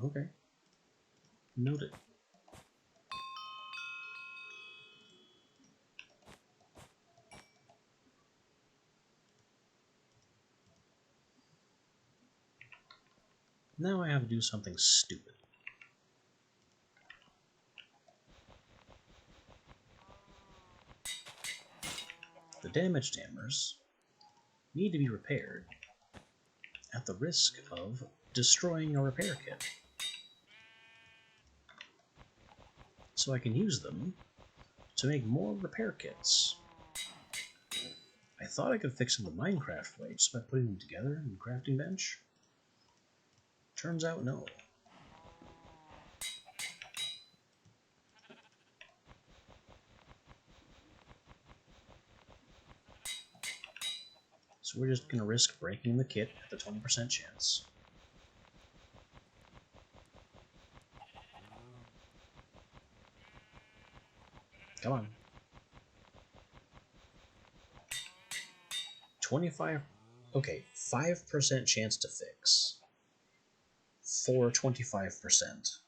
Okay. Noted. Now I have to do something stupid. The damaged hammers need to be repaired at the risk of destroying a repair kit. So I can use them to make more repair kits. I thought I could fix them the Minecraft way just by putting them together in the crafting bench. Turns out no. So we're just going to risk breaking the kit at the 20% chance. Come on. 25. Okay, 5% chance to fix. For 25%.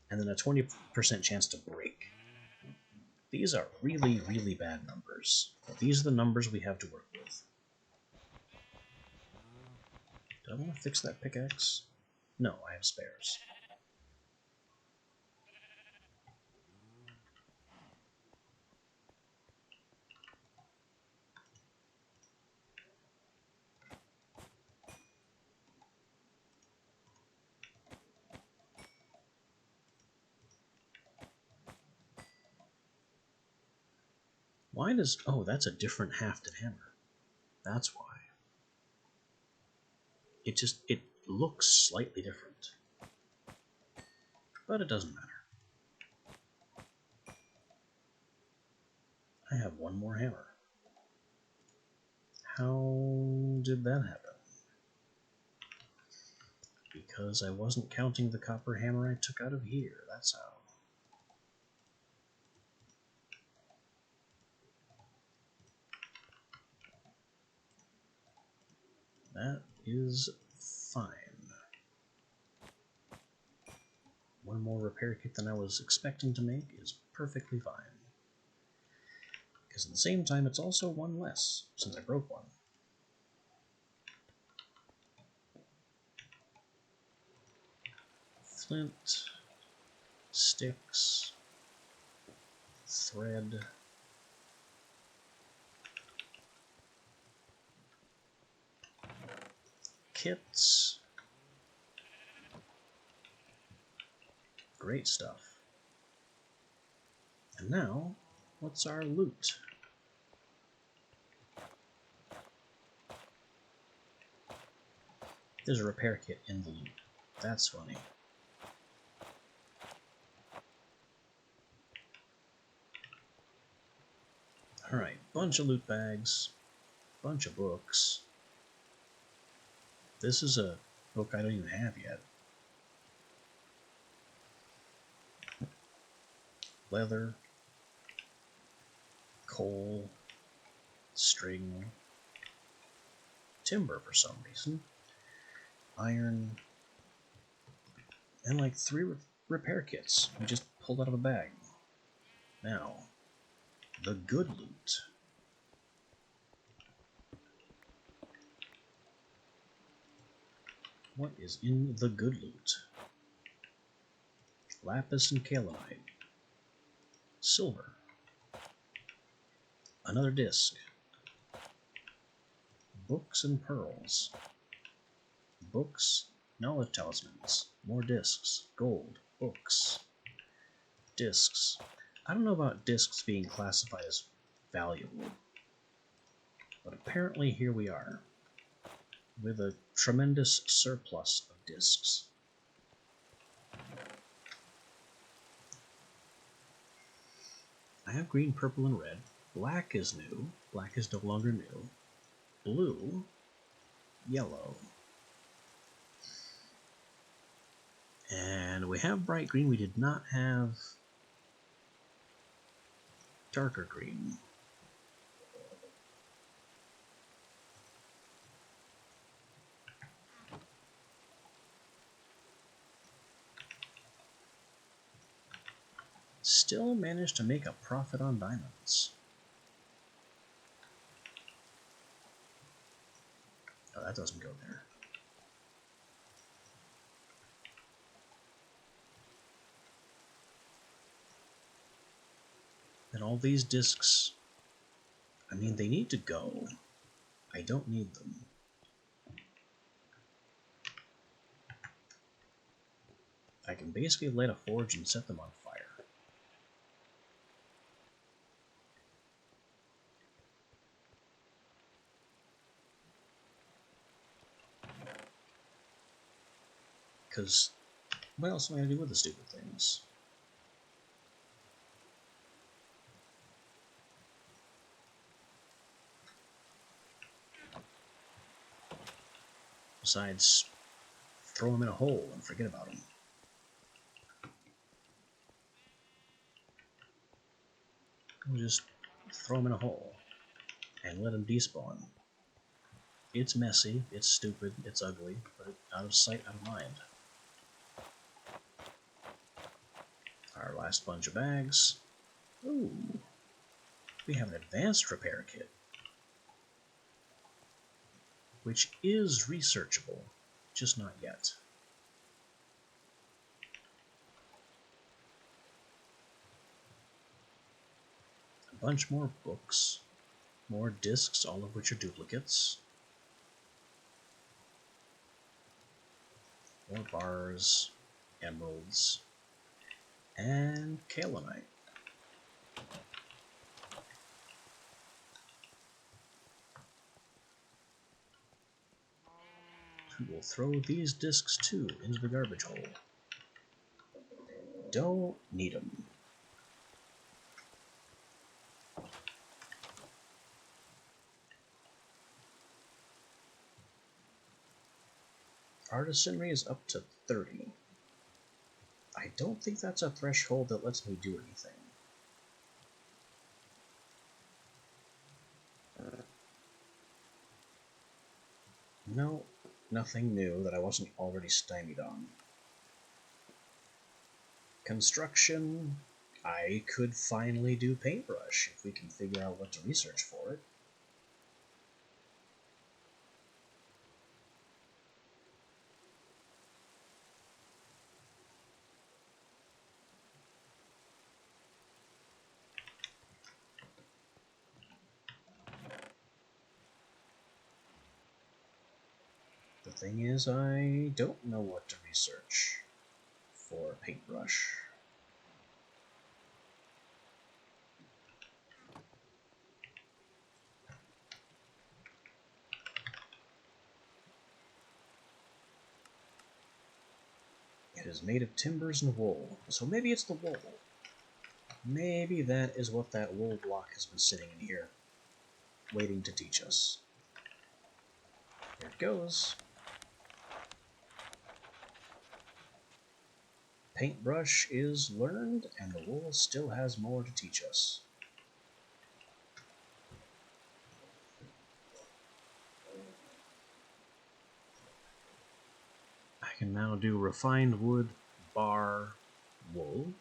And then a 20% chance to break. These are really, really bad numbers. But these are the numbers we have to work with. Do I want to fix that pickaxe? No, I have spares. Why does... Oh, that's a different hafted hammer. That's why. It looks slightly different. But it doesn't matter. I have one more hammer. How did that happen? Because I wasn't counting the copper hammer I took out of here. That's how. That is fine. One more repair kit than I was expecting to make is perfectly fine. Because at the same time, it's also one less, since I broke one. Flint, sticks, thread, kits. Great stuff. And now, what's our loot? There's a repair kit in the loot. That's funny. Alright, bunch of loot bags, bunch of books. This is a book I don't even have yet. Leather, coal, string, timber for some reason, iron, and like 3 repair kits we just pulled out of a bag. Now, the good loot. What is in the good loot? Lapis and kaolinite. Silver. Another disc. Books and pearls. Books, knowledge talismans, more discs, gold, books, discs. I don't know about discs being classified as valuable, but apparently here we are, with a tremendous surplus of discs. I have green, purple, and red. Black is new. Black is no longer new. Blue, yellow. And we have bright green. We did not have darker green. Still managed to make a profit on diamonds. Oh, that doesn't go there. And all these discs, I mean, they need to go. I don't need them. I can basically light a forge and set them on fire. Because what else am I going to do with the stupid things? Besides, throw them in a hole and forget about them. We'll just throw them in a hole and let them despawn. It's messy, it's stupid, it's ugly, but out of sight, out of mind. Our last bunch of bags. Ooh, we have an advanced repair kit, which is researchable, just not yet. A bunch more books, more discs, all of which are duplicates. More bars, emeralds, and kaolinite. We will throw these discs too into the garbage hole. Don't need them. Artisanry is up to 30. I don't think that's a threshold that lets me do anything. No, nothing new that I wasn't already stymied on. Construction, I could finally do paintbrush if we can figure out what to research for it. The thing is, I don't know what to research for paintbrush. It is made of timbers and wool, so maybe it's the wool. Maybe that is what that wool block has been sitting in here, waiting to teach us. Here it goes. Paintbrush is learned, and the wool still has more to teach us. I can now do refined wood, bar, wool.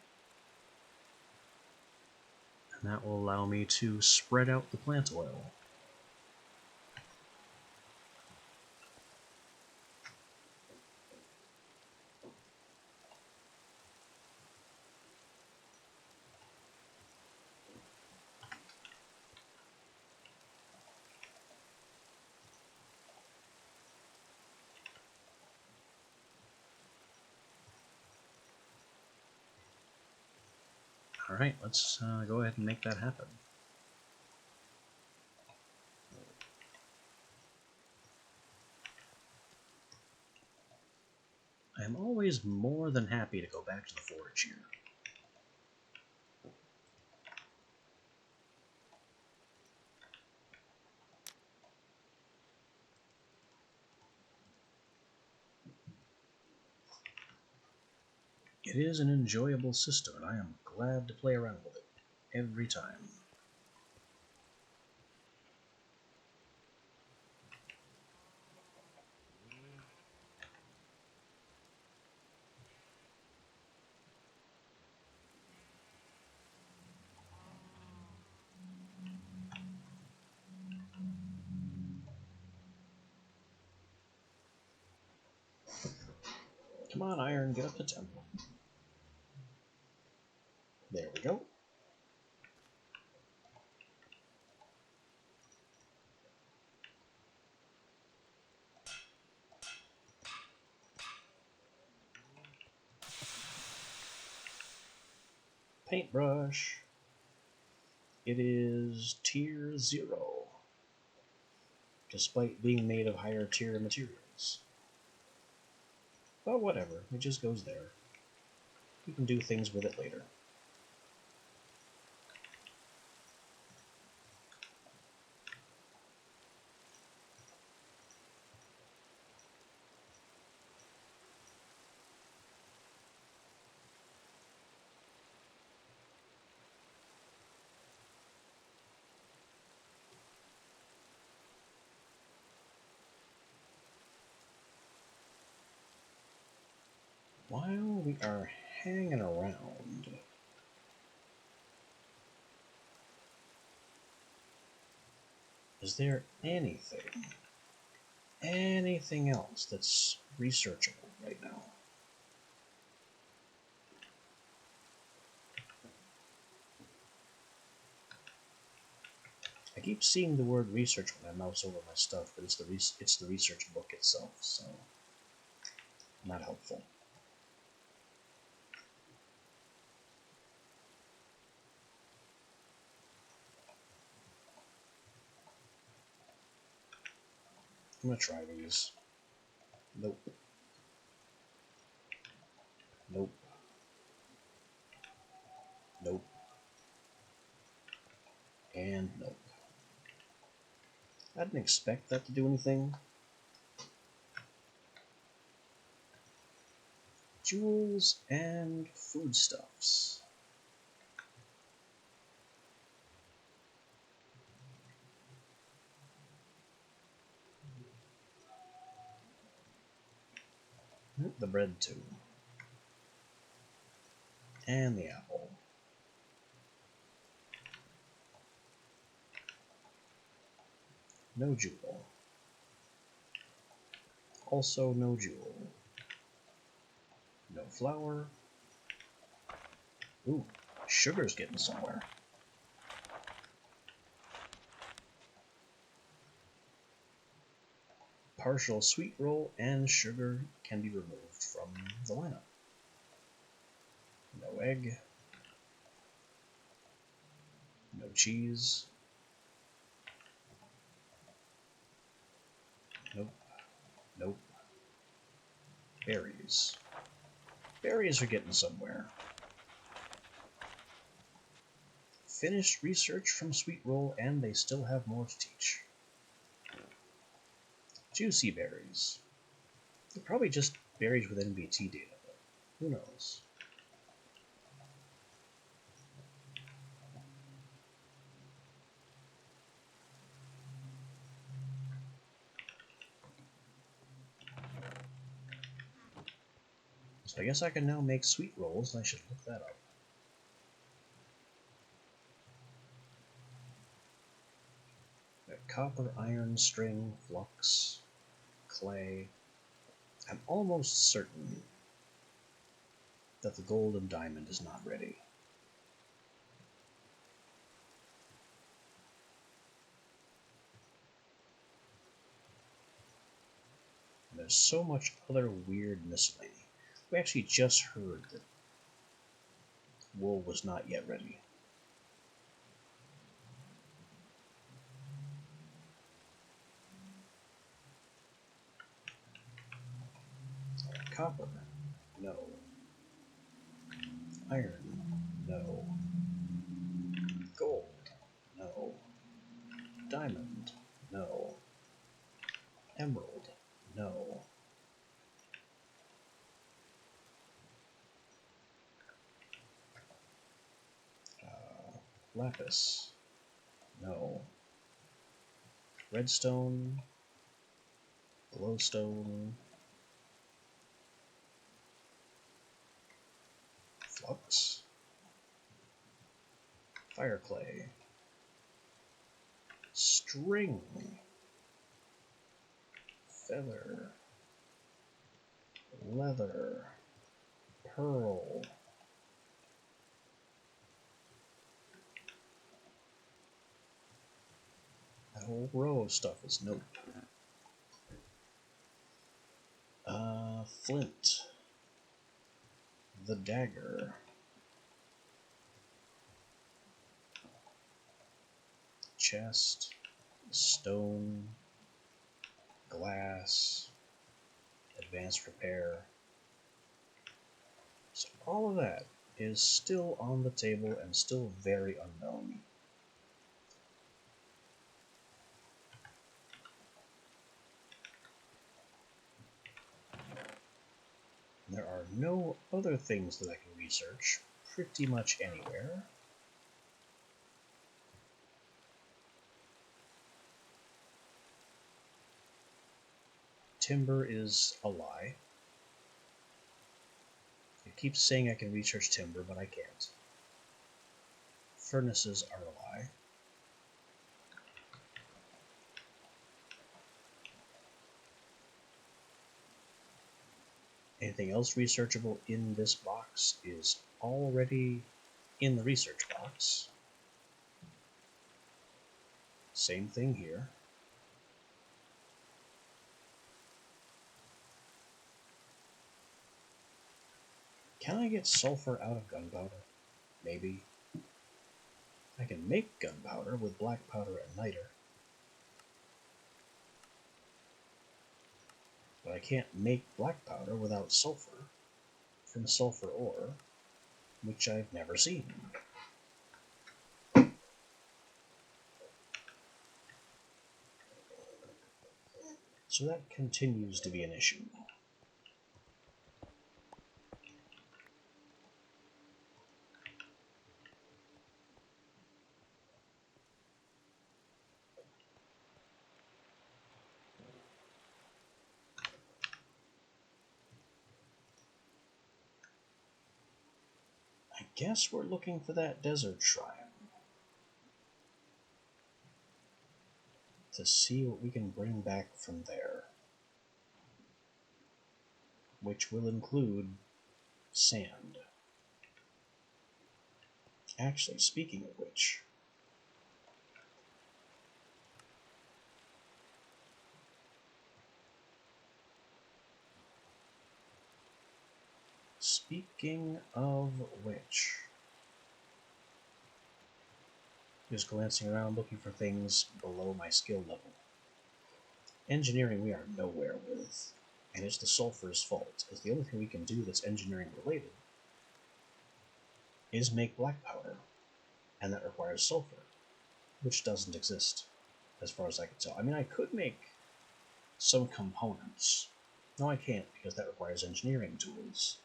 And that will allow me to spread out the plant oil. Alright, let's go ahead and make that happen. I am always more than happy to go back to the forge here. It is an enjoyable system, and I am glad to play around with it every time. Come on, iron, get up to temple. There we go. Paintbrush. It is tier 0, despite being made of higher tier materials. But whatever, it just goes there. You can do things with it later. While we are hanging around, is there anything else that's researchable right now? I keep seeing the word research when I mouse over my stuff, but it's the research book itself, so not helpful. I'm gonna try these. Nope. Nope. Nope. And nope. I didn't expect that to do anything. Jewels and foodstuffs. The bread too. And the apple. No jewel. Also no jewel. No flour. Ooh, sugar's getting somewhere. Partial sweet roll and sugar can be removed from the lineup. No egg. No cheese. Nope. Nope. Berries. Berries are getting somewhere. Finished research from Sweet Roll, and they still have more to teach. Juicy berries. They're probably just berries with NBT data, but who knows? So I guess I can now make sweet rolls, and I should look that up. Copper, iron, string, flux, clay. I'm almost certain that the gold and diamond is not ready. There's so much other weird miscellany. We actually just heard that wool was not yet ready. Copper, no. Iron, no. Gold, no. Diamond, no. Emerald, no. Lapis, no. Redstone, glowstone, flux, fireclay, string, feather, leather, pearl, that whole row of stuff is nope. Flint, the dagger, chest, stone, glass, advanced repair. So all of that is still on the table and still very unknown. There are no other things that I can research pretty much anywhere. Timber is a lie. It keeps saying I can research timber, but I can't. Furnaces are a lie. Anything else researchable in this box is already in the research box. Same thing here. Can I get sulfur out of gunpowder? Maybe. I can make gunpowder with black powder and niter. But I can't make black powder without sulfur from sulfur ore, which I've never seen. So that continues to be an issue. I guess we're looking for that desert shrine to see what we can bring back from there, which will include sand. Actually, speaking of which, just glancing around looking for things below my skill level. Engineering we are nowhere with, and it's the sulfur's fault, as the only thing we can do that's engineering related is make black powder, and that requires sulfur, which doesn't exist, as far as I can tell. I mean, I could make some components. No, I can't, because that requires engineering tools,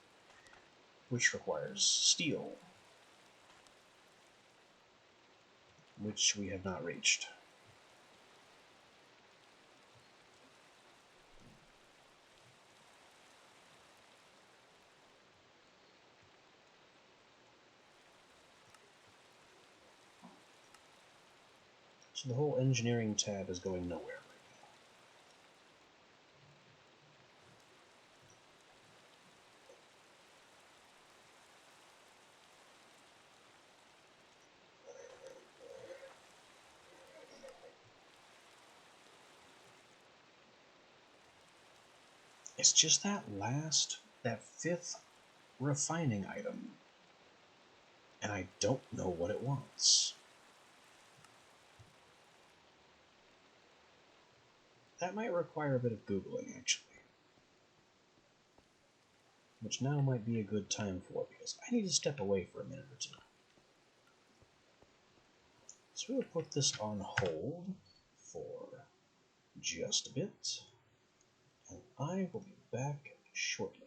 which requires steel, which we have not reached. So the whole engineering tab is going nowhere right now. It's just that fifth refining item, and I don't know what it wants. That might require a bit of Googling, actually. Which now might be a good time for, because I need to step away for a minute or two. So we'll put this on hold for just a bit, and I will be back shortly.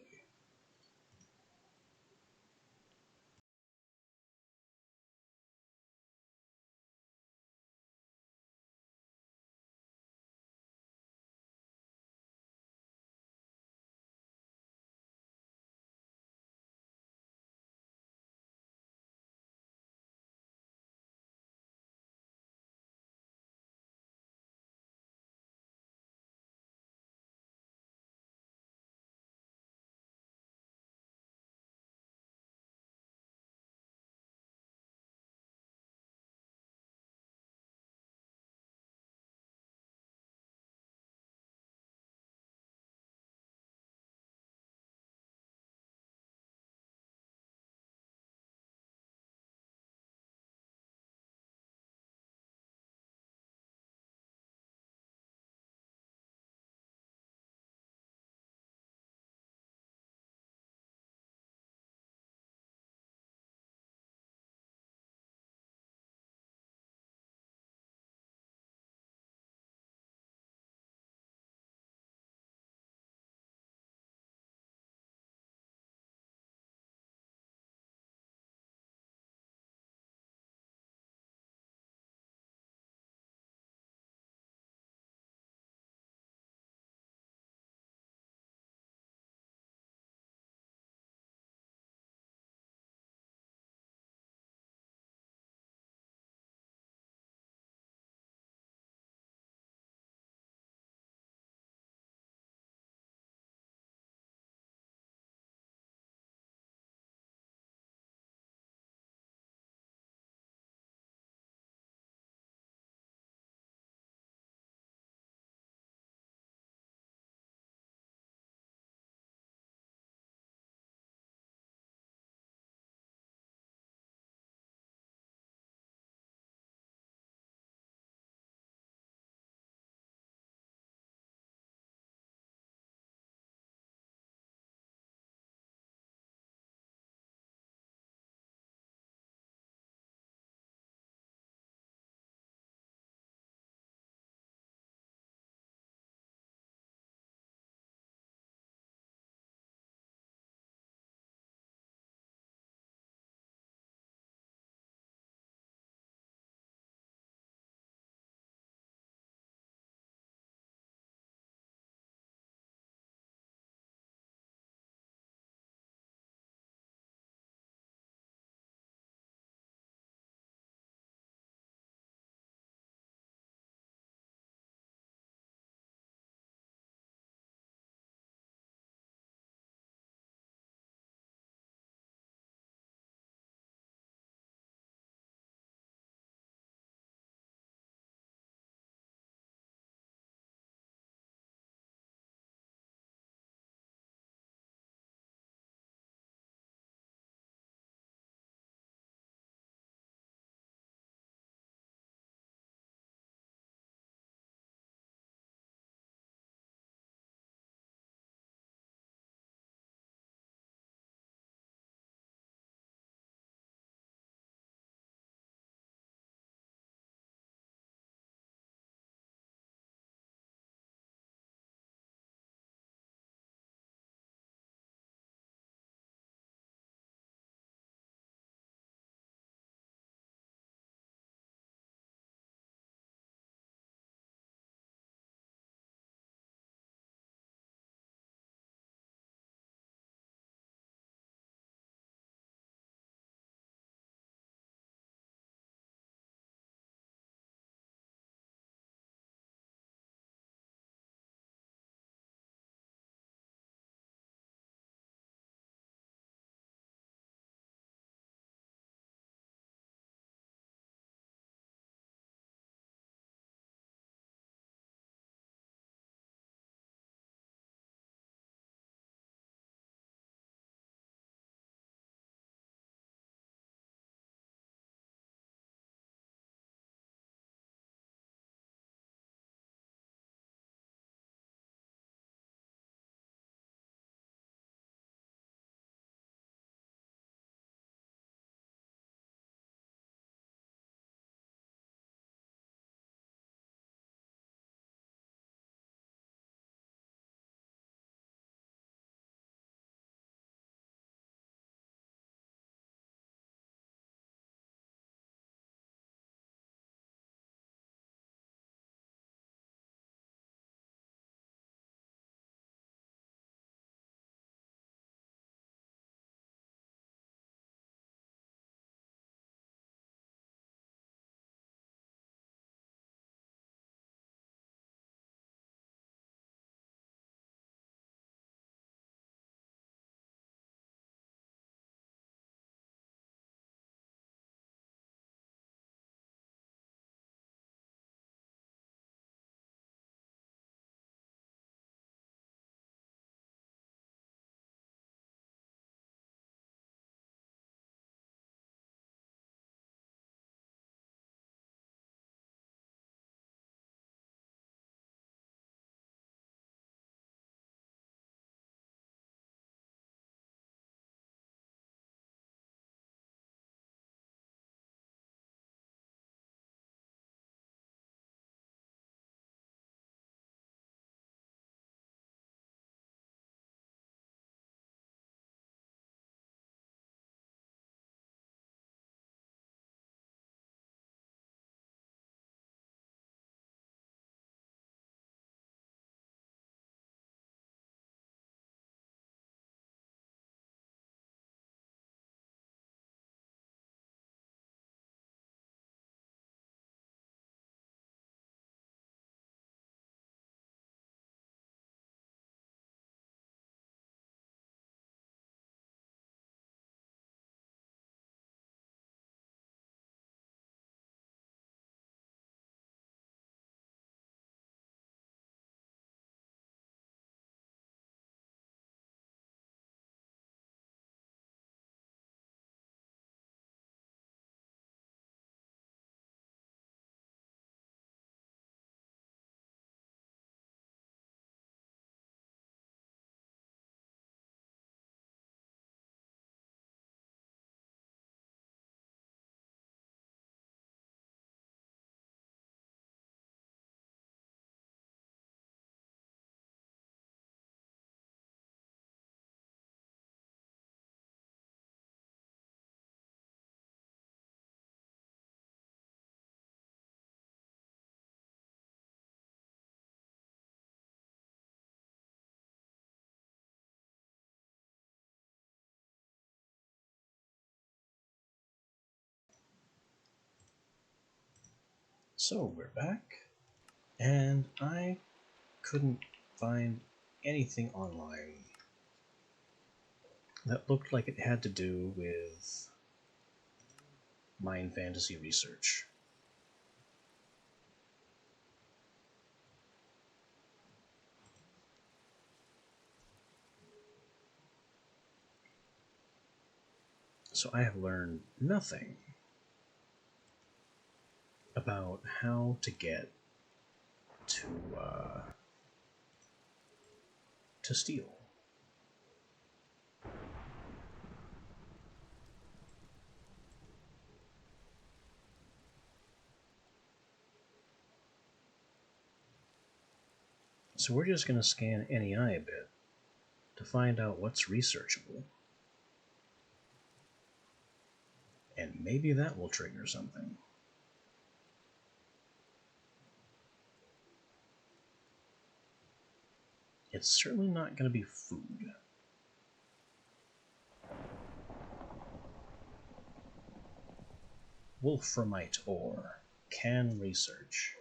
So we're back, and I couldn't find anything online that looked like it had to do with Mind Fantasy research. So I have learned nothing about how to get to Steel. So we're just going to scan NEI a bit to find out what's researchable. And maybe that will trigger something. It's certainly not going to be food. Wolframite ore. Can research.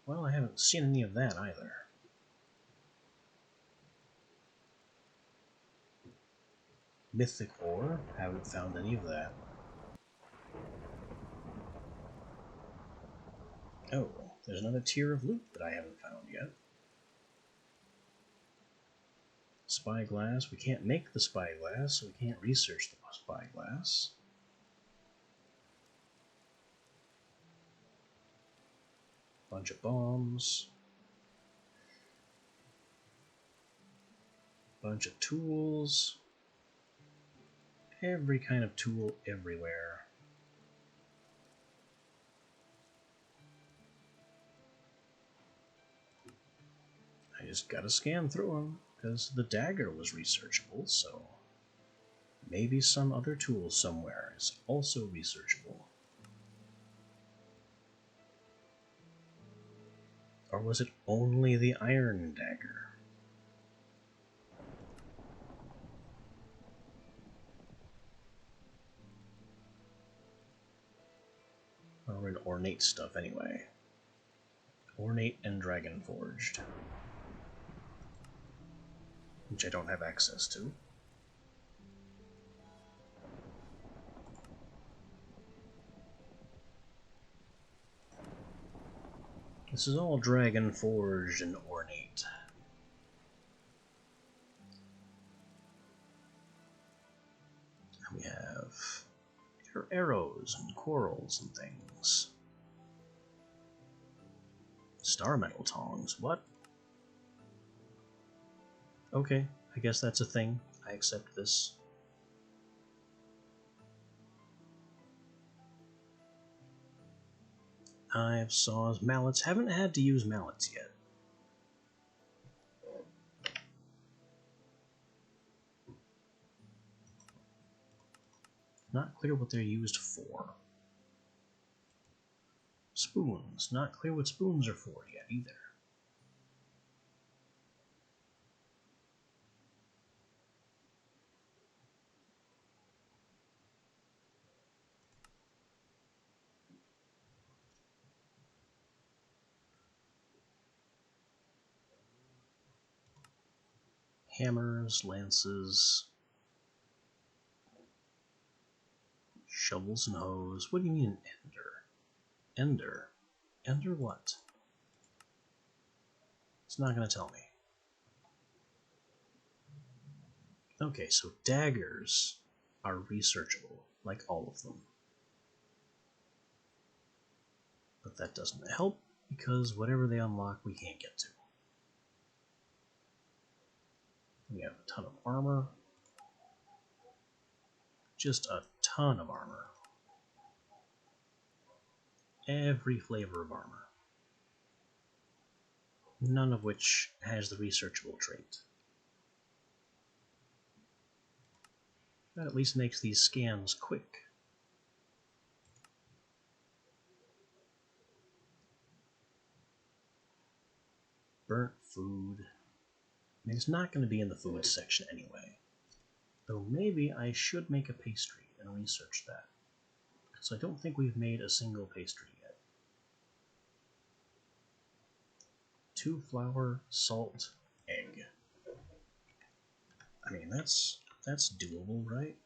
Well, I haven't seen any of that either. Mythic ore. Haven't found any of that. Oh, there's another tier of loot that I haven't found yet. Spyglass. We can't make the spyglass, so we can't research the spyglass. Bunch of bombs. Bunch of tools. Every kind of tool everywhere. I just gotta scan through them, because the dagger was researchable, so maybe some other tool somewhere is also researchable. Or was it only the iron dagger? Well, we're in ornate stuff anyway. Ornate and dragon forged. Which I don't have access to. This is all dragon forged and ornate. And we have arrows and corals and things. Star metal tongs, what? Okay, I guess that's a thing. I accept this. Knives, saws, mallets. Haven't had to use mallets yet. Not clear what they're used for. Spoons. Not clear what spoons are for yet either. Hammers, lances, shovels and hoes. What do you mean an ender? Ender? Ender what? It's not going to tell me. Okay, so daggers are researchable, like all of them. But that doesn't help, because whatever they unlock, we can't get to. We have a ton of armor. Just a ton of armor. Every flavor of armor. None of which has the researchable trait. That at least makes these scans quick. Burnt food. I mean, it's not going to be in the food section anyway. Though maybe I should make a pastry and research that. Because I don't think we've made a single pastry yet. 2 flour, salt, egg. I mean, that's doable, right?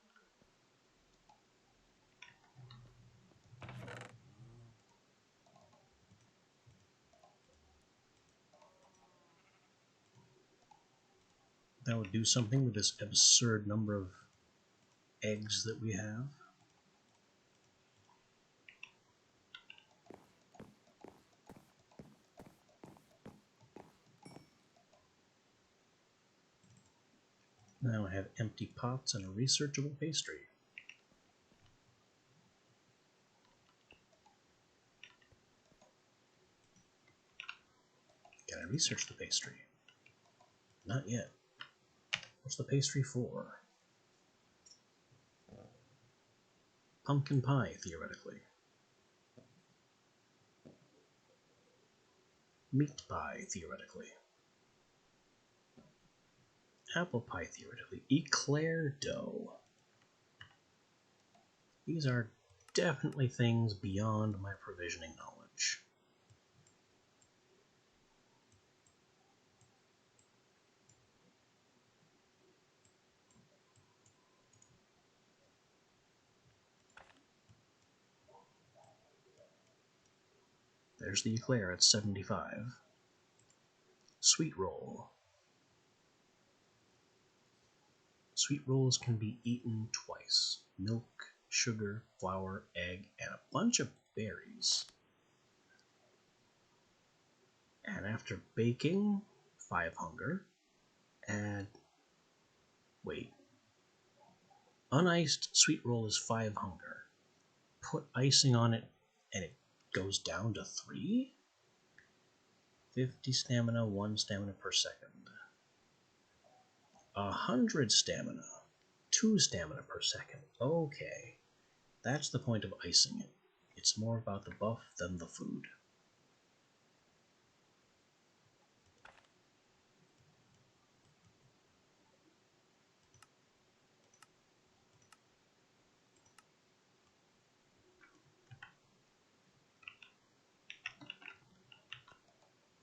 That would do something with this absurd number of eggs that we have. Now I have empty pots and a researchable pastry. Can I research the pastry? Not yet. What's the pastry for? Pumpkin pie, theoretically. Meat pie, theoretically. Apple pie, theoretically. Eclair dough. These are definitely things beyond my provisioning knowledge. There's the eclair at 75. Sweet roll. Sweet rolls can be eaten twice. Milk, sugar, flour, egg, and a bunch of berries. And after baking, 5 hunger. Add... wait. Uniced sweet roll is 5 hunger. Put icing on it and it goes down to 3? 50 stamina, 1 stamina per second. 100 stamina, 2 stamina per second. Okay, that's the point of icing it. It's more about the buff than the food.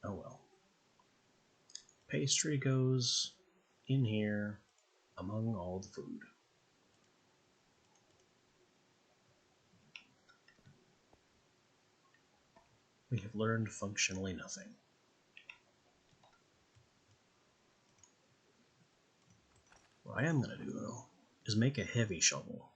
Oh well. Pastry goes in here among all the food. We have learned functionally nothing. What I am going to do, though, is make a heavy shovel.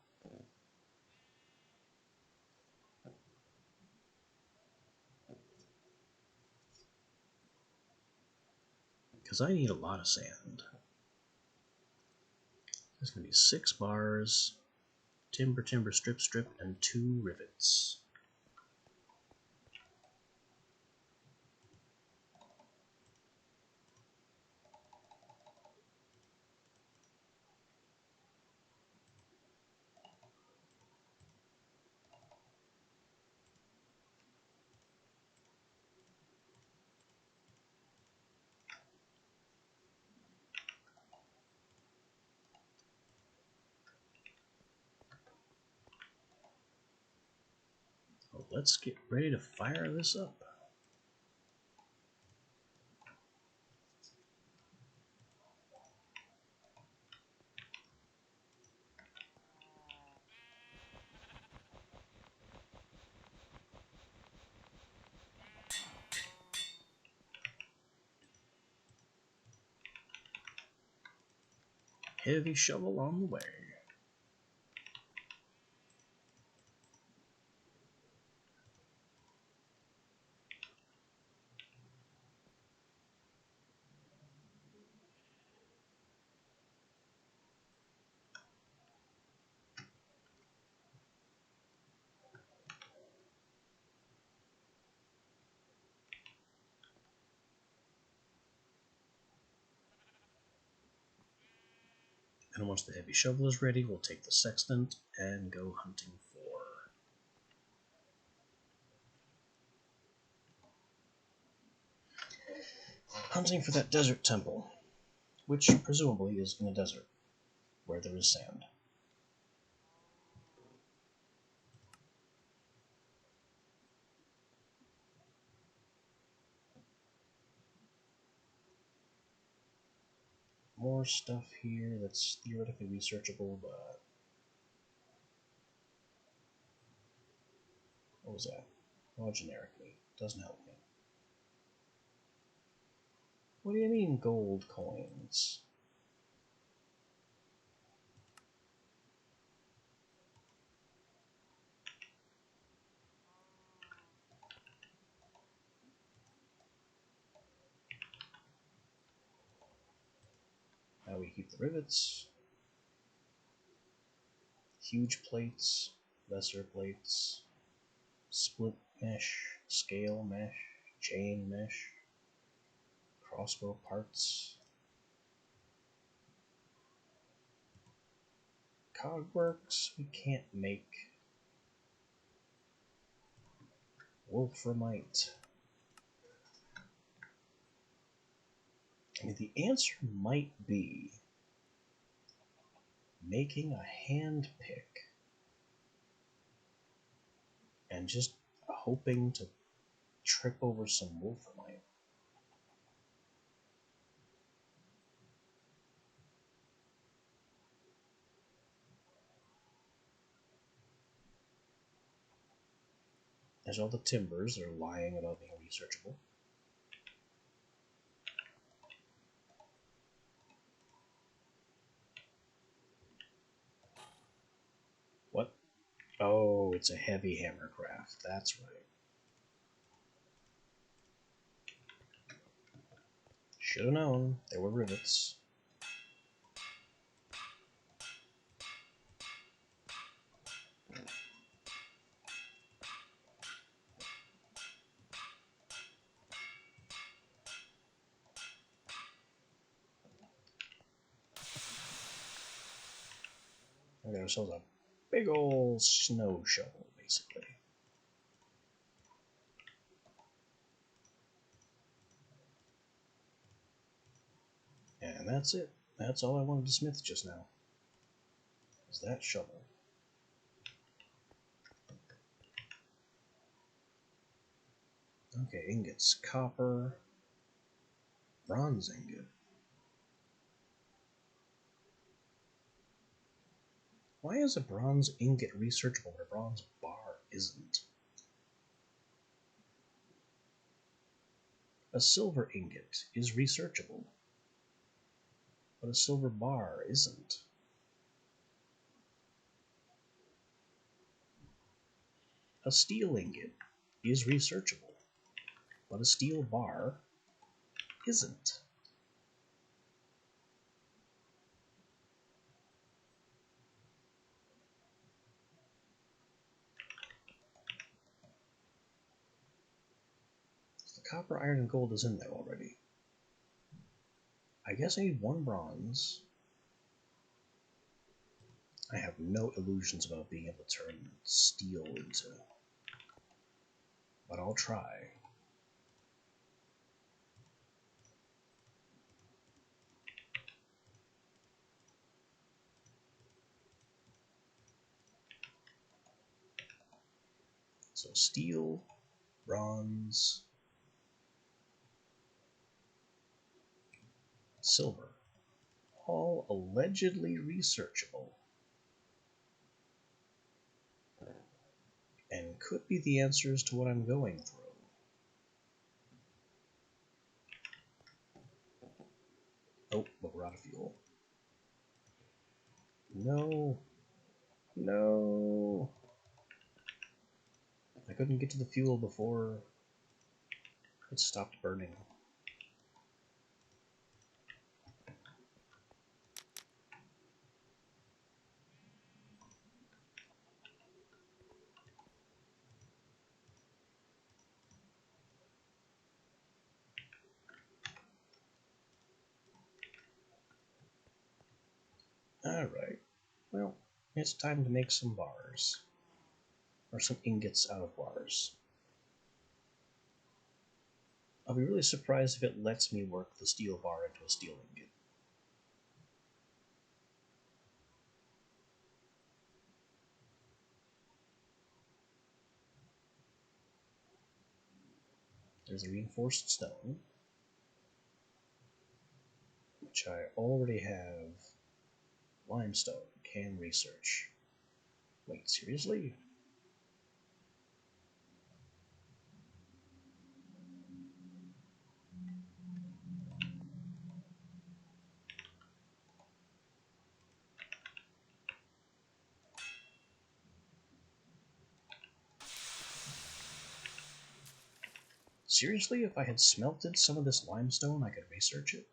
Because I need a lot of sand. There's going to be 6 bars, timber, timber, strip, strip, and 2 rivets. So let's get ready to fire this up. Heavy shovel on the way. And once the heavy shovel is ready, we'll take the sextant and go hunting for that desert temple, which presumably is in a desert where there is sand. more stuff here that's theoretically researchable, but what was that? Well, generically. Doesn't help me. What do you mean gold coins? Now we keep the rivets. Huge plates, lesser plates, split mesh, scale mesh, chain mesh, crossbow parts, cogworks we can't make, wolframite. I mean, the answer might be making a hand pick and just hoping to trip over some wolframite. There's all the timbers that are lying about being researchable. What? Oh, it's a heavy hammer craft. That's right. Should have known. There were rivets. We got ourselves a big old snow shovel, basically. And that's it. That's all I wanted to smith just now. Is that shovel. Okay, ingots. Copper. Bronze ingot. Why is a bronze ingot researchable but a bronze bar isn't? A silver ingot is researchable, but a silver bar isn't. A steel ingot is researchable, but a steel bar isn't. The copper, iron, and gold is in there already. I guess I need one bronze. I have no illusions about being able to turn steel into, but I'll try. So steel, bronze, silver, all allegedly researchable, and could be the answers to what I'm going through. Oh, but we're out of fuel. No. No. I couldn't get to the fuel before it stopped burning. Alright. Well, it's time to make some bars. Or some ingots out of bars. I'll be really surprised if it lets me work the steel bar into a steel ingot. There's a reinforced stone. which I already have. Limestone. Can research. Wait, seriously? Seriously, if I had smelted some of this limestone, I could research it?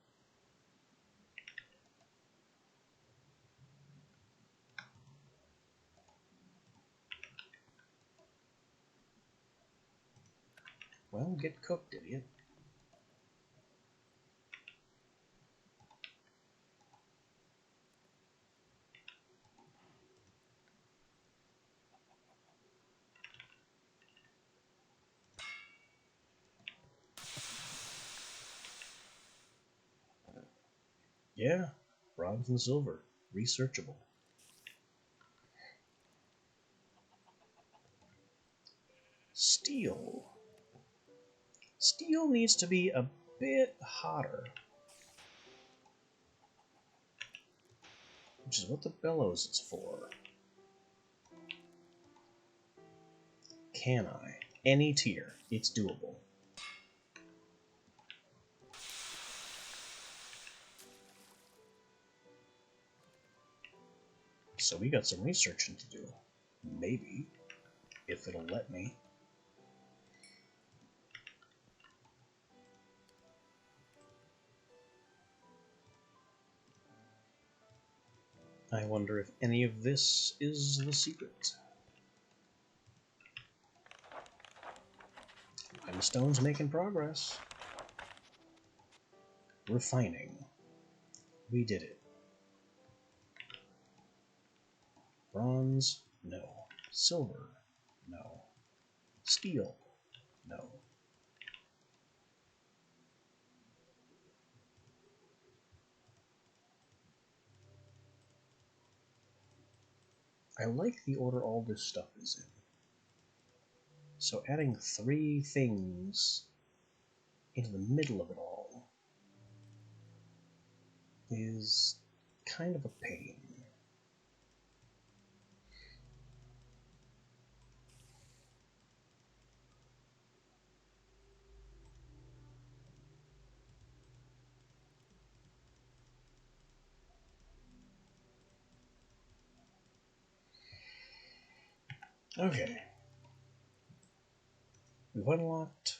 Well, get cooked, idiot. Yeah, bronze and silver. Researchable. Steel. Steel needs to be a bit hotter. Which is what the bellows is for. Can I? Any tier. It's doable. So we got some researching to do. Maybe. If it'll let me. I wonder if any of this is the secret. Limestone's making progress. Refining. We did it. Bronze? No. Silver? No. Steel? No. I like the order all this stuff is in. So adding 3 things into the middle of it all is kind of a pain. Okay. We've unlocked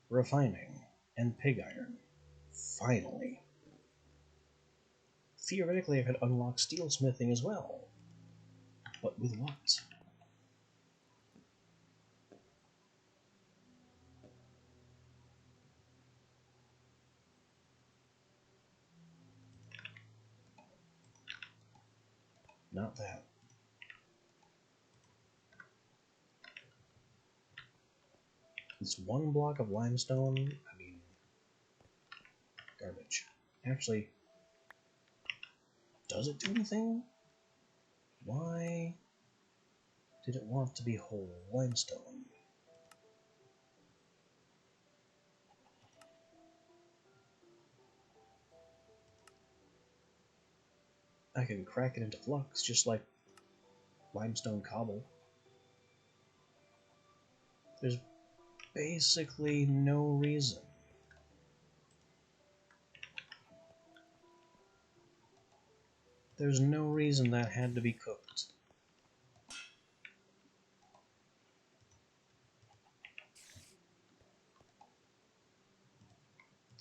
refining and pig iron. Finally. Theoretically, I could unlock steelsmithing as well. But with what? Not that. It's 1 block of limestone. I mean, garbage. Actually, does it do anything? Why did it want to be whole limestone? I can crack it into flux just like limestone cobble. There's basically no reason. There's no reason that had to be cooked.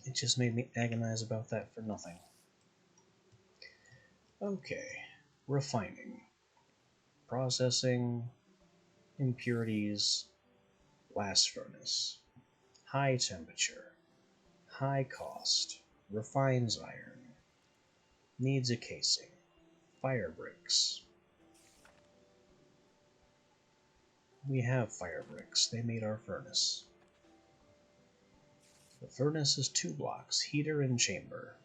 It just made me agonize about that for nothing. Okay, refining, processing, impurities, blast furnace, high temperature, high cost, refines iron, needs a casing, fire bricks. We have fire bricks, they made our furnace. The furnace is 2 blocks, heater and chamber.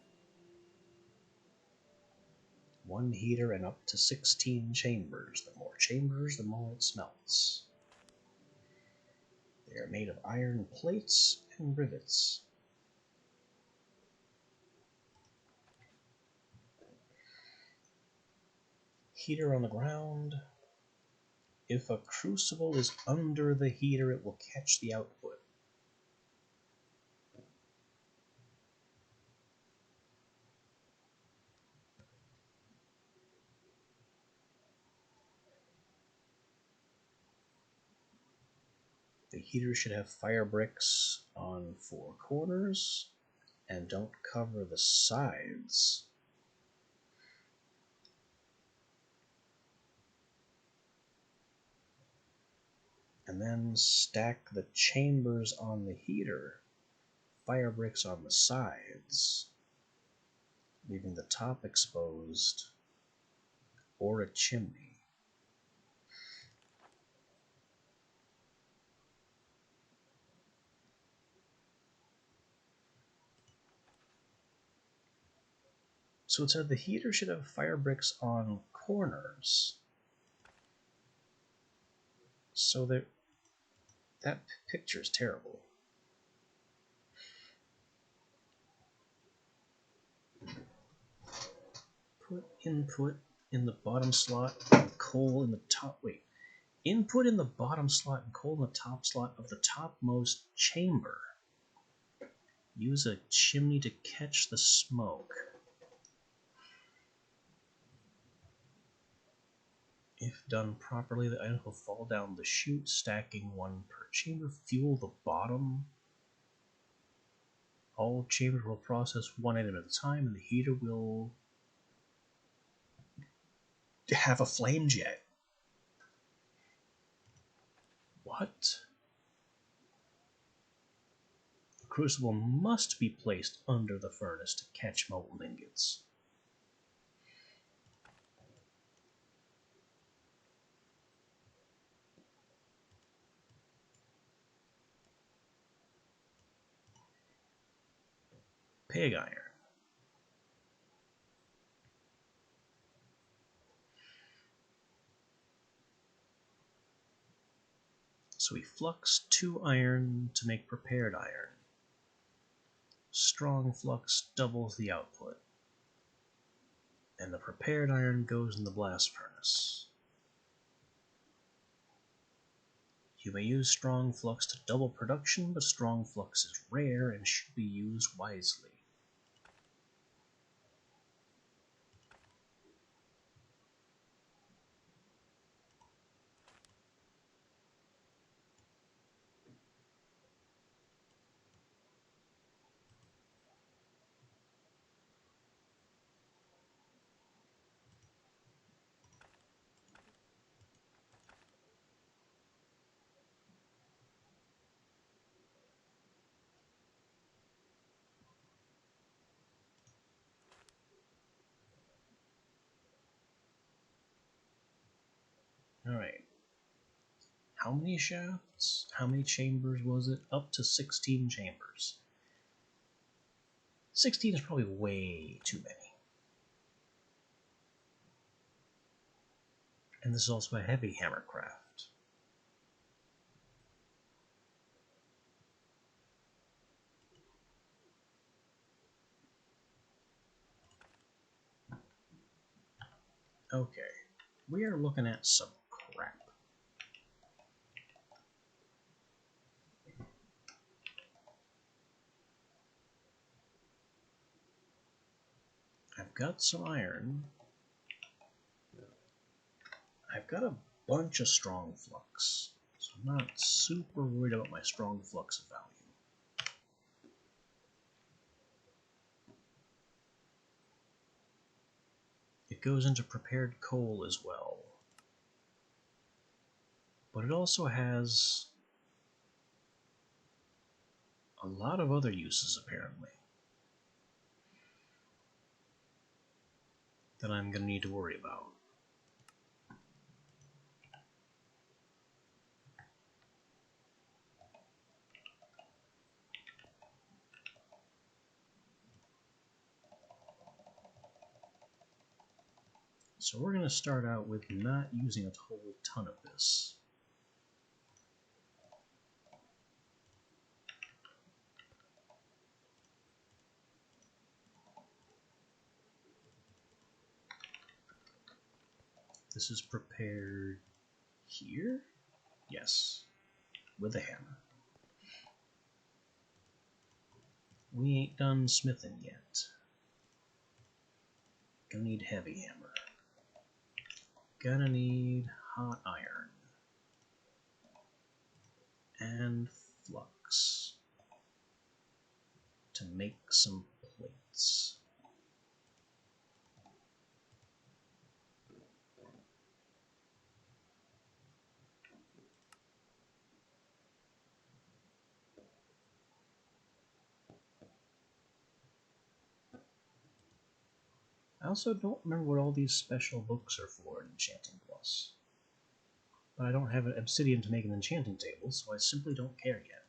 1 heater and up to 16 chambers. The more chambers, the more it smelts. They are made of iron plates and rivets. Heater on the ground. If a crucible is under the heater, it will catch the output. The heater should have fire bricks on 4 corners and don't cover the sides. And then stack the chambers on the heater, fire bricks on the sides, leaving the top exposed, or a chimney. So it said the heater should have fire bricks on corners. So that picture is terrible. Put input in the bottom slot and coal in the top. Wait. Input in the bottom slot and coal in the top slot of the topmost chamber. Use a chimney to catch the smoke. If done properly, the items will fall down the chute, stacking 1 per chamber. Fuel the bottom. All chambers will process 1 item at a time, and the heater will have a flame jet. What? The crucible must be placed under the furnace to catch molten ingots. Pig iron. So we flux 2 iron to make prepared iron. Strong flux doubles the output. And the prepared iron goes in the blast furnace. You may use strong flux to double production, but strong flux is rare and should be used wisely. Alright. How many shafts? How many chambers was it? Up to 16 chambers. 16 is probably way too many. And this is also a heavy hammer craft. Okay, we are looking at some crap. I've got some iron. I've got a bunch of strong flux, so I'm not super worried about my strong flux value. It goes into prepared coal as well. But it also has a lot of other uses, apparently, that I'm going to need to worry about. So we're going to start out with not using a whole ton of this. this is prepared here? Yes, with a hammer. We ain't done smithing yet. Gonna need heavy hammer. Gonna need hot iron. And flux to make some plates. I also don't remember what all these special books are for in Enchanting Plus. But I don't have an obsidian to make an enchanting table, so I simply don't care yet.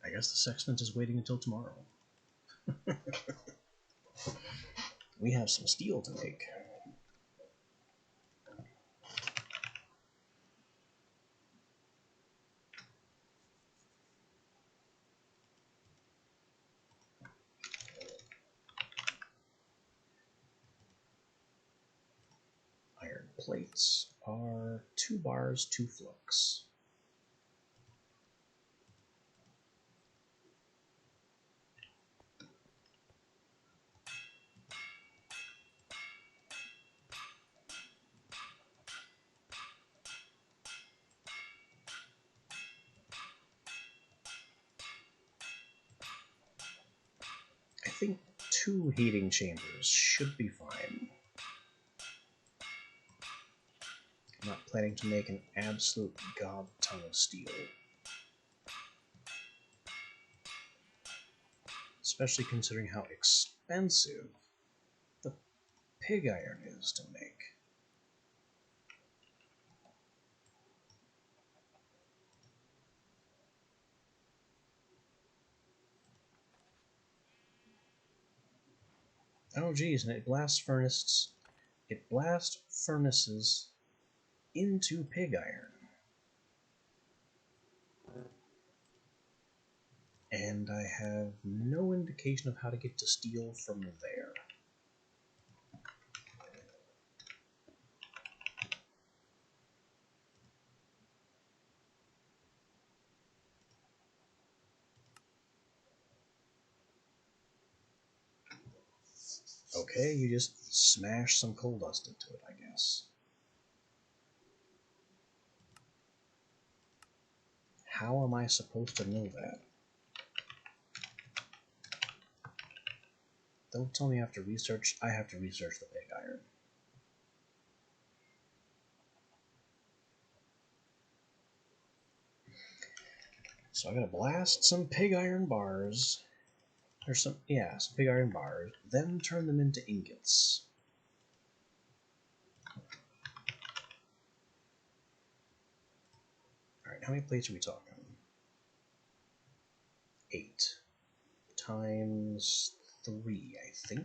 I guess the sextant is waiting until tomorrow. We have some steel to make. Iron plates are 2 bars, 2 flux. I think 2 heating chambers should be fine. I'm not planning to make an absolute gob ton of steel. Especially considering how expensive the pig iron is to make. Oh geez, and it blasts furnaces into pig iron. And I have no indication of how to get to steel from there. Okay, you just smash some coal dust into it, I guess. How am I supposed to know that? Don't tell me I have to research the pig iron. So I gotta blast some pig iron bars. Some pig iron bars, then turn them into ingots. Alright, how many plates are we talking? 8 times 3, I think.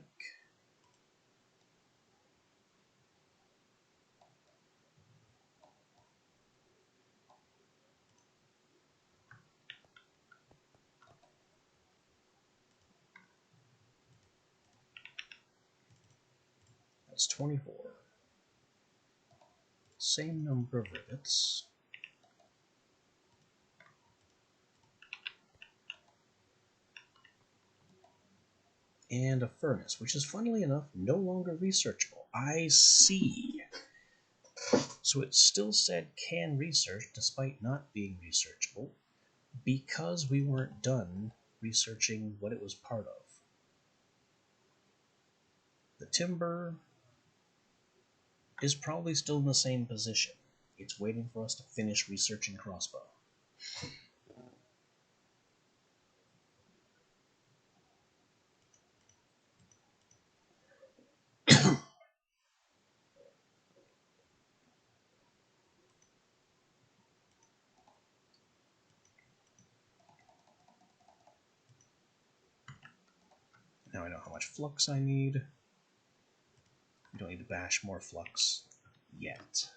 That's 24. Same number of rivets. And a furnace, which is, funnily enough, no longer researchable. I see. So it still said can research despite not being researchable because we weren't done researching what it was part of. The timber is probably still in the same position. It's waiting for us to finish researching crossbow. Now I know how much flux I need. We don't need to bash more flux yet.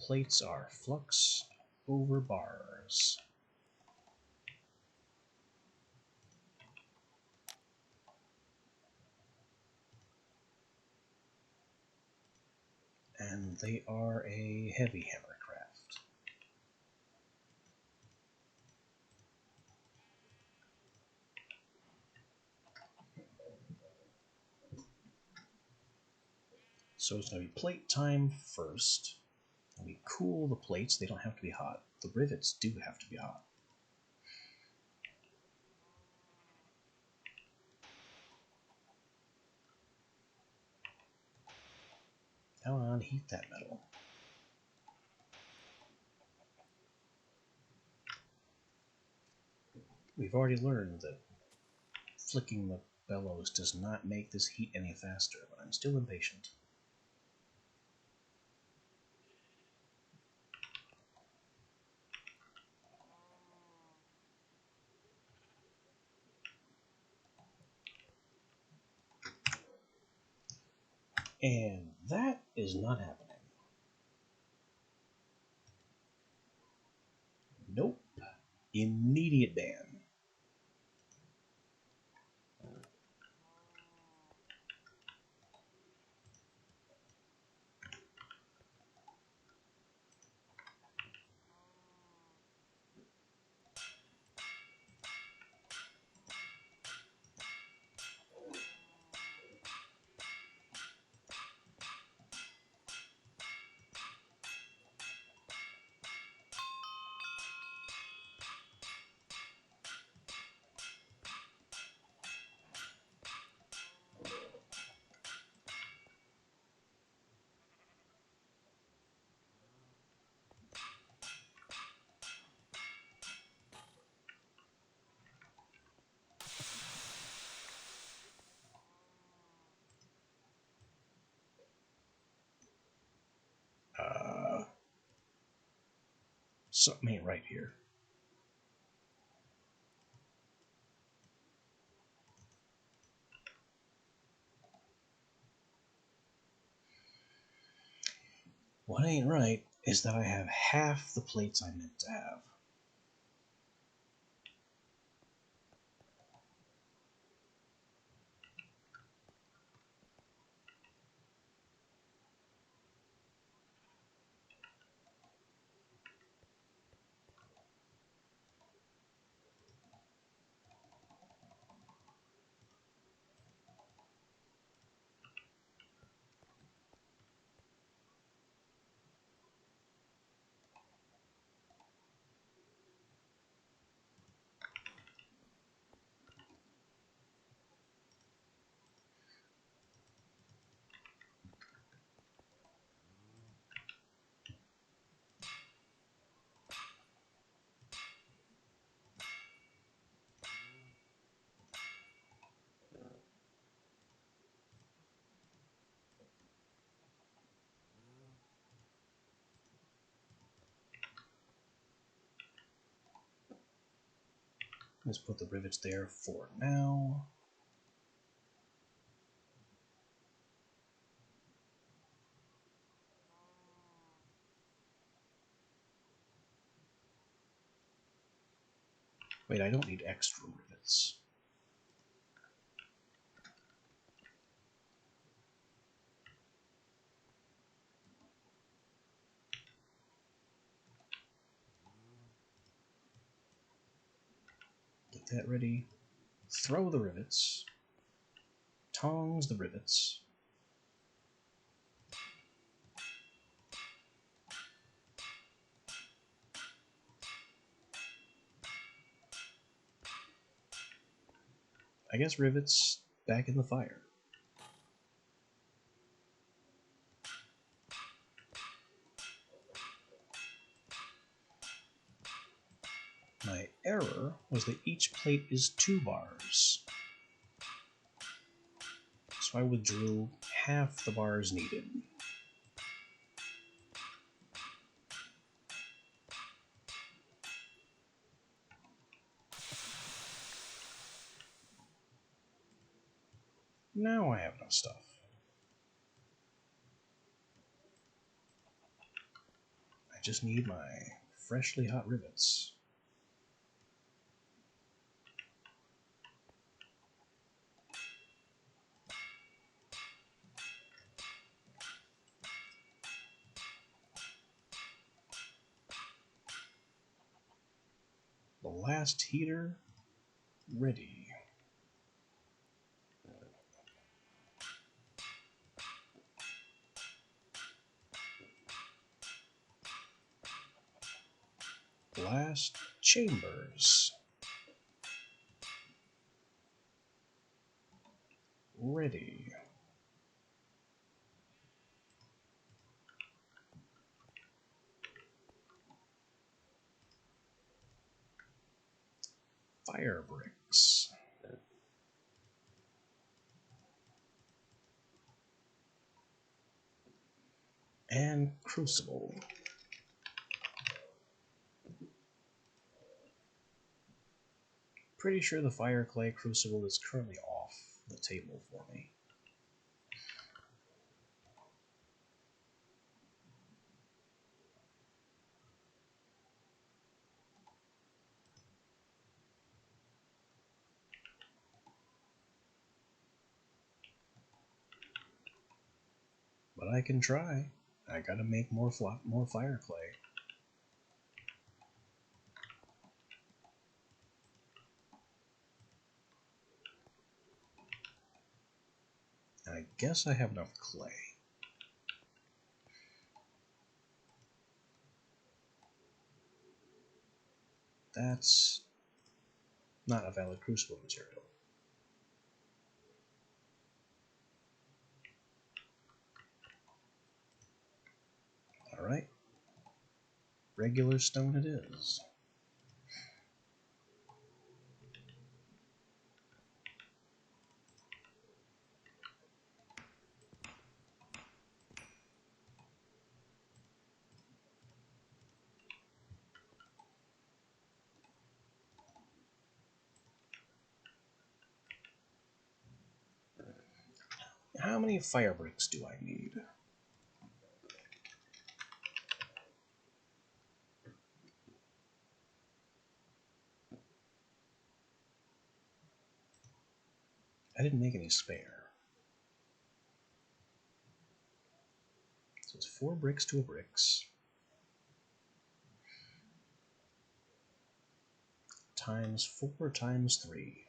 plates are flux over bars. And they are a heavy hammer craft. So it's going to be plate time first. And we cool the plates. They don't have to be hot. The rivets do have to be hot. Come on, heat that metal. We've already learned that flicking the bellows does not make this heat any faster, but I'm still impatient. And that is not happening. Nope. Immediate ban. Something ain't right here. What ain't right is that I have half the plates I meant to have. Let's put the rivets there for now. Wait, I don't need extra rivets. Get that ready. Throw the rivets. Tongs the rivets. I guess rivets back in the fire. My error was that each plate is 2 bars. So I withdrew half the bars needed. Now I have enough stuff. just need my freshly hot rivets. The last heater ready. Blast chambers ready. Fire bricks. And crucible. Pretty sure the fire clay crucible is currently off the table for me. But I can try. I gotta make more fire clay. I guess I have enough clay. That's not a valid crucible material. Alright. Regular stone it is. How many fire bricks do I need? I didn't make any spare. So it's 4 bricks to a bricks. Times 4 times 3.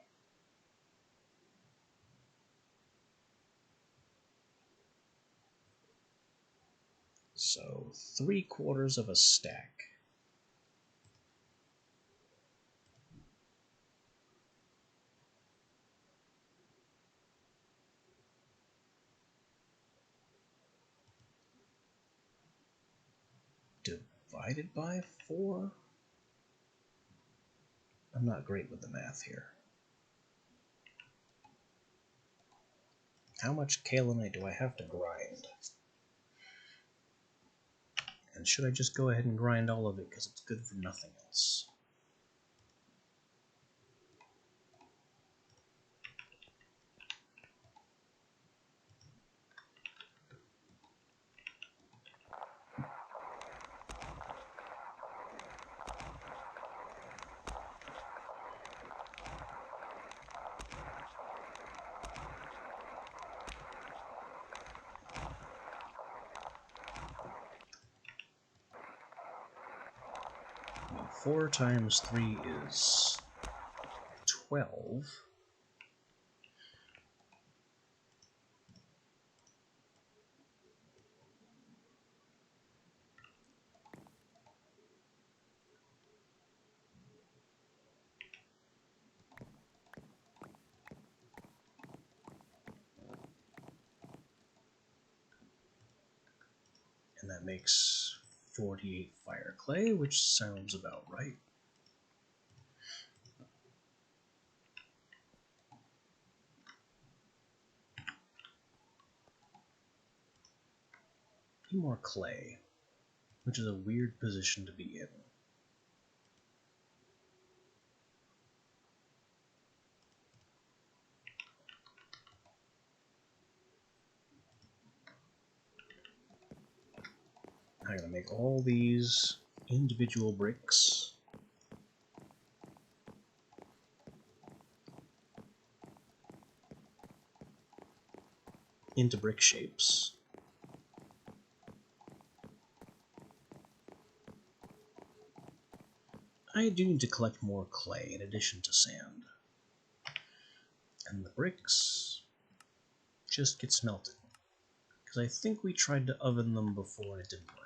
So 3/4 of a stack. Divided by 4? I'm not great with the math here. How much kaolinite do I have to grind? And should I just go ahead and grind all of it because it's good for nothing else? Well, 4 times 3 is 12. And that makes 48 fire clay, which sounds about right. More clay, which is a weird position to be in. I'm gonna make all these individual bricks. Into brick shapes. I do need to collect more clay in addition to sand. And the bricks just get smelted. Because I think we tried to oven them before and it didn't work.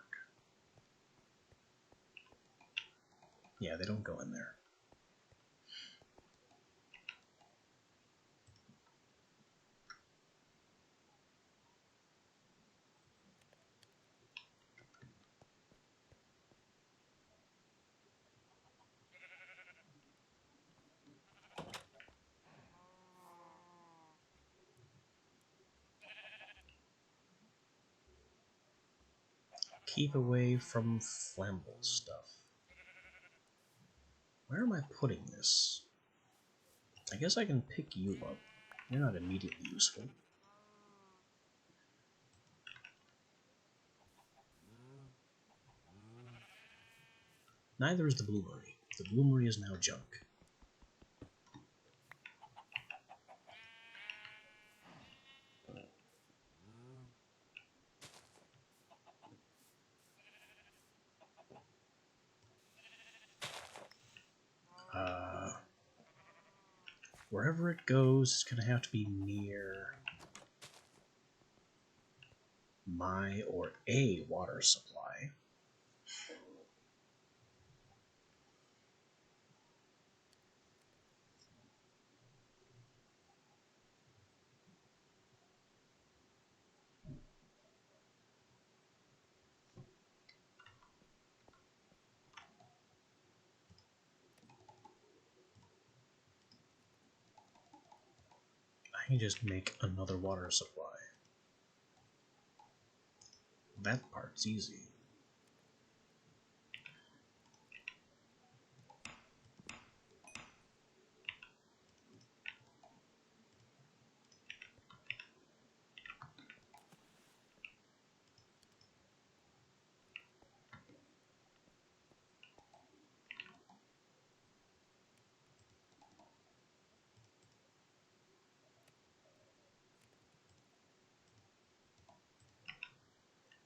Yeah, they don't go in there. Keep away from flammable stuff. Where am I putting this? I guess I can pick you up. You're not immediately useful. Neither is the bloomery. The bloomery is now junk. Wherever it goes, it's going to have to be near my or a water supply. I can just make another water supply. That part's easy.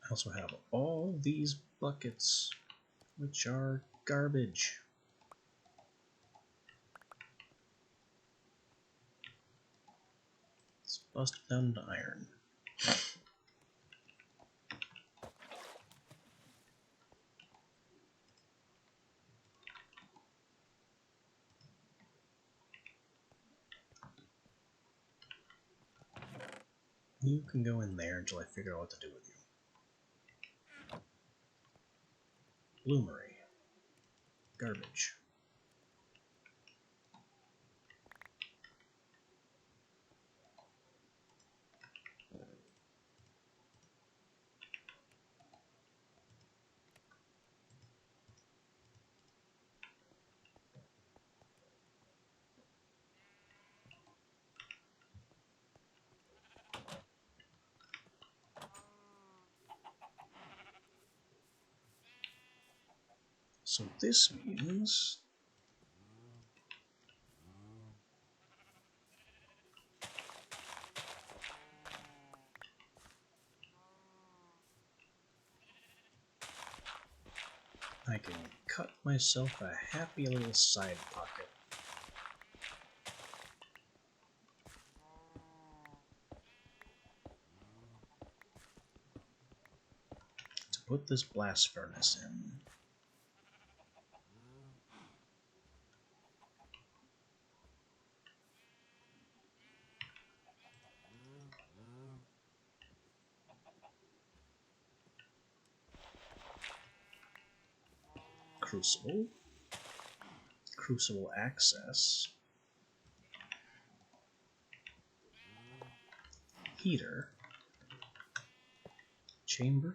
I also have all these buckets, which are garbage. Let's bust it down to iron. You can go in there until I figure out what to do with you. Bloomery. Garbage. So this means I can cut myself a happy little side pocket. To put this blast furnace in. Crucible. Crucible access. Heater. Chamber.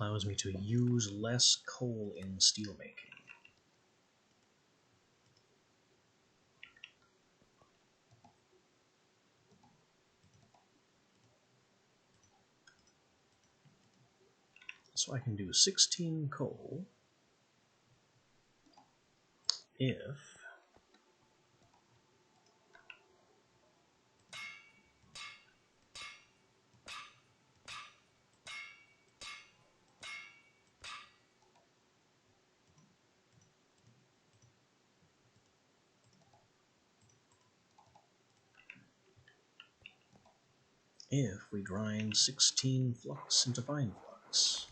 allows me to use less coal in steelmaking. So I can do 16 coal if we grind 16 flux into fine flux.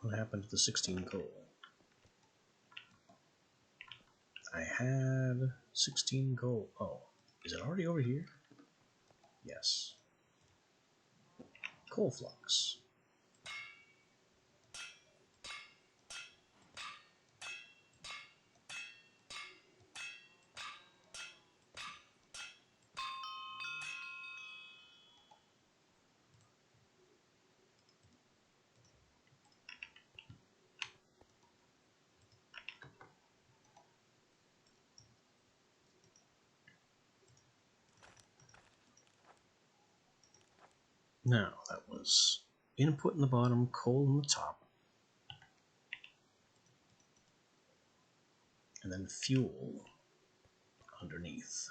What happened to the 16 coal? I had 16 coal. Oh, is it already over here? Yes. Coal flux. Now, that was input in the bottom, coal in the top, and then fuel underneath.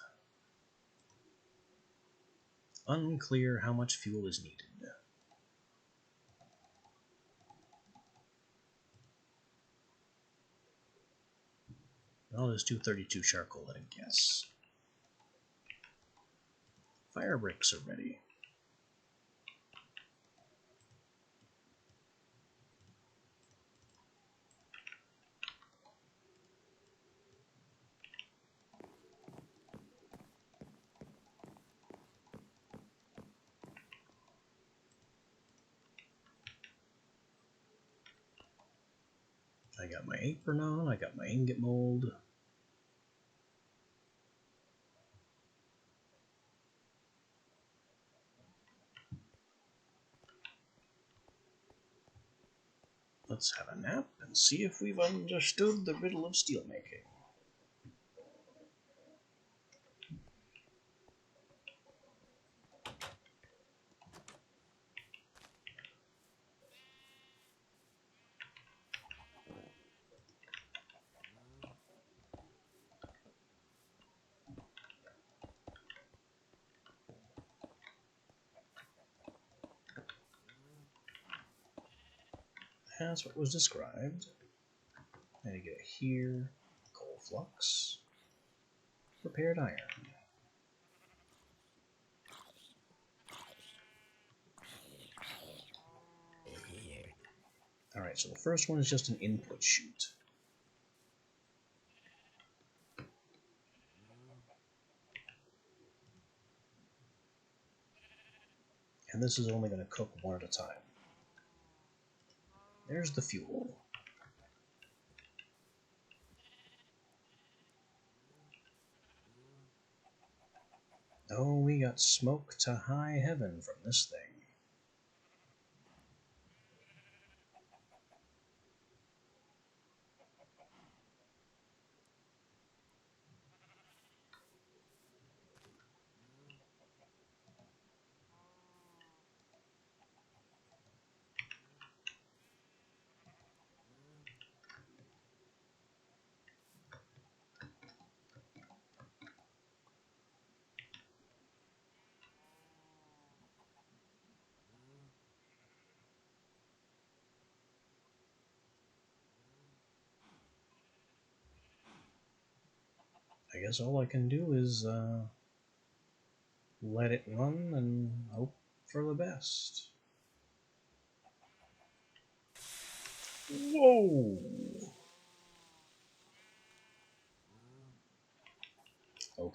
Unclear how much fuel is needed. I'll just do 32 charcoal at a guess. Fire bricks are ready. I got my apron on, I got my ingot mold. Let's have a nap and see if we've understood the riddle of steelmaking. That's what was described. And you get here, coal flux, prepared iron. Alright, so the first one is just an input chute. And this is only going to cook one at a time. There's the fuel. Oh, we got smoke to high heaven from this thing. I guess all I can do is let it run and hope for the best. Whoa!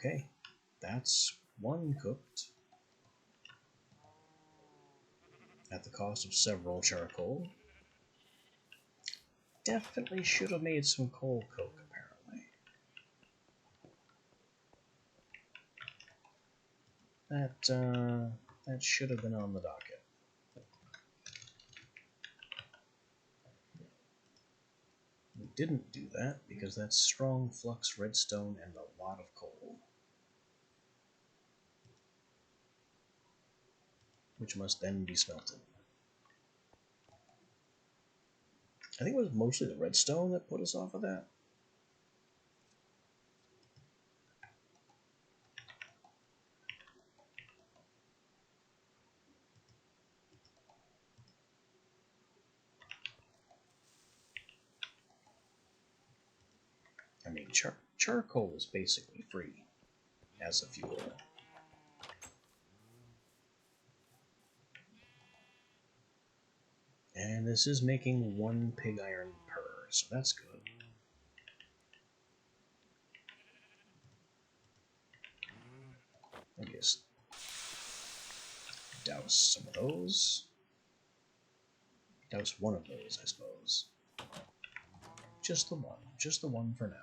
Okay, that's one cooked at the cost of several charcoal. Definitely should have made some coal coke, apparently. That should have been on the docket. We didn't do that because that's strong flux redstone and a lot of coal, which must then be smelted. I think it was mostly the redstone that put us off of that. I mean, charcoal is basically free as a fuel. And this is making 1 pig iron per, so that's good. Let me just douse some of those. Douse one of those, I suppose. Just the one for now.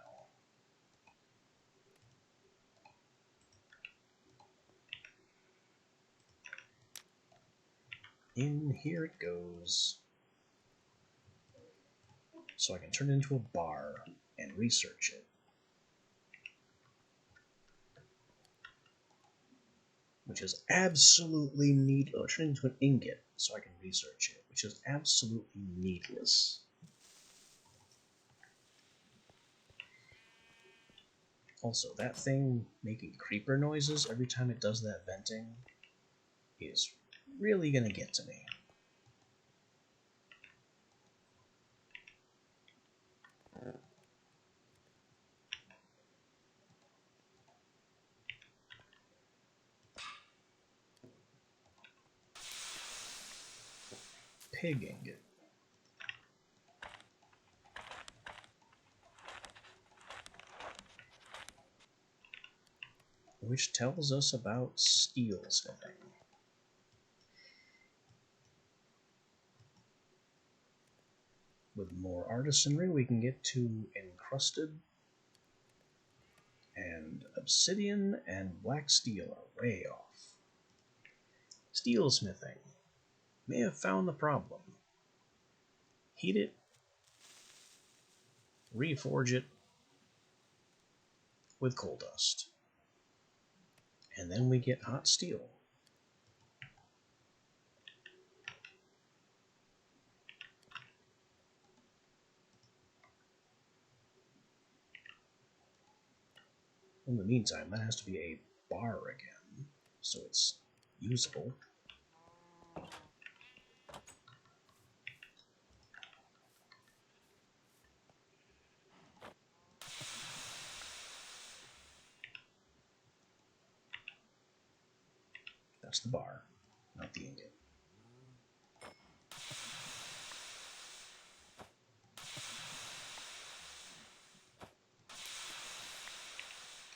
In here it goes. So I can turn it into a bar and research it. Which is absolutely neat. Oh, turn it into an ingot so I can research it, which is absolutely needless. Also, that thing making creeper noises every time it does that venting is really gonna get to me. Pig ingot. Which tells us about steel smithing. With more artisanry, we can get to encrusted, and obsidian and black steel are way off. Steel smithing. May have found the problem. Heat it, reforge it with coal dust, and then we get hot steel. In the meantime, that has to be a bar again, so it's usable. That's the bar, not the ingot.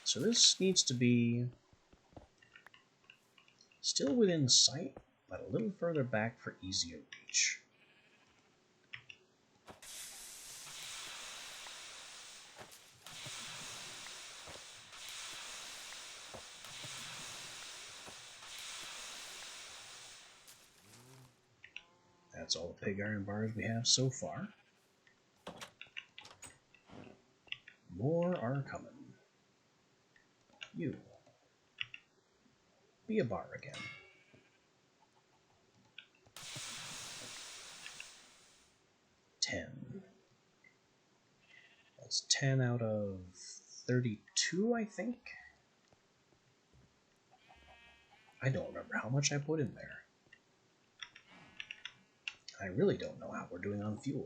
So this needs to be still within sight, but a little further back for easier reach. That's all the pig iron bars we have so far. More are coming. You. Be a bar again. 10. That's 10 out of 32, I think? I don't remember how much I put in there. I really don't know how we're doing on fuel.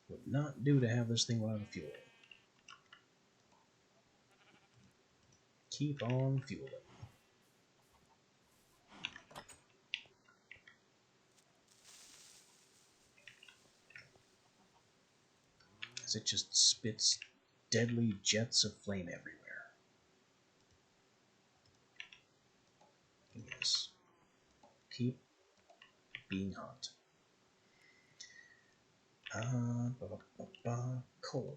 Would not do to have this thing run out of fuel. Keep on fueling. because it just spits deadly jets of flame everywhere. Yes. Keep being hot. Coal.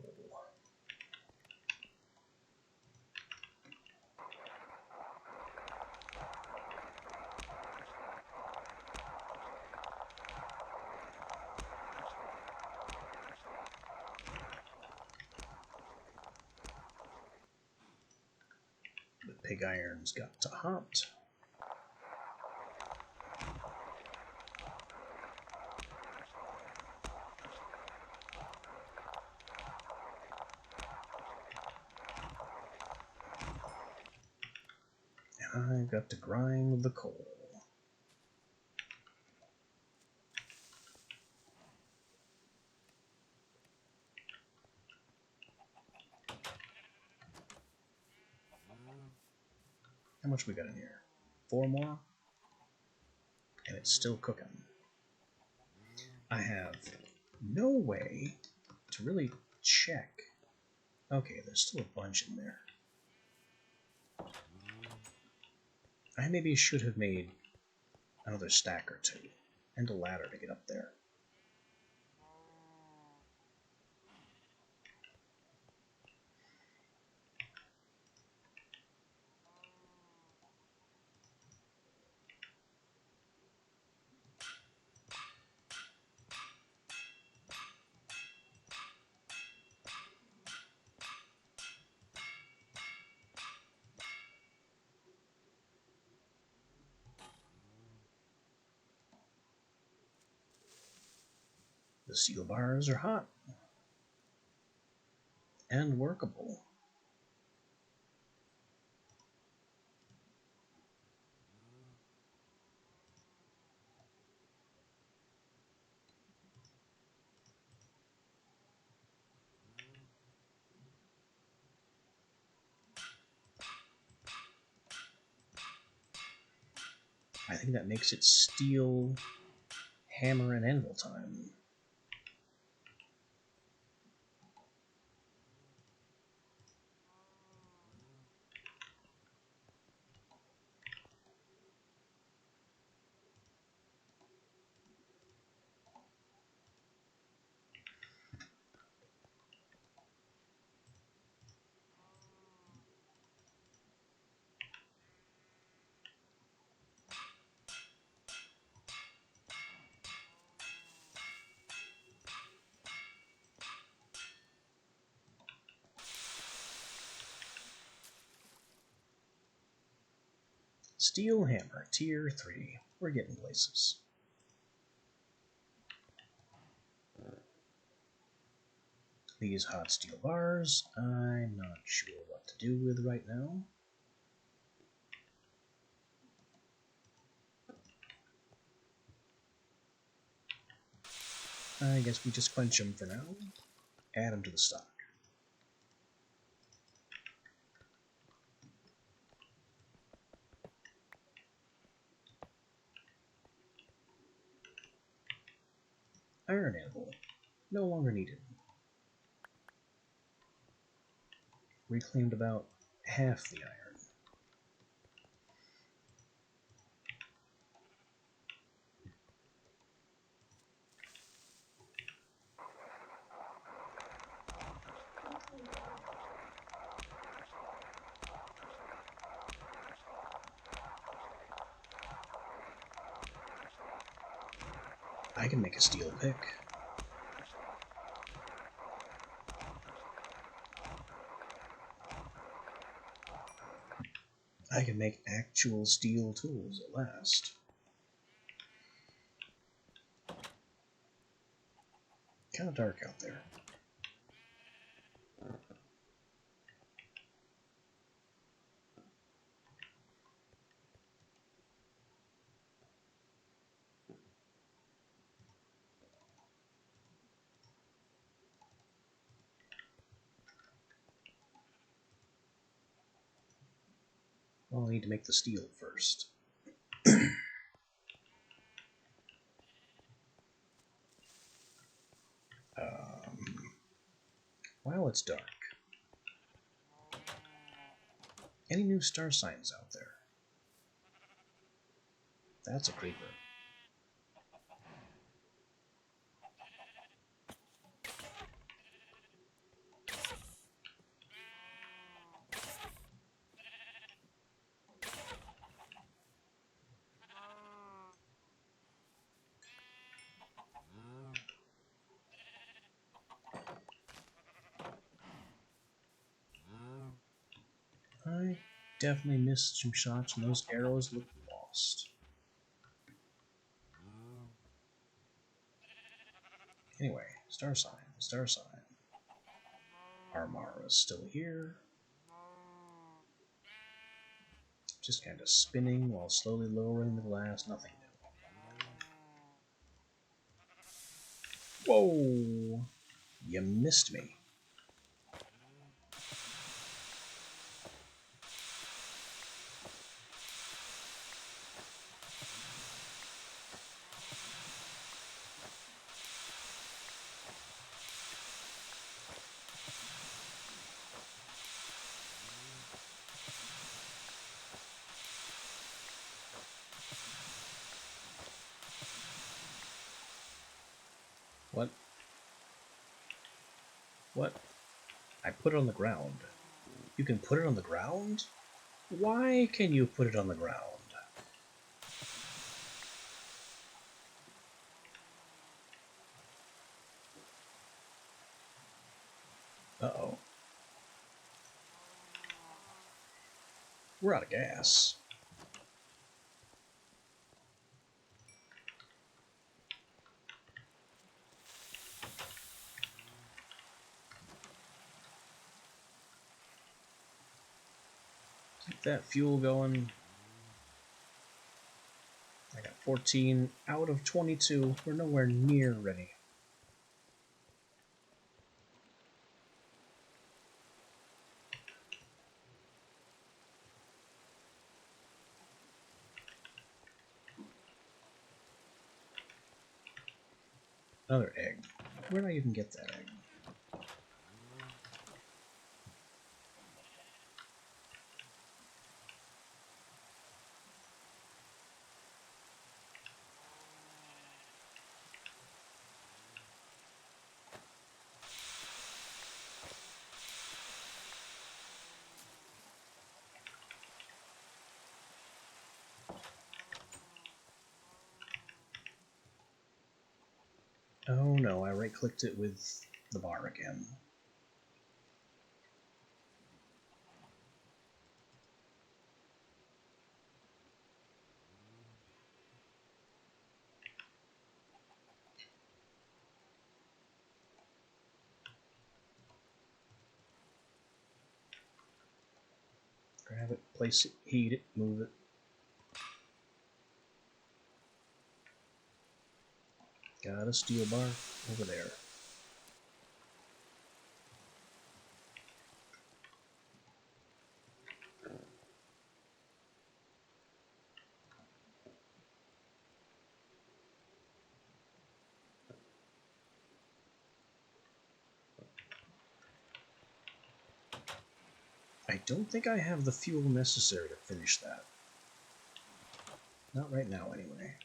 The pig iron's got to hot. I've got to grind the coal. How much we got in here? 4 more? And it's still cooking. I have no way to really check. Okay, there's still a bunch in there. I maybe should have made another stack or 2 and a ladder to get up there. The steel bars are hot and workable. I think that makes it steel, hammer, and anvil time. Steel hammer, tier 3. We're getting places. These hot steel bars, I'm not sure what to do with right now. I guess we just quench them for now. Add them to the stock. Iron anvil, no longer needed. Reclaimed about half the iron. I can make a steel pick. I can make actual steel tools at last. Kind of dark out there. Well, I need to make the steel first. while it's dark. Any new star signs out there? That's a creeper. I definitely missed some shots, and those arrows look lost. Anyway, star sign, star sign. Armara's still here. Just kind of spinning while slowly lowering the glass. Nothing new. Whoa! You missed me. What? What? I put it on the ground. You can put it on the ground? Why can you put it on the ground? Uh-oh. We're out of gas. Keep that fuel going. I got 14 out of 22. We're nowhere near ready. Another egg. Where did I even get that egg? Oh no, I right-clicked it with the bar again. Grab it, place it, heat it, move it. Got a steel bar over there. I don't think I have the fuel necessary to finish that. Not right now, anyway.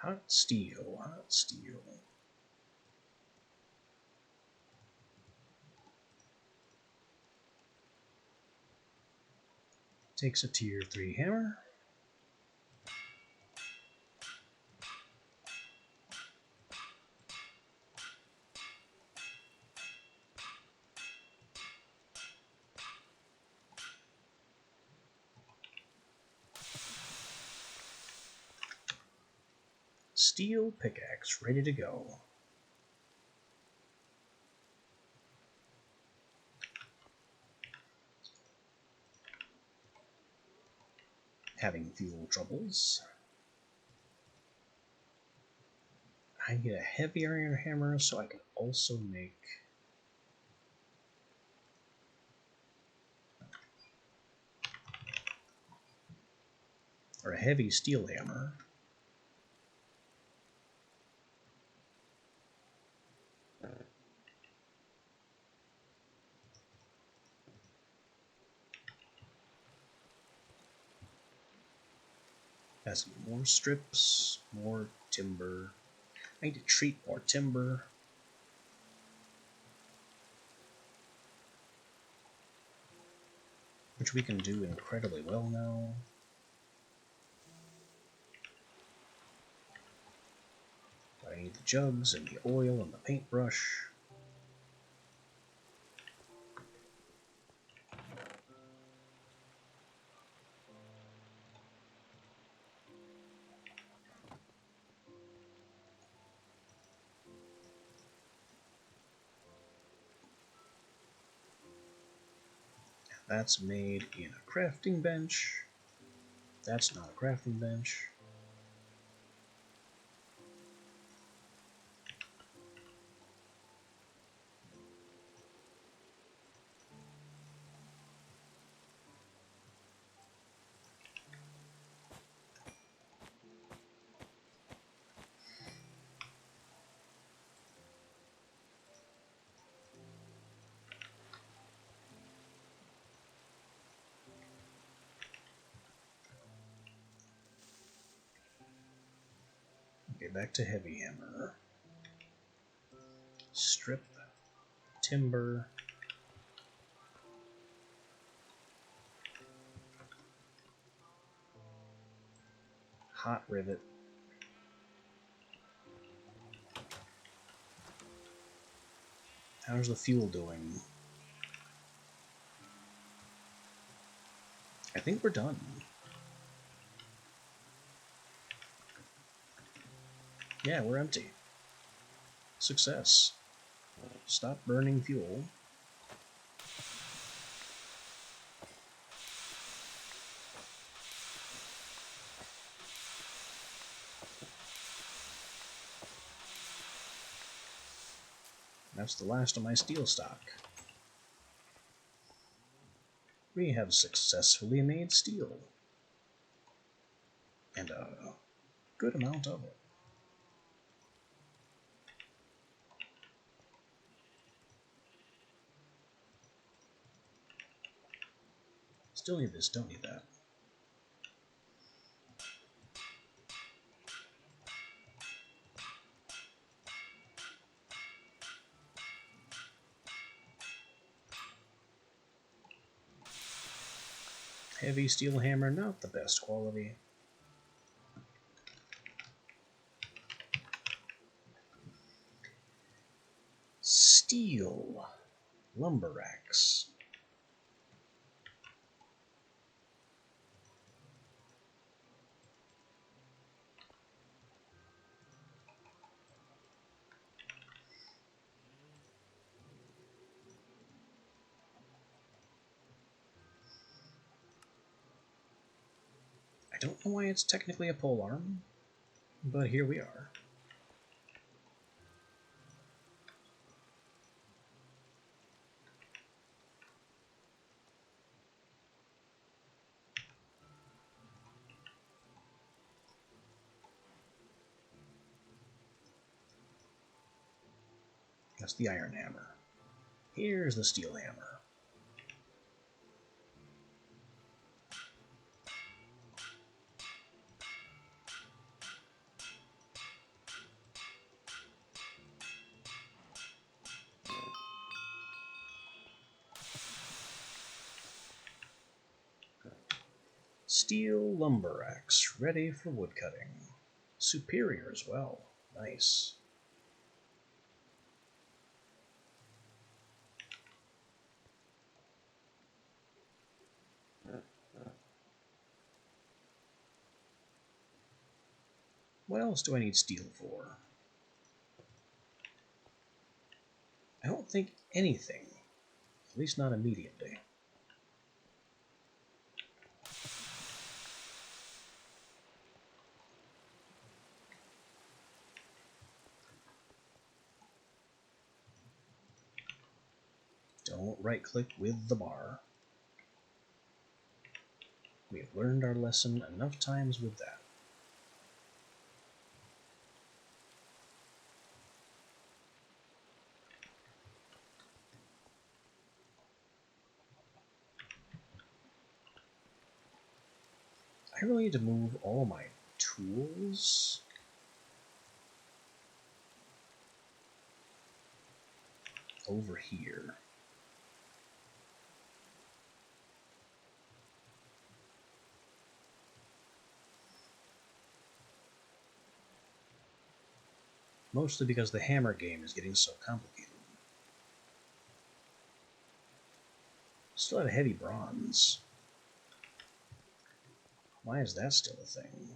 Hot steel, hot steel. Takes a tier 3 hammer. Steel pickaxe ready to go. Having fuel troubles. I need a heavy iron hammer so I can also make or a heavy steel hammer. Has more strips, more timber. I need to treat more timber. Which we can do incredibly well now. I need the jugs and the oil and the paintbrush. That's made in a crafting bench. That's not a crafting bench. Okay, back to heavy hammer. Strip, timber, hot rivet. How's the fuel doing? I think we're done. Yeah, we're empty. Success. Stop burning fuel. That's the last of my steel stock. We have successfully made steel. And a good amount of it. Still need this, don't need that. Heavy steel hammer, not the best quality. Steel lumber axe. I don't know why it's technically a pole arm, but here we are. That's the iron hammer. Here's the steel hammer. Steel lumber axe, ready for woodcutting. Superior as well. Nice. What else do I need steel for? I don't think anything. At least not immediately. Don't right-click with the bar. We have learned our lesson enough times with that. I really need to move all my tools over here. Mostly because the hammer game is getting so complicated. Still have heavy bronze. Why is that still a thing?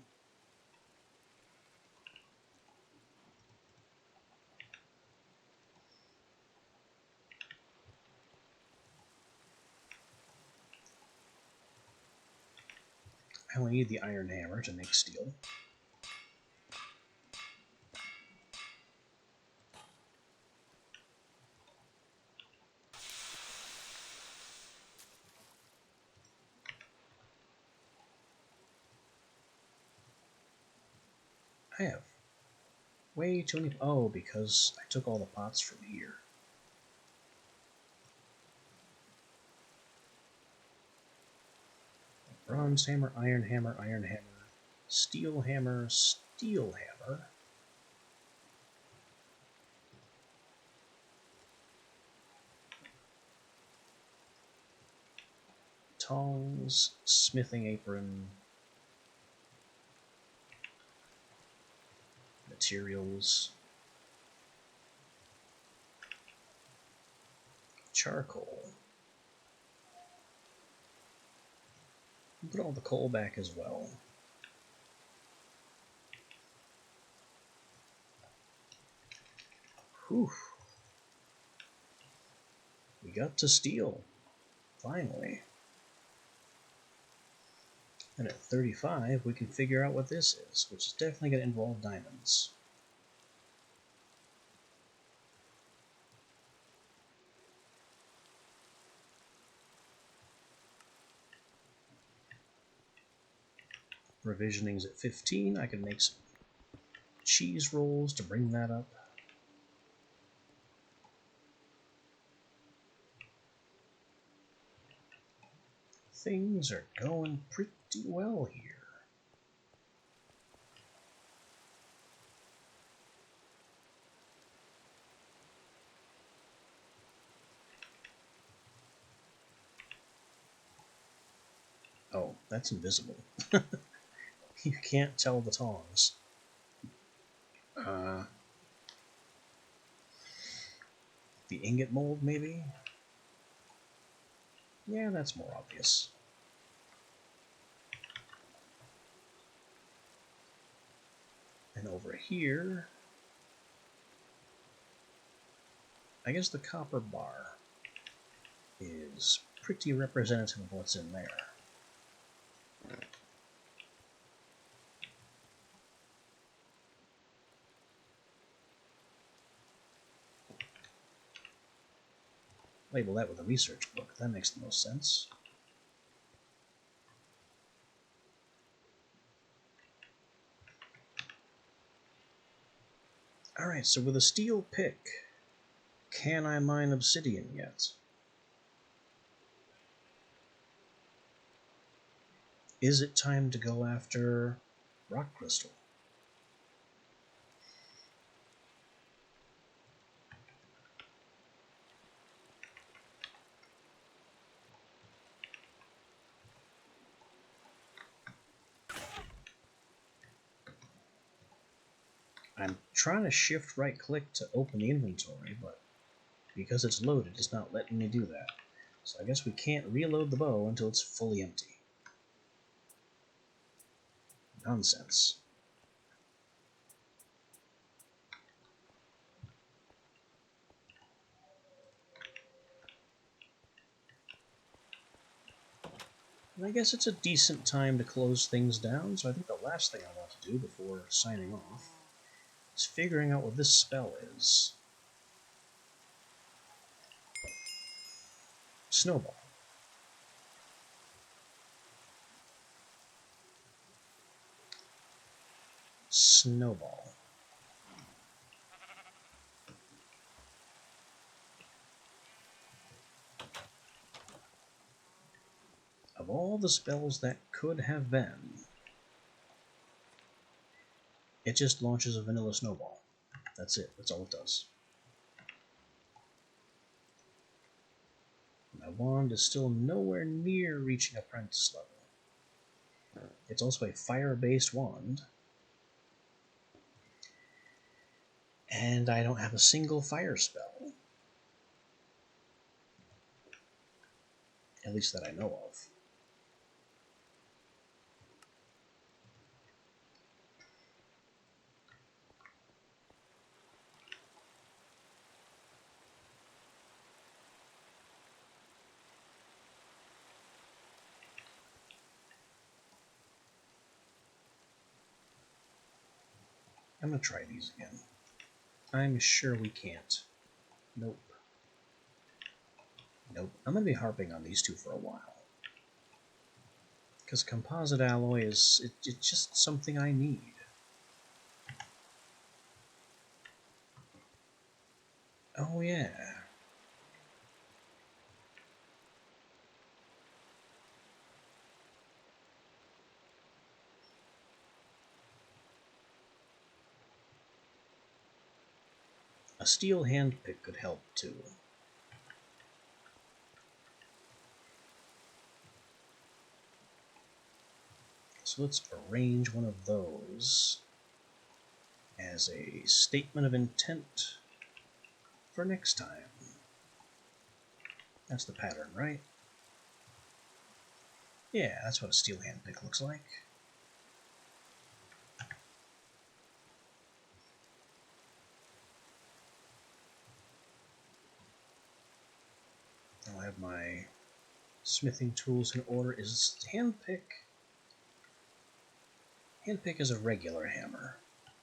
I only need the iron hammer to make steel. I have way too many... Oh, because I took all the pots from here. Bronze hammer, iron hammer, iron hammer, steel hammer, steel hammer. Tongs, smithing apron, materials, charcoal. Put all the coal back as well. Whew. We got to steel, finally. And at 35, we can figure out what this is, which is definitely going to involve diamonds. Revisioning's at 15. I can make some cheese rolls to bring that up. Things are going pretty well here. Oh, that's invisible. You can't tell the tongs. The ingot mold, maybe? Yeah, that's more obvious. And over here, I guess the copper bar is pretty representative of what's in there. Label that with a research book. That makes the most sense. Alright, so with a steel pick, can I mine obsidian yet? Is it time to go after rock crystal? I'm trying to shift right click to open the inventory, but because it's loaded, it's not letting me do that. So I guess we can't reload the bow until it's fully empty. Nonsense. And I guess it's a decent time to close things down, so I think the last thing I want to do before signing off is figuring out what this spell is. Snowball. Snowball. Of all the spells that could have been, it just launches a vanilla snowball. That's it. That's all it does. My wand is still nowhere near reaching apprentice level. It's also a fire-based wand, and I don't have a single fire spell, at least that I know of. I'm gonna try these again. I'm sure we can't. Nope. Nope. I'm gonna be harping on these two for a while. Because composite alloy is it's just something I need. Oh yeah. A steel handpick could help too. So let's arrange one of those as a statement of intent for next time. That's the pattern, right? Yeah, that's what a steel handpick looks like. I'll have my smithing tools in order. Is handpick? Handpick is a regular hammer,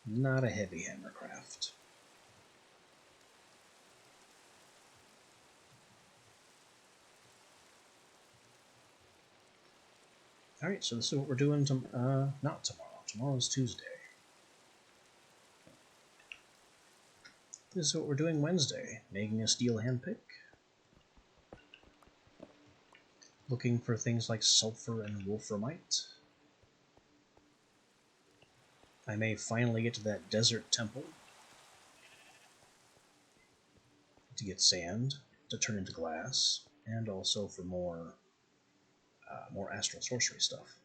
not a heavy hammercraft. Alright, so this is what we're doing, not tomorrow. Tomorrow's Tuesday. This is what we're doing Wednesday. Making a steel handpick. Looking for things like sulfur and wolframite. I may finally get to that desert temple to get sand to turn into glass, and also for more astral sorcery stuff.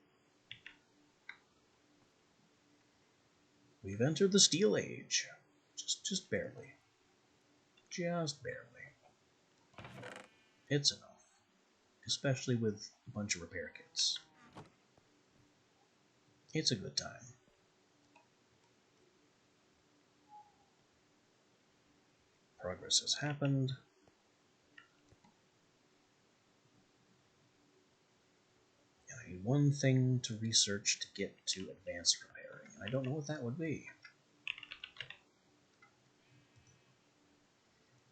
We've entered the Steel Age. Just barely. Just barely. It's enough. Especially with a bunch of repair kits. It's a good time. Progress has happened. I need one thing to research to get to advanced repairing, and I don't know what that would be.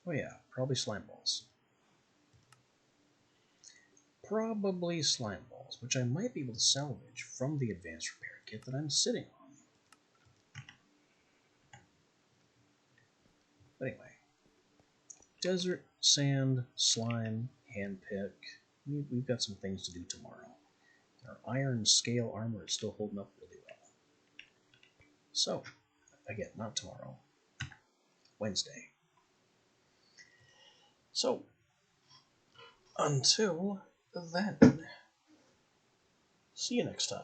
Oh yeah, probably slime balls. Probably slime balls, which I might be able to salvage from the advanced repair kit that I'm sitting on. But anyway, desert, sand, slime, handpick. We've got some things to do tomorrow. Our iron scale armor is still holding up really well. So, again, not tomorrow. Wednesday. So, until then, see you next time.